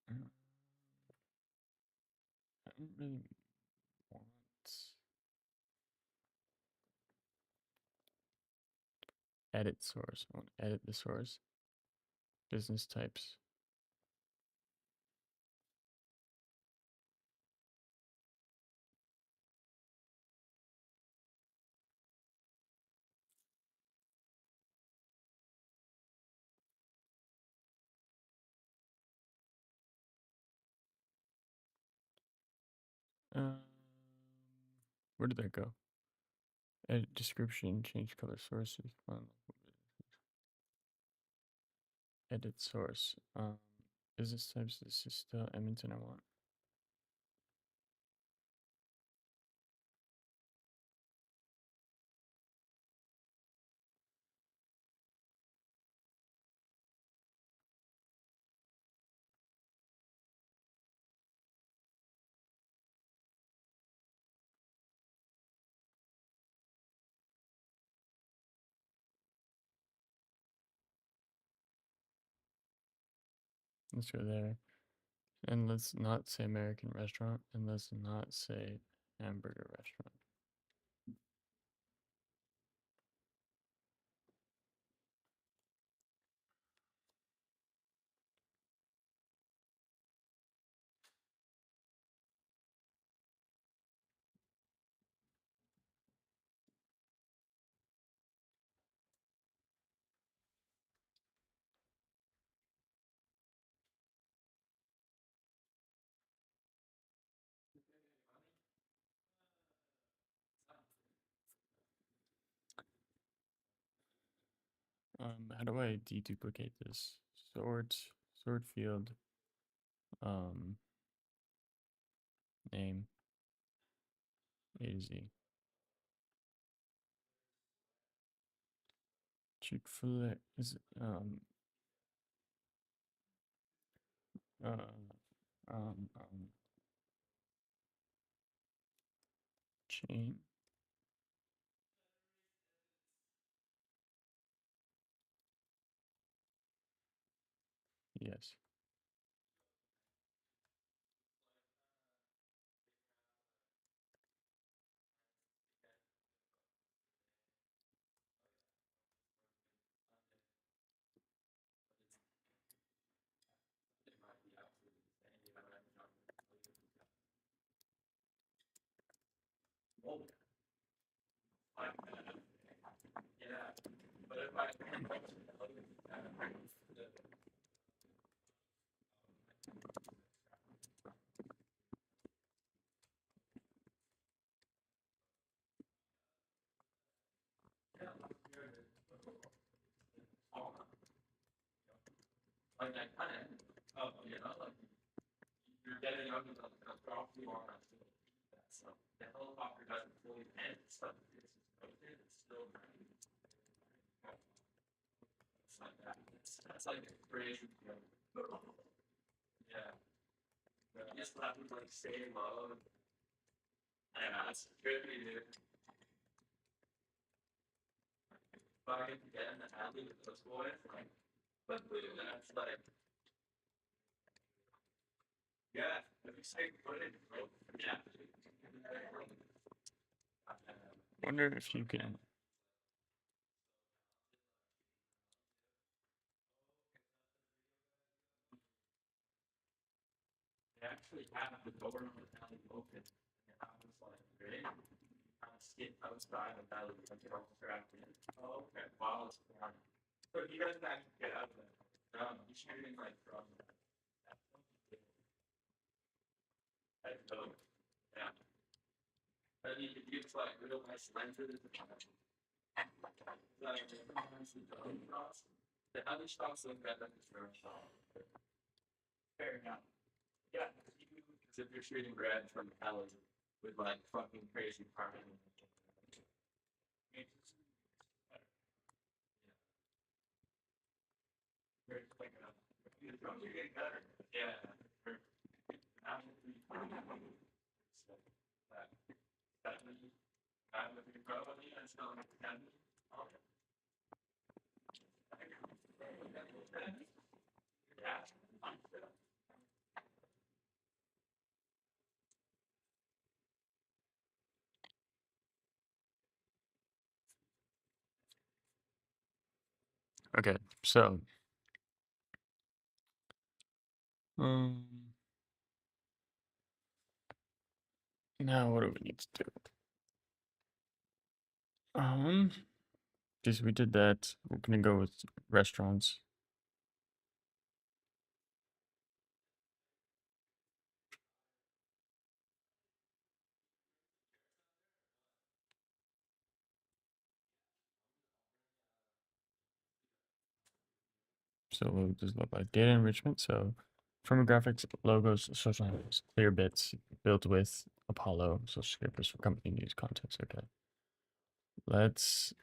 [SPEAKER 1] I don't really want edit source. I want to edit the source. Business types. Where did that go? Edit description, change color sources. Edit source. Business types. This is still Edmonton. I want. Let's go there. And let's not say American restaurant. And let's not say hamburger restaurant. How do I deduplicate this? Sword field, name, A to Z. Chick-fil-A is, chain. Yes.
[SPEAKER 3] Like I kind of, you know, like you're getting up and drop you on that. So the helicopter doesn't fully end. So it's still. It's like that. That's like a creation. Yeah. You just have to like stay low. Yeah, that's trippy, dude. If I get to get in the alley with those boys, like, but that's like, yeah, if you say put it, yeah.
[SPEAKER 1] Wonder if you can.
[SPEAKER 3] They actually have the door on the alley open. And I was like, great. I skip outside of that, like, get all strapped in. Oh, okay. While it's morning. So you guys can actually get out of there. You're shooting like from that. Yeah. And you could use like real nice lenses. The other shots look better than the first shot. Fair enough. Yeah, because if you're shooting red from alley with like fucking crazy parking. Yeah.
[SPEAKER 1] Okay, so now what do we need to do? Because we did that, we're gonna go with restaurants. So we'll just look like data enrichment. So firmographics, logos, social handles, clear bits built with Apollo, social scripters for company news contents. Okay. Let's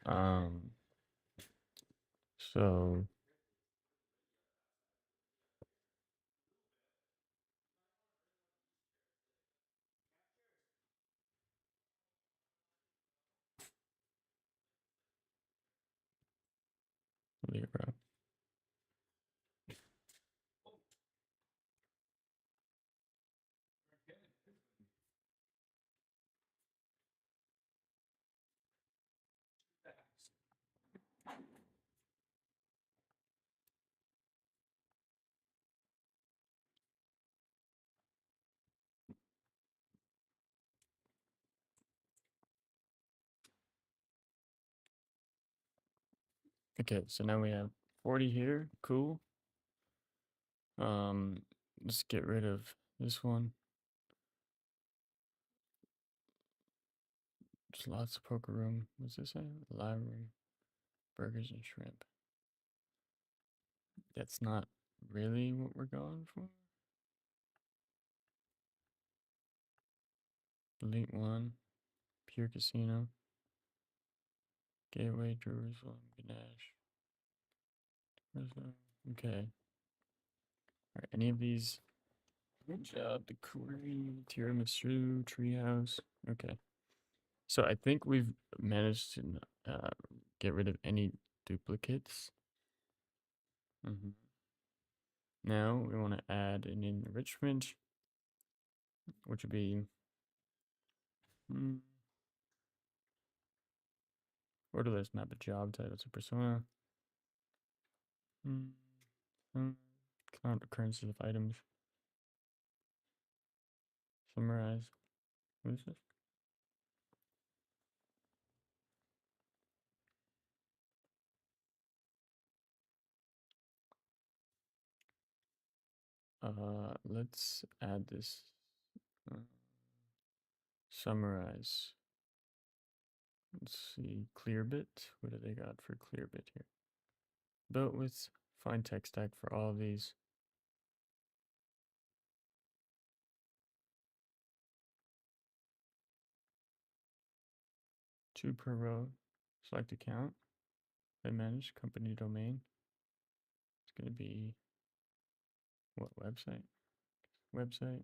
[SPEAKER 1] so Libra. Okay, so now we have 40 here. Cool. Let's get rid of this one. Just lots of poker room. What's this say? Library, burgers and shrimp. That's not really what we're going for. Elite one, Pure Casino, Gateway, Jerusalem, Ganesh. Okay. Alright, any of these? Good job. The Query, Tiramisu, Treehouse. Okay. So I think we've managed to get rid of any duplicates. Now we want to add an enrichment, which would be orderless map a job title to persona. Count occurrences of items. Summarize. What is this? Let's add this. Summarize. Let's see. Clearbit. What do they got for Clearbit here? Built with Find tech stack for all of these. Two per row. Select account. They manage company domain. It's going to be what website? Website.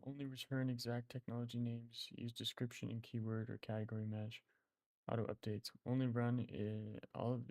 [SPEAKER 1] Only return exact technology names. Use description and keyword or category match. Auto updates. Only run all of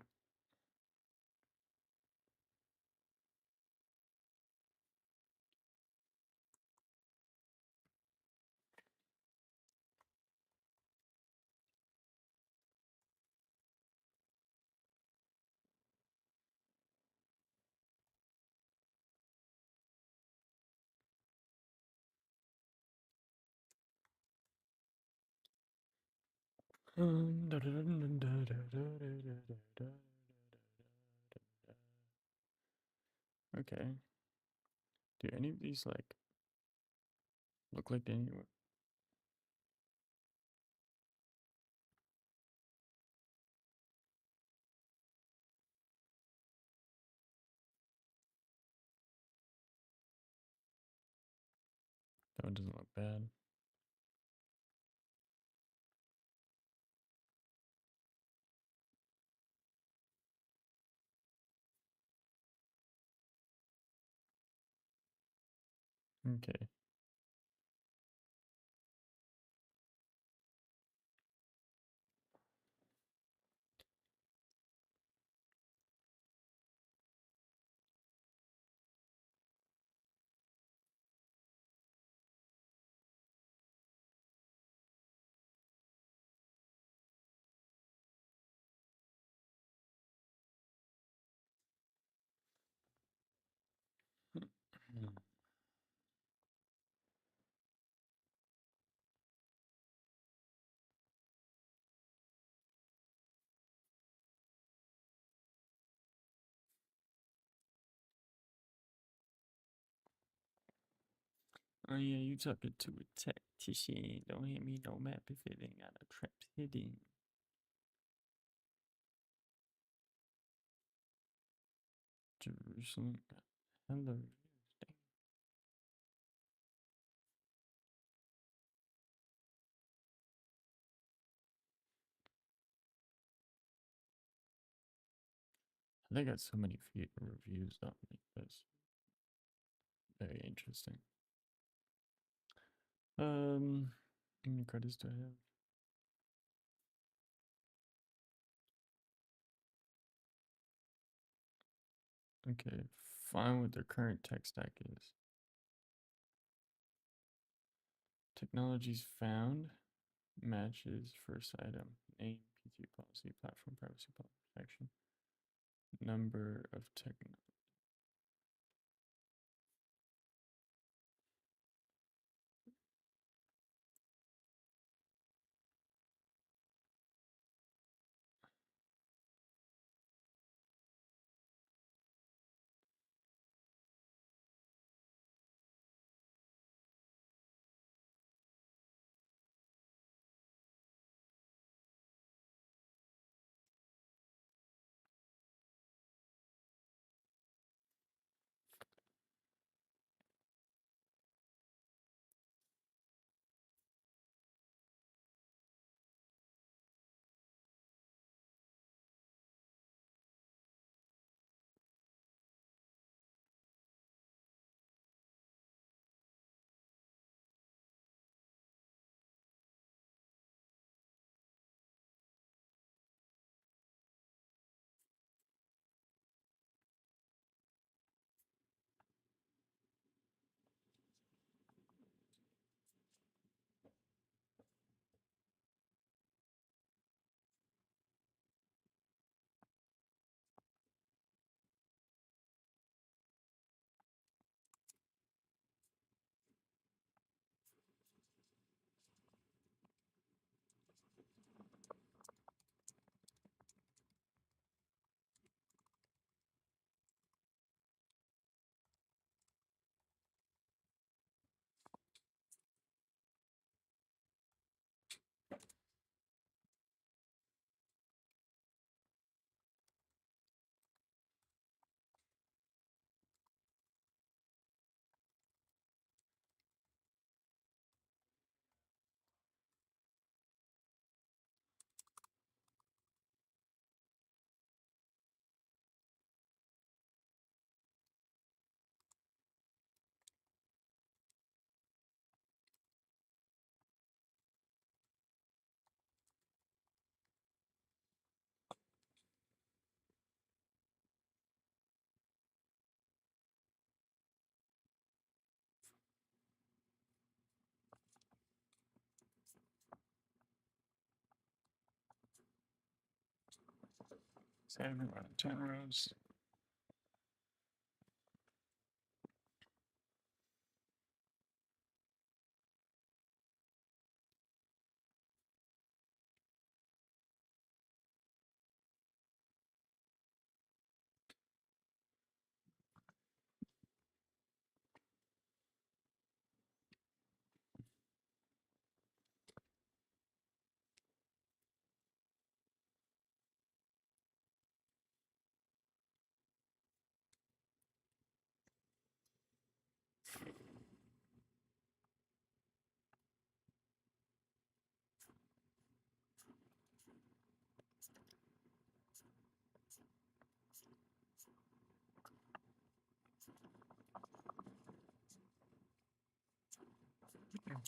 [SPEAKER 1] Okay. Do any of these like look like any? That one doesn't look bad. Okay. Oh yeah, you talking to a tactician. Don't hit me no map if it ain't got a trap hidden. Jerusalem. Hello. They got so many reviews on me. That's very interesting. How many credits do I have? Okay, find what their current tech stack is. Technologies found matches first item, name, PT policy, platform privacy protection, number of technology. 7 running 10 rows.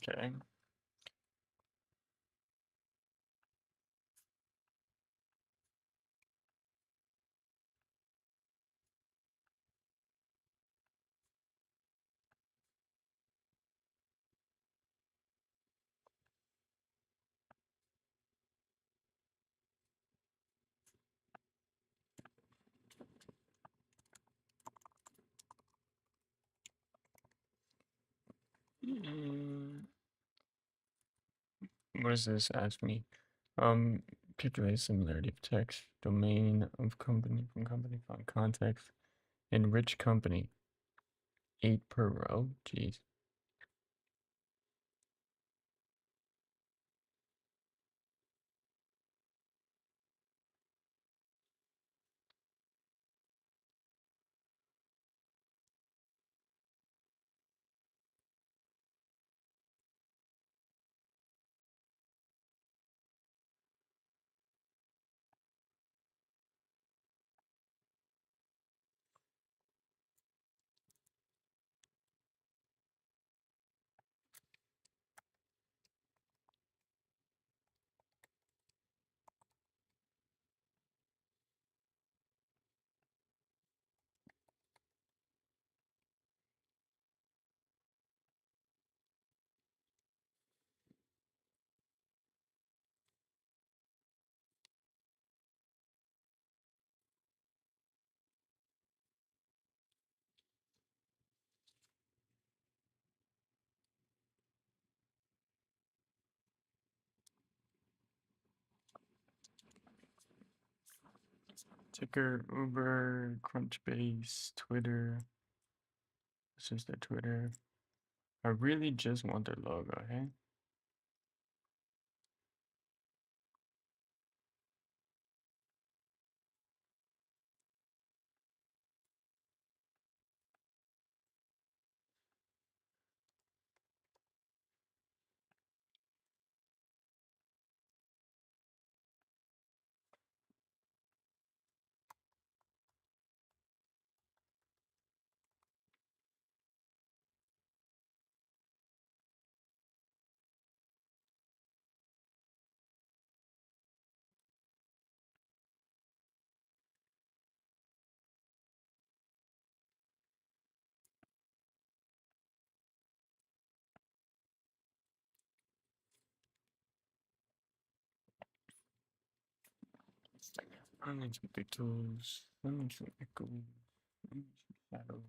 [SPEAKER 1] Okay. What does this ask me? Calculate similarity of text, domain of company from company, find context, enrich company. 8 per row. Jeez. Ticker, Uber, Crunchbase, Twitter. This is their Twitter. I really just want their logo, hey? I need some big tools. I need some echoes. I need some shadows.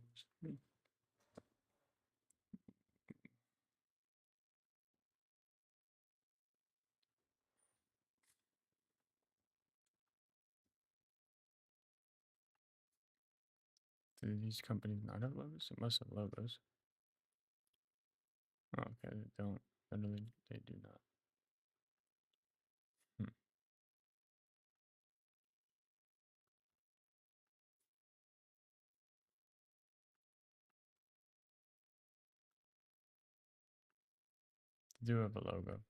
[SPEAKER 1] Do these companies not have logos? It must have logos. Oh, okay, they don't. Literally, they do not. They do have a logo.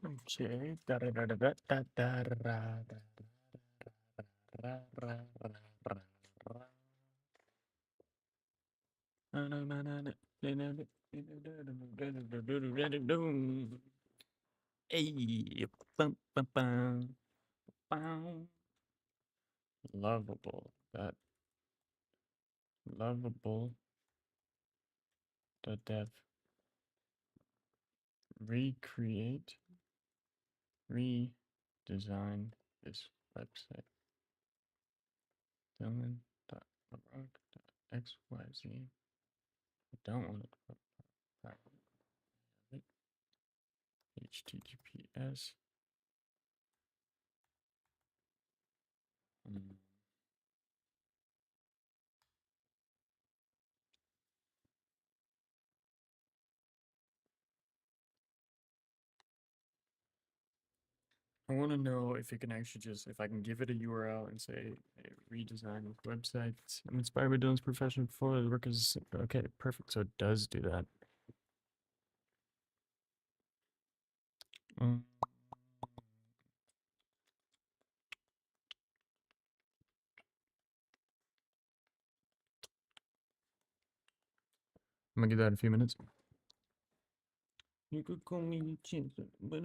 [SPEAKER 1] Okay. Hey, bum, bum, bum, bum. Lovable. That lovable. The dev. Recreate. Redesign this website. Dylan.rock.xyz. I don't want to put that. HTTPS. I want to know if it can actually just, if I can give it a URL and say, hey, redesign this website. I'm inspired by Dylan's professional before the work is, okay, perfect. So it does do that. Mm. I'm gonna give that in a few minutes. You could call me Chancellor, but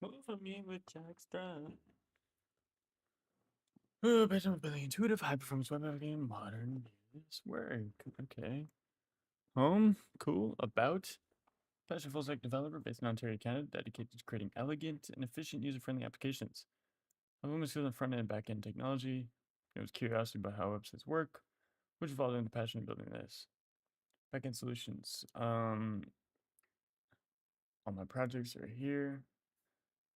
[SPEAKER 1] Move for me with Jackstra. Oh, based on ability, intuitive, high performance web game, modern use work. Okay. Home, cool. About. Passion full stack developer based in Ontario, Canada, dedicated to creating elegant and efficient user-friendly applications. Home is skilled in front-end and back-end technology. It was curiosity about how websites work, which evolved into passion in building this. Back-end solutions. All my projects are here.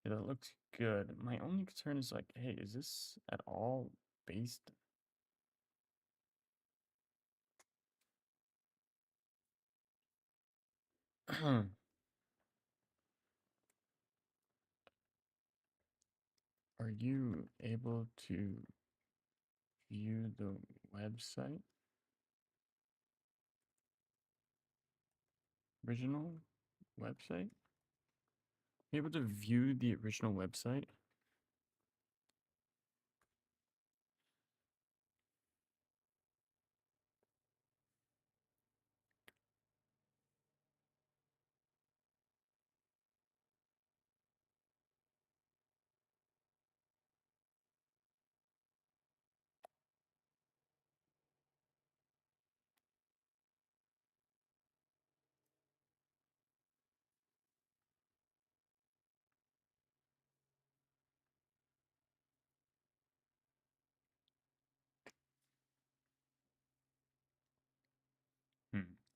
[SPEAKER 1] Yeah, that looks good. My only concern is like, hey, is this at all based? Are you able to view the website? Original website? Be able to view the original website?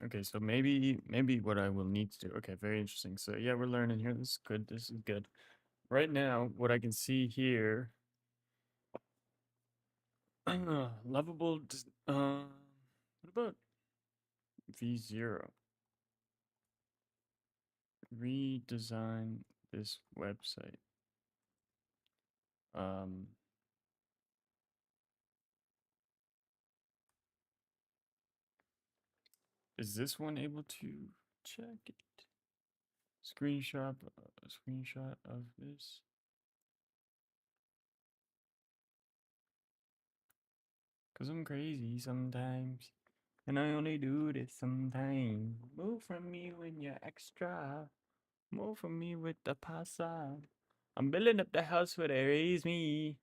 [SPEAKER 1] Okay, so maybe what I will need to do. Okay, very interesting. So yeah, we're learning here. This is good. This is good. Right now, what I can see here, lovable. What about V0? Redesign this website. Is this one able to check it? Screenshot of this. Cause I'm crazy sometimes, and I only do this sometimes. Move from me when you're extra. Move from me with the pasa. I'm building up the house where they raise me.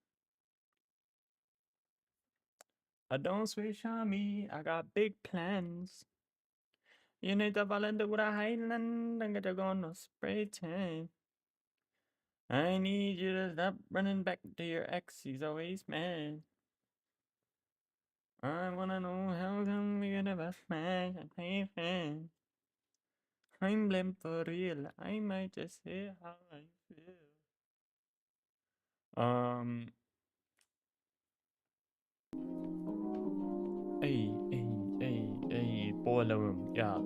[SPEAKER 1] I don't switch on me. I got big plans. You need to fall into the highland and get to go no spray tan. I need you to stop running back to your ex. He's always mad. I wanna know how come we get a best man. Hey fan. I'm blamed for real. I might just say how I feel. Hey, boiler room. Yeah.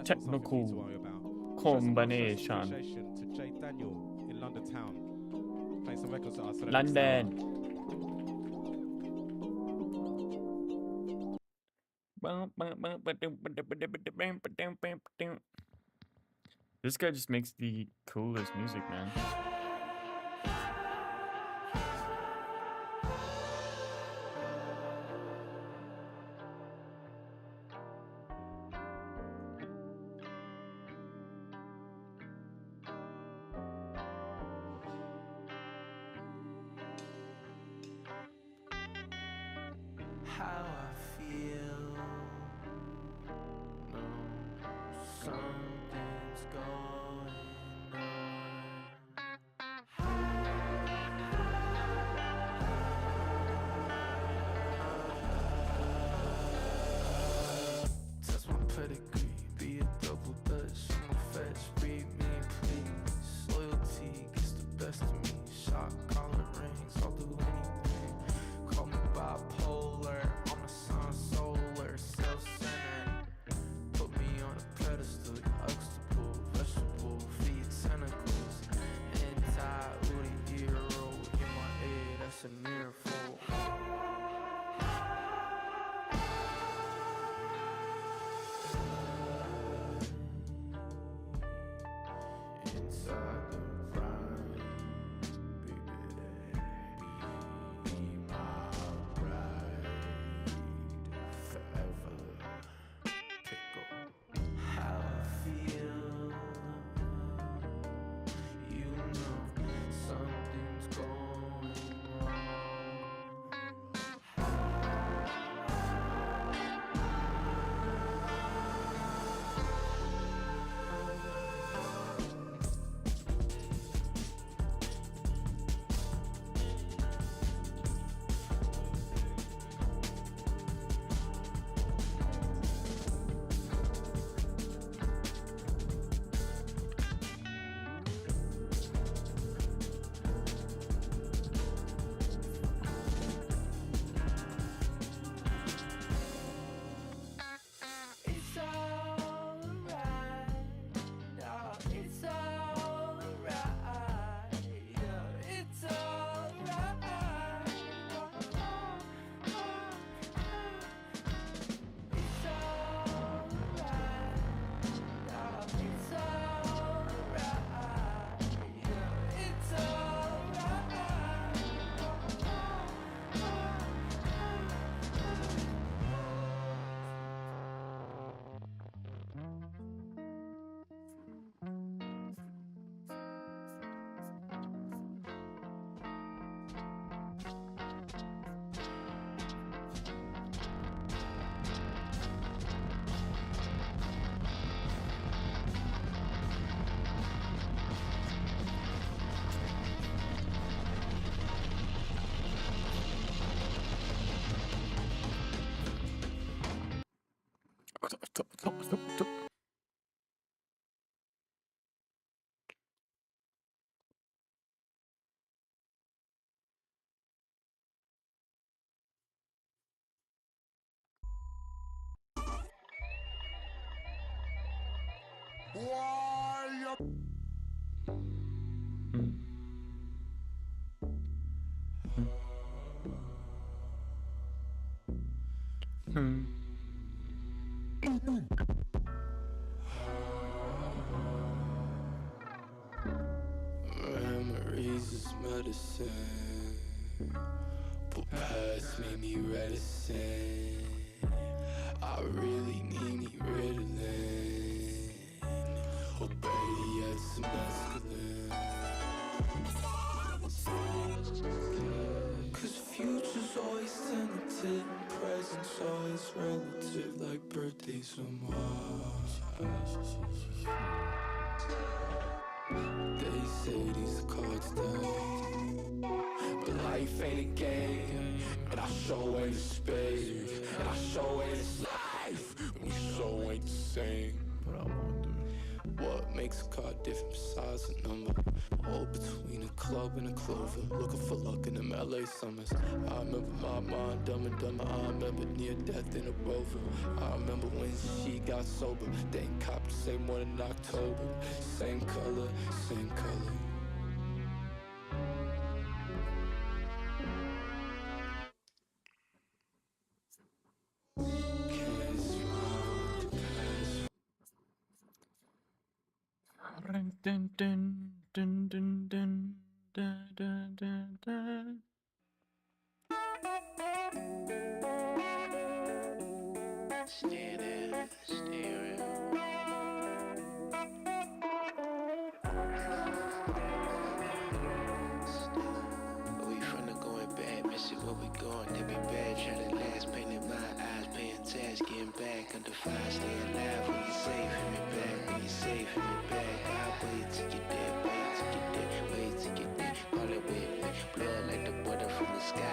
[SPEAKER 1] Technical combination.
[SPEAKER 4] To Jay Daniel in London town. Playing some records that are
[SPEAKER 1] London. This guy just makes the coolest music, man.
[SPEAKER 8] How I feel, no, something's going Touch my pedigree, be a double dutch, I'm a fetch, read me please. Loyalty gets the best of me, shot collar rings, I'll do anything. Call me bipolar, I'm a sun solar, self-centered. Put me on a pedestal, huxtable, vegetable, feed tentacles. Anti-Udi hero, in my head, that's a miracle. Inside the rhyme, baby, be my bride. Memories is medicine, but past made me reticent. I really need me Ritalin, or better yet, some mescaline. Cause future's always tentative, present's always relative, like birthdays from March. They say these cards done, but life ain't a game, and I sure ain't a spade, and I sure ain't this life, we sure ain't the same. But I wonder, what makes a card different besides a number? All between a club and a clover, looking for luck in them LA summers. I remember my mind dumb and dumber, I remember near death in a Rover. I remember when she got sober, they ain't cop the same one in October. Same color, same color.
[SPEAKER 1] Dun, dun, dun, dun, dun, dun, dun, dun, dun.
[SPEAKER 8] We finna going back, missing where we going, they be bad, trying to last, painting my eyes, paying tax, getting back under fire, stay alive when you safe, hit me back, when you safe, hit me back, I'll wait till you're dead, wait till you're dead, wait till you're dead, call it with me, blood like the butter from the sky.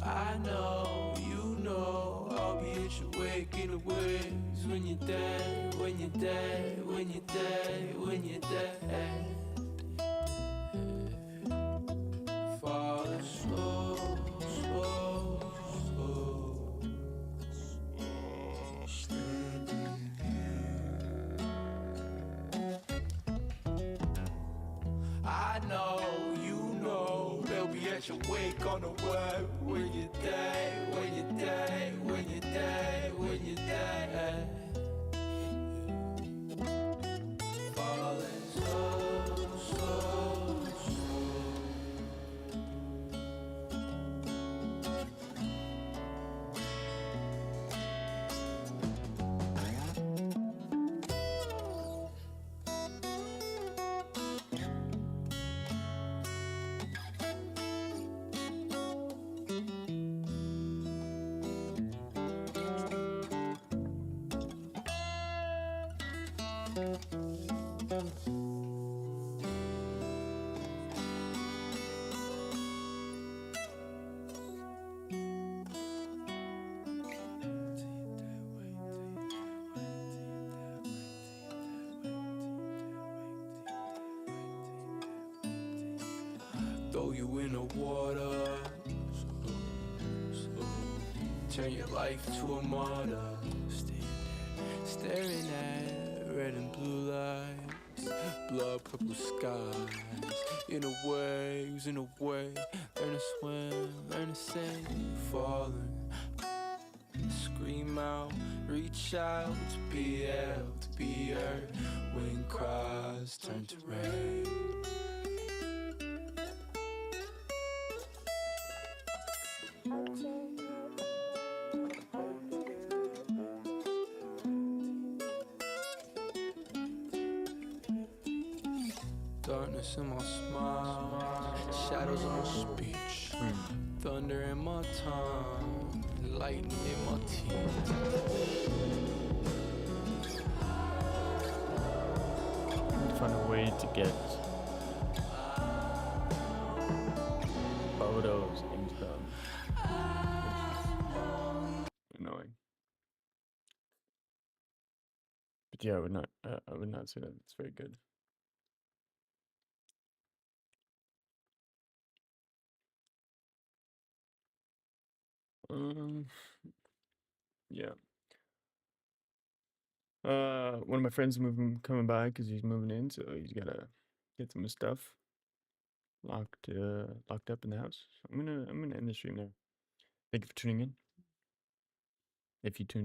[SPEAKER 8] I know, you know, I'll be at your wake in the waves when you're dead, when you're dead, when you're dead, when you're dead. Fall slow, slow. catch a wake on the web when you die, when you die, when you die, when you die. Falling slow, slow, slow. Throw you in the water, turn your life to a martyr. Staring at red and blue lights, blood purple skies. In the waves, learn to swim, learn to sing. Falling, scream out, reach out to be held, to be heard. When cries turn to rain. Darkness in my smile, shadows in my speech, thunder in my tongue, lightning in my teeth.
[SPEAKER 1] Find a way to get photos into them. Annoying. But yeah, I would not say that it's very good. Yeah. One of my friends coming by because he's moving in, so he's gotta get some stuff locked up in the house. So I'm gonna end the stream there. Thank you for tuning in. If you tuned in.